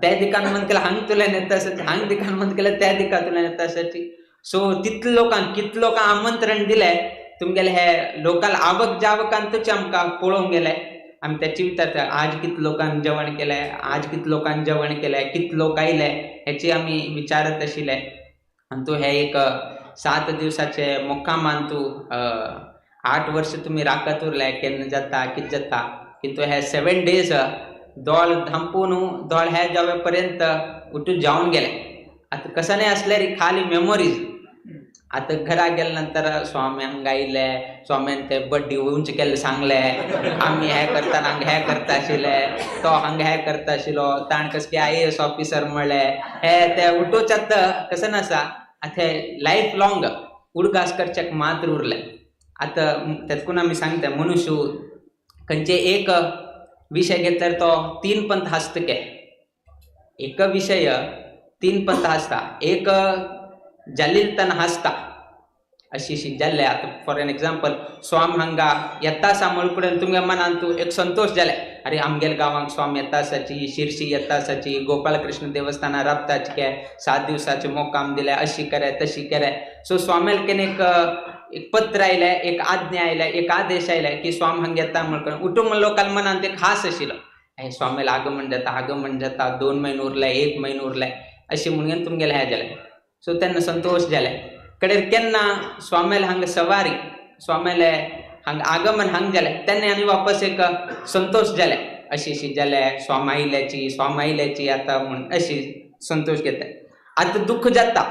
त्या दिकान बंद केल्यार हांग तुल्यान येता आसाची हांग दिकान बंद केल्यार त्या दिकांतल्यान येता आसाची. सो तितले लोकांक कितले लोकांक आमंत्रण दिलें तुमगेले हे लोकल आवक जावकांतूच आमकां पळोवंक गेले. आमी त्याची विचारता आज कितले लोकांक जेवण केलें आज कितले लोकांक जेवण केलें कितले लोक आयले हेची आमी विचारत आशिल्ले. आनी तूं हे एक 7 दिवसाचे मुक्कामान तूं 8 वर्ष तुमी राखत उरले केन्ना जाता कितें जाता. किंतु हे 7 days दोळ धांपून दोळ हे जावे पर्यंत उठून जावन गेले. आतां कसले असल्यार खाली मेमोरीज. आतां घरा गेले नंतर स्वामी हांगा आयले स्वाम्यान ते बड्डे उंच केल्ले सांगले आमी हे करताना हांगा हे करता आशिल्ले तो हांगा हे करता आशिल्लो ताणें कसले IAS ऑफिसर म्हणले हे ते उठोवच आतां कशें नासा. आतां हे लायफ लॉंग उडगास करच्याक मात्र उरले. आतां तेतून आमी सांगता मनुष्य खंयचे एक विशय घेतल्यार तो 3 पंथ आसतके. एक विशय तीन पंथ हसता एक जालील तन हसता अशी जाल्ले आता फॉर एन एक्झाम्पल स्वाम हांगा येता सांबळकुडेन तुमगे मनान तूं एक संतोष जाले अरे आमगेल गांवांक स्वाम येता आसाची शिरशी येता आसाची गोपाल कृष्ण देवस्थाना राबताची के 7 दिवसाचे मोकाम दिले अशी करे तशी करे सो स्वामेल केन एक पत्र आयले एक आज्ञा आयले एक आदेश आयले की स्वाम हांगा येता म्हणून उठून लोकांक मनान ते खास आशिल्लो हे स्वामेल आगमन जाता 2 म्हयने उरले 1 म्हयनो उरले अशी म्हणून तुमगेले हे जाले सो तेन्ना संतोष जाले कडेर केन्ना स्वामेल हांगा सवारी स्वामेले हांगा आगमन हांगा जाले तेन्ना आनी वापस एक संतोष जाले अशी जाले स्वाम आयल्याची आतां म्हूण अशी संतोष घेता आतां दुख्ख जाता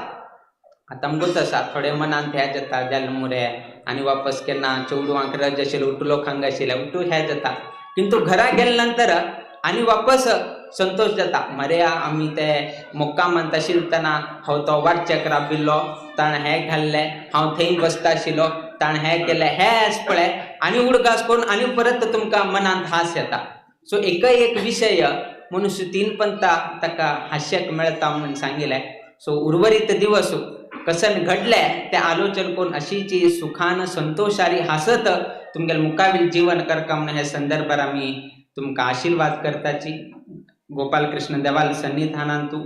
आतां आमकां आसा थोडे मनान हे जाता जालें मुरे आनी वापस केन्ना चेडवांक रज आशिल्लो उठलो हांगा आशिल्ले उठू हे जाता किंतु घरा गेले नंतर आनी वापस संतोष जाता मरे आमी ते मोक्कामांत आशिल्तना हांव तो वाटचेक राबिल्लो ताणें हें घाल्लें हांव थंय बसता आशिल्लो ताणें हें केलें हें पळय आनी उडगास करून आनी परत तुमकां मनांत हास येता सो एक विशय मनुष्य 3 पंथा ताका हास्याक मेळटा म्हणून सांगिल्लें सो उर्वरीत दिवस कसन घडले ते आलोचन करून अशीची सुखान संतोषारी हासत तुमगेले मुखावेल जीवन करता म्हणून हे संदर्भार आमी तुमकां आशिर्वाद करताची गोपाल कृष्ण देवाल सन्निधानांतू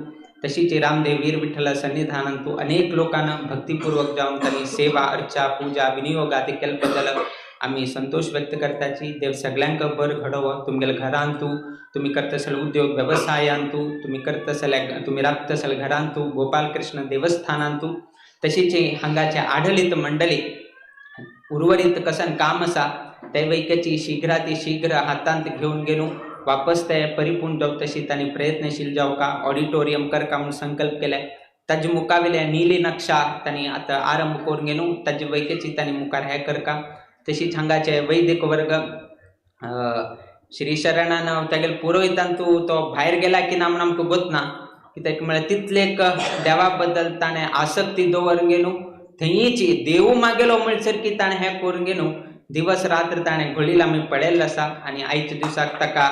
तशीच रामदेव वीर विठ्ठल सन्निधानांतू अनेक लोकांना भक्तिपूर्वक जाऊन त्यांनी सेवा अर्चा पूजा विनियोग आदी केले बद्दल आम्ही संतोष व्यक्त करताची देव सगळ्यांक बर घडोवो तुमगेले घरांतू तुम्ही करतसल उद्योग व्यवसायांतू तुम्ही राबतसल घरांतू गोपाल कृष्ण देवस्थानांतू तशीच हांगाचे आढळीत मंडळी उर्वरित कसन काम आसा ते वैकची शीघ्राती शीघ्र हातांत घेऊन गेलो वापस ते परिपूर्ण जावं तशी तांणी प्रयत्नशील जावका ऑडिटोरियम करका म्हणून संकल्प केले ताजे मुखावेले नीली नक्षा तांणी आतां आरंभ करून गेलो ताजे वैकची तांणी मुखार हे करका तशीच हांगाचे वैदिक वर्ग श्री शरणान तेगेले पुरोहितांतू तो भायर गेला की ना म्हणून आमकां गोतना कित्याक म्हळ्यार तितलेक देवा बद्दल ताणें आसक्ती दवरून गेलो थंयची देव मागेलो म्हणसर की ताणें हें करून गेलो दिवस रात्र ताणें घडील आमी पळयल्लो आसा आनी आयच्या दिसाक ताका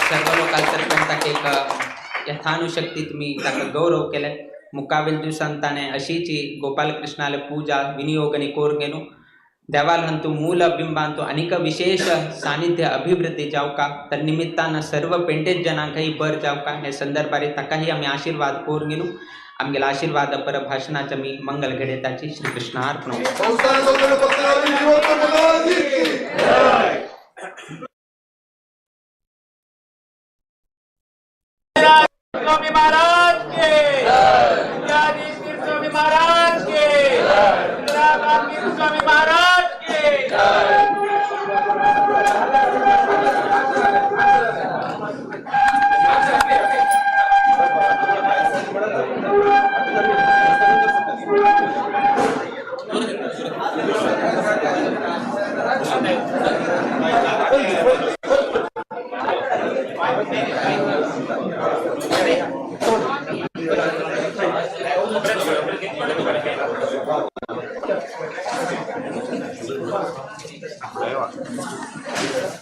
सर्व लोकांतर्फे ताका एक यथानुशक्ती तुमी ताका गौरव केले मुखावेल दिवसान ताणें अशीची गोपाल कृष्णाले पूजा विनियोग आनी करून गेलो देवालंतू मूल बिंबांतू अनेक विशेष सानिध्य अभिवृद्धी जावका तर निमित्तान सर्व पेंटेज जनांकही बर जावका हे संदर्भारी ताकाही आमी आशीर्वाद करून गेलो आमगेला आशीर्वाद पर भाषणाच्या मी मंगल घडेताची श्री कृष्णार्पण स्वामी महाराज के स्वामी महाराज के स्वामी महाराज के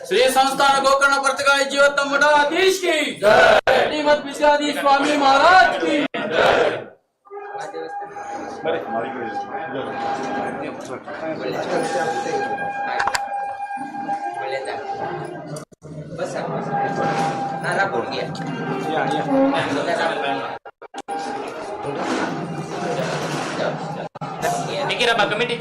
श्री संस्थान गोकर्ण प्रतिगाय जीवोत्तम मठाधीश की जय श्रीमद विद्याधीश स्वामी महाराज की कमिटी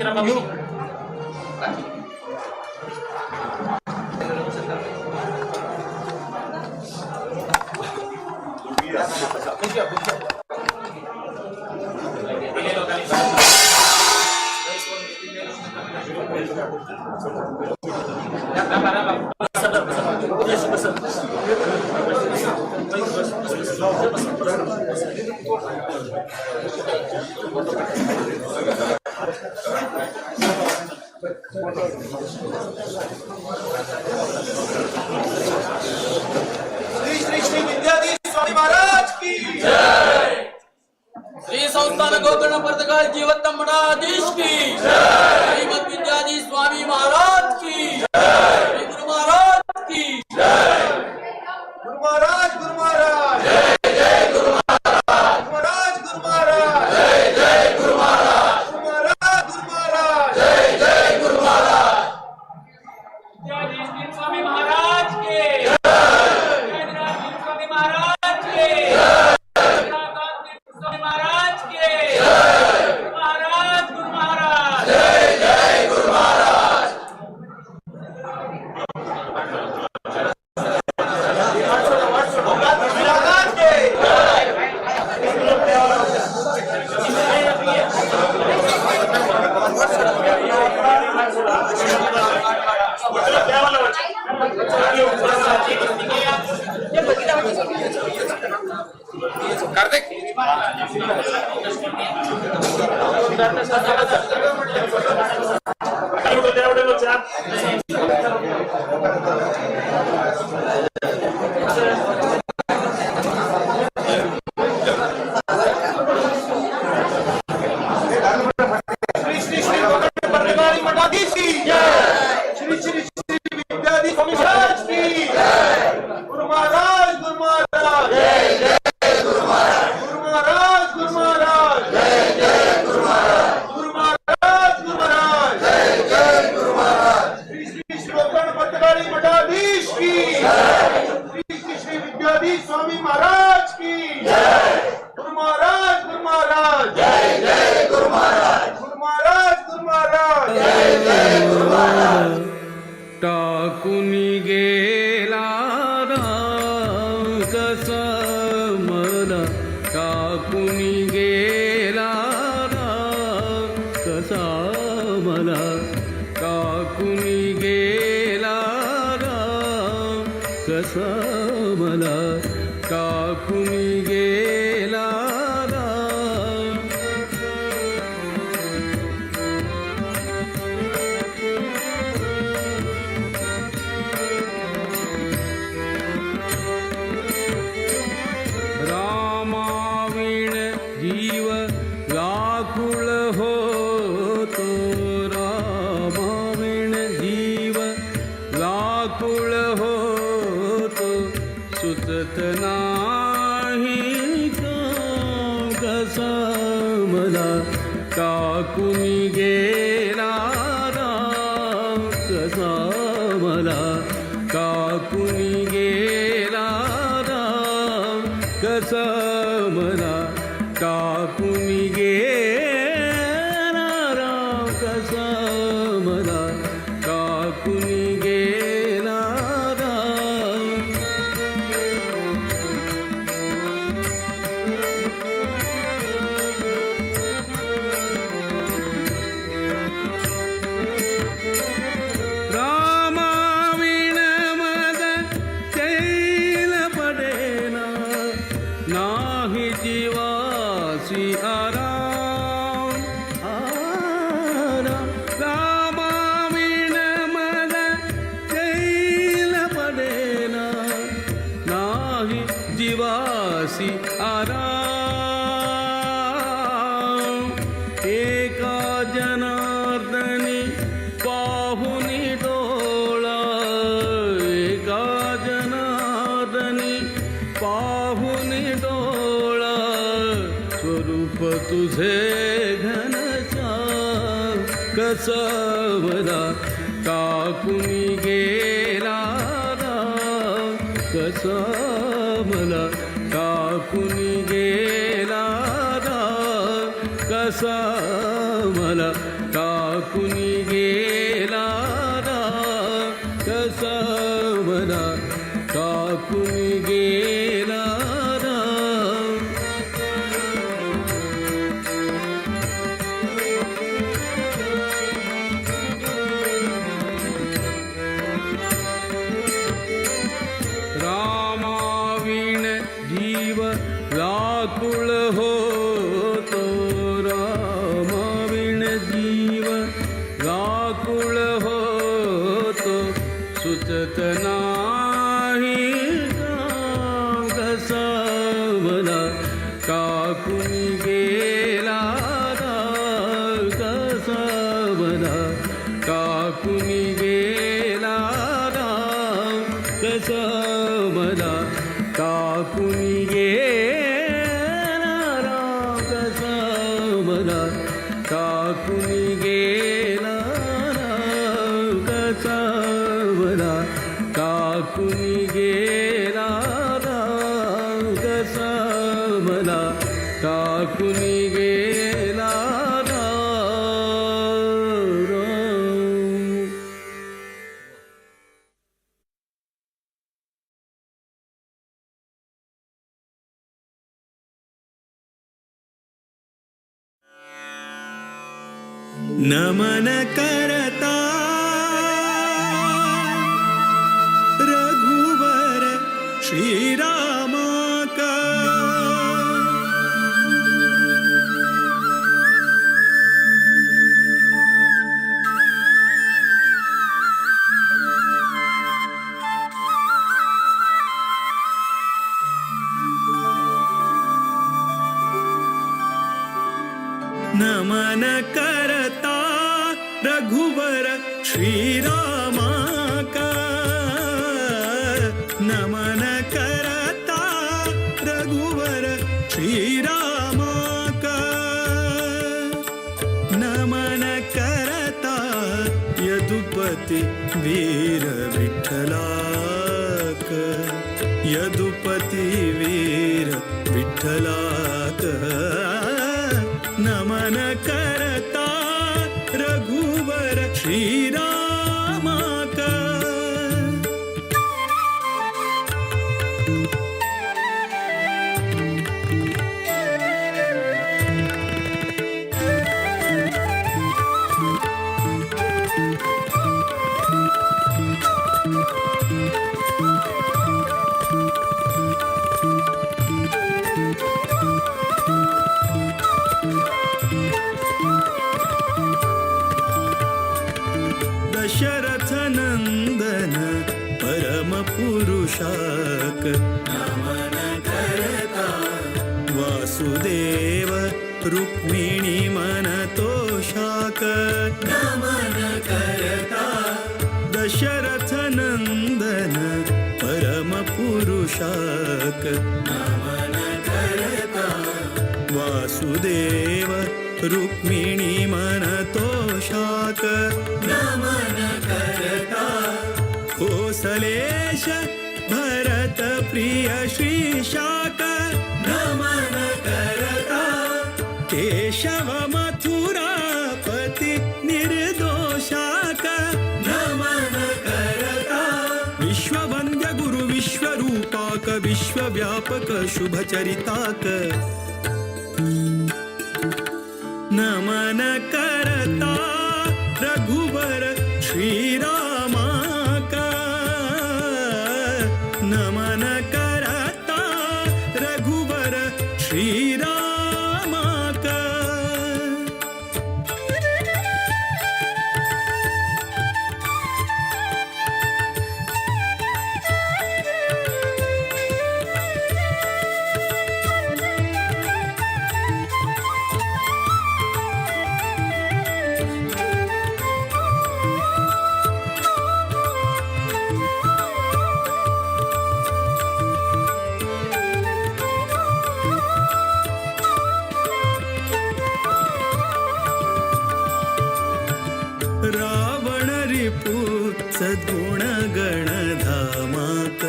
श्री विद्याधीश स्वामी महाराज की जय श्री संस्थान गोकर्ण प्रतिगाय जीवोत्तम मठाधीश की जय श्रीमद विद्याधीश स्वामी महाराज की जय श्री गुरु महाराज की जय गुरु महाराज जय जय गुरु श्री स्वामी महाराज की गुरु महाराज जय जय गुरु महाराज गुरु महाराज जय गुरु महाराज टाकुनी गेला राम कसा मला टाकुनी गेला राम कसा मला टाकुनी गेला राम कसा मला टाकुनी गेला राम रामाविण जीव व्याकुळ होतो रामाविण जीव व्याकुळ होतो सुचत नाही कसा मला टाकुनी गेला राम कसा मला टाकुनी गेला राम कसा मला टाकुनी गेला राम कसा मला टाकुनी गेला राम रामाविण मद तैल पडेना नाही जीवासी आराम रामाविण मद तैल पडेना नाही जीवासी आराम एका जनार्दनी पाहुनी डोळा एका जनार्दनी पाहुनी डोळा स्वरूप तुझे घनश्याम कसा मला टाकुनी गेला राम कसा मला टाकुनी गेला राम कसा मला टाकुनी गेला राम कसा मला टाकुनी गेला राम रामाविण जीव व्याकुळ होतो रामाविण जीव व्याकुळ होतो सुचत नाही कसा मला टाकुनी गेला राम कसा मला टाकुनी गेला राम कसा मला टाकुनी गेला राम कसा मला टाकुनी गेला राम कसा मला टाकुनी गेला राम कसा मला टाकुनी गेला राम नमन करता रघुवर श्रीराम का नमन करता रघुवर श्रीराम का नमन करता रघुवर श्रीराम का नमन करता यदुपति वीर विठ्ठला का यदुपती वीर विठ्ठलाक नमन करता रघुवर श्रीरामाक दशरथ नंदन परम पुरुषाक नमन करता वासुदेव रुक्मिणी मन तोषाक नमन करता दशरथ नंदन परम पुरुषाक नमन करता वासुदेव रुक्मिणी मन तोषाक नमन करता कोसलेश भरत प्रिय श्रीशाक नमन करता केशव मथुरापति निर्दोषाक नमन करता विश्ववन्द्य गुरु विश्वरूपाक विश्वव्यापक शुभचरिताक नमन करता रघुवर श्रीरामाक नमन करता रघुवर श्रीरामाक रावण रिपु सद्गुण गणधामाक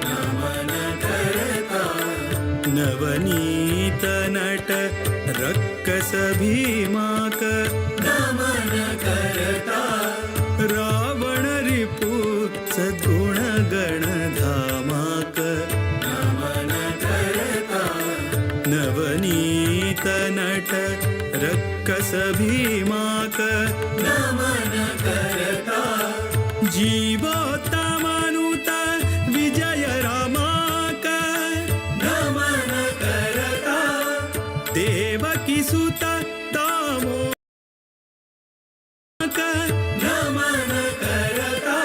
नमन करता नवनीत नट रक्कस भीमाक नमन करता रावण रिपु सद्गुण गणधामाक नमन करता नवनीत नट रक्कस भीमाक नमन करता जीवोत्तमानुत विजय रामाक नमन करता देवकी सुत दामोदक नमन करता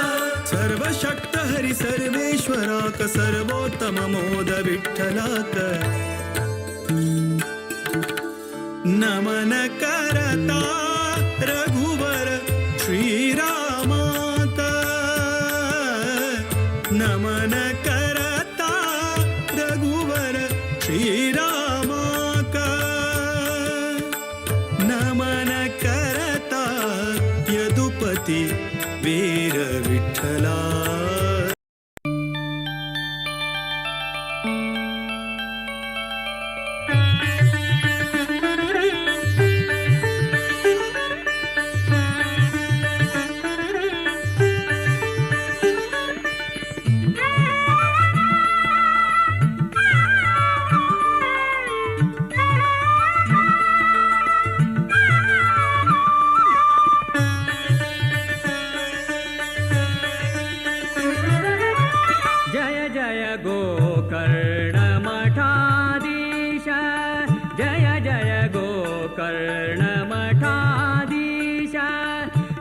सर्वशक्त हरि सर्वेश्वराक सर्वोत्तम मोद विठ्ठलाक नमन करता रघुवर श्रीरामाक नमन करता रघुवर श्रीरामाक नमन करता यदुपति वीर विठ्ठला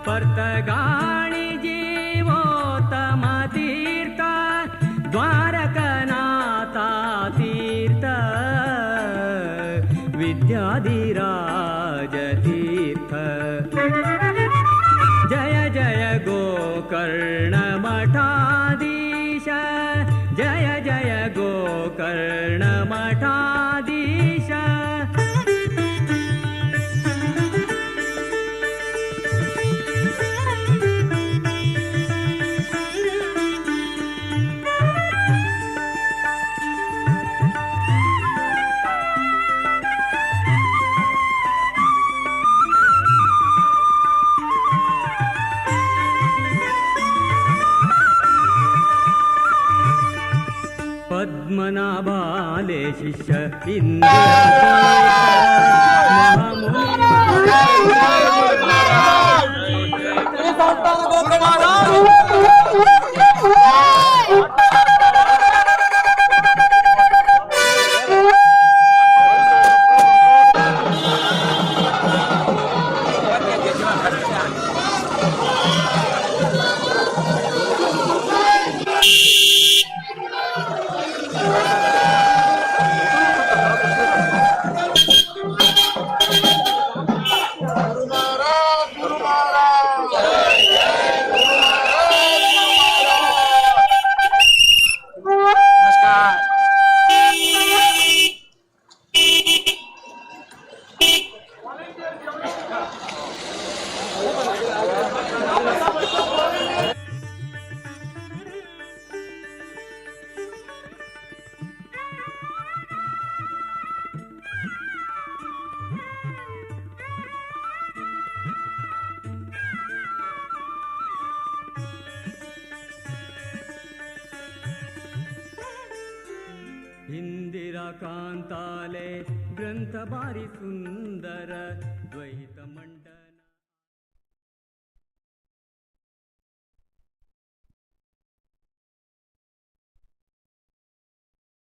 पर्तगाणि जीवोत्तम तीर्थ द्वारकनाथा तीर्थ विद्याधिराज तीर्थ जय जय गोकर्ण मठाधीश जय जय गोकर्ण मठाधीश ಪದ್ಮನಾಭಾಲೆ ಶಿಷ್ಯ ಇಂದಿರಾ ಇಂದಿರಾ ಕಾಂತಾಲೆ ಗ್ರಂಥ ಬಾರಿ ಸುಂದರ ದ್ವೈತ ಮಂಡಲ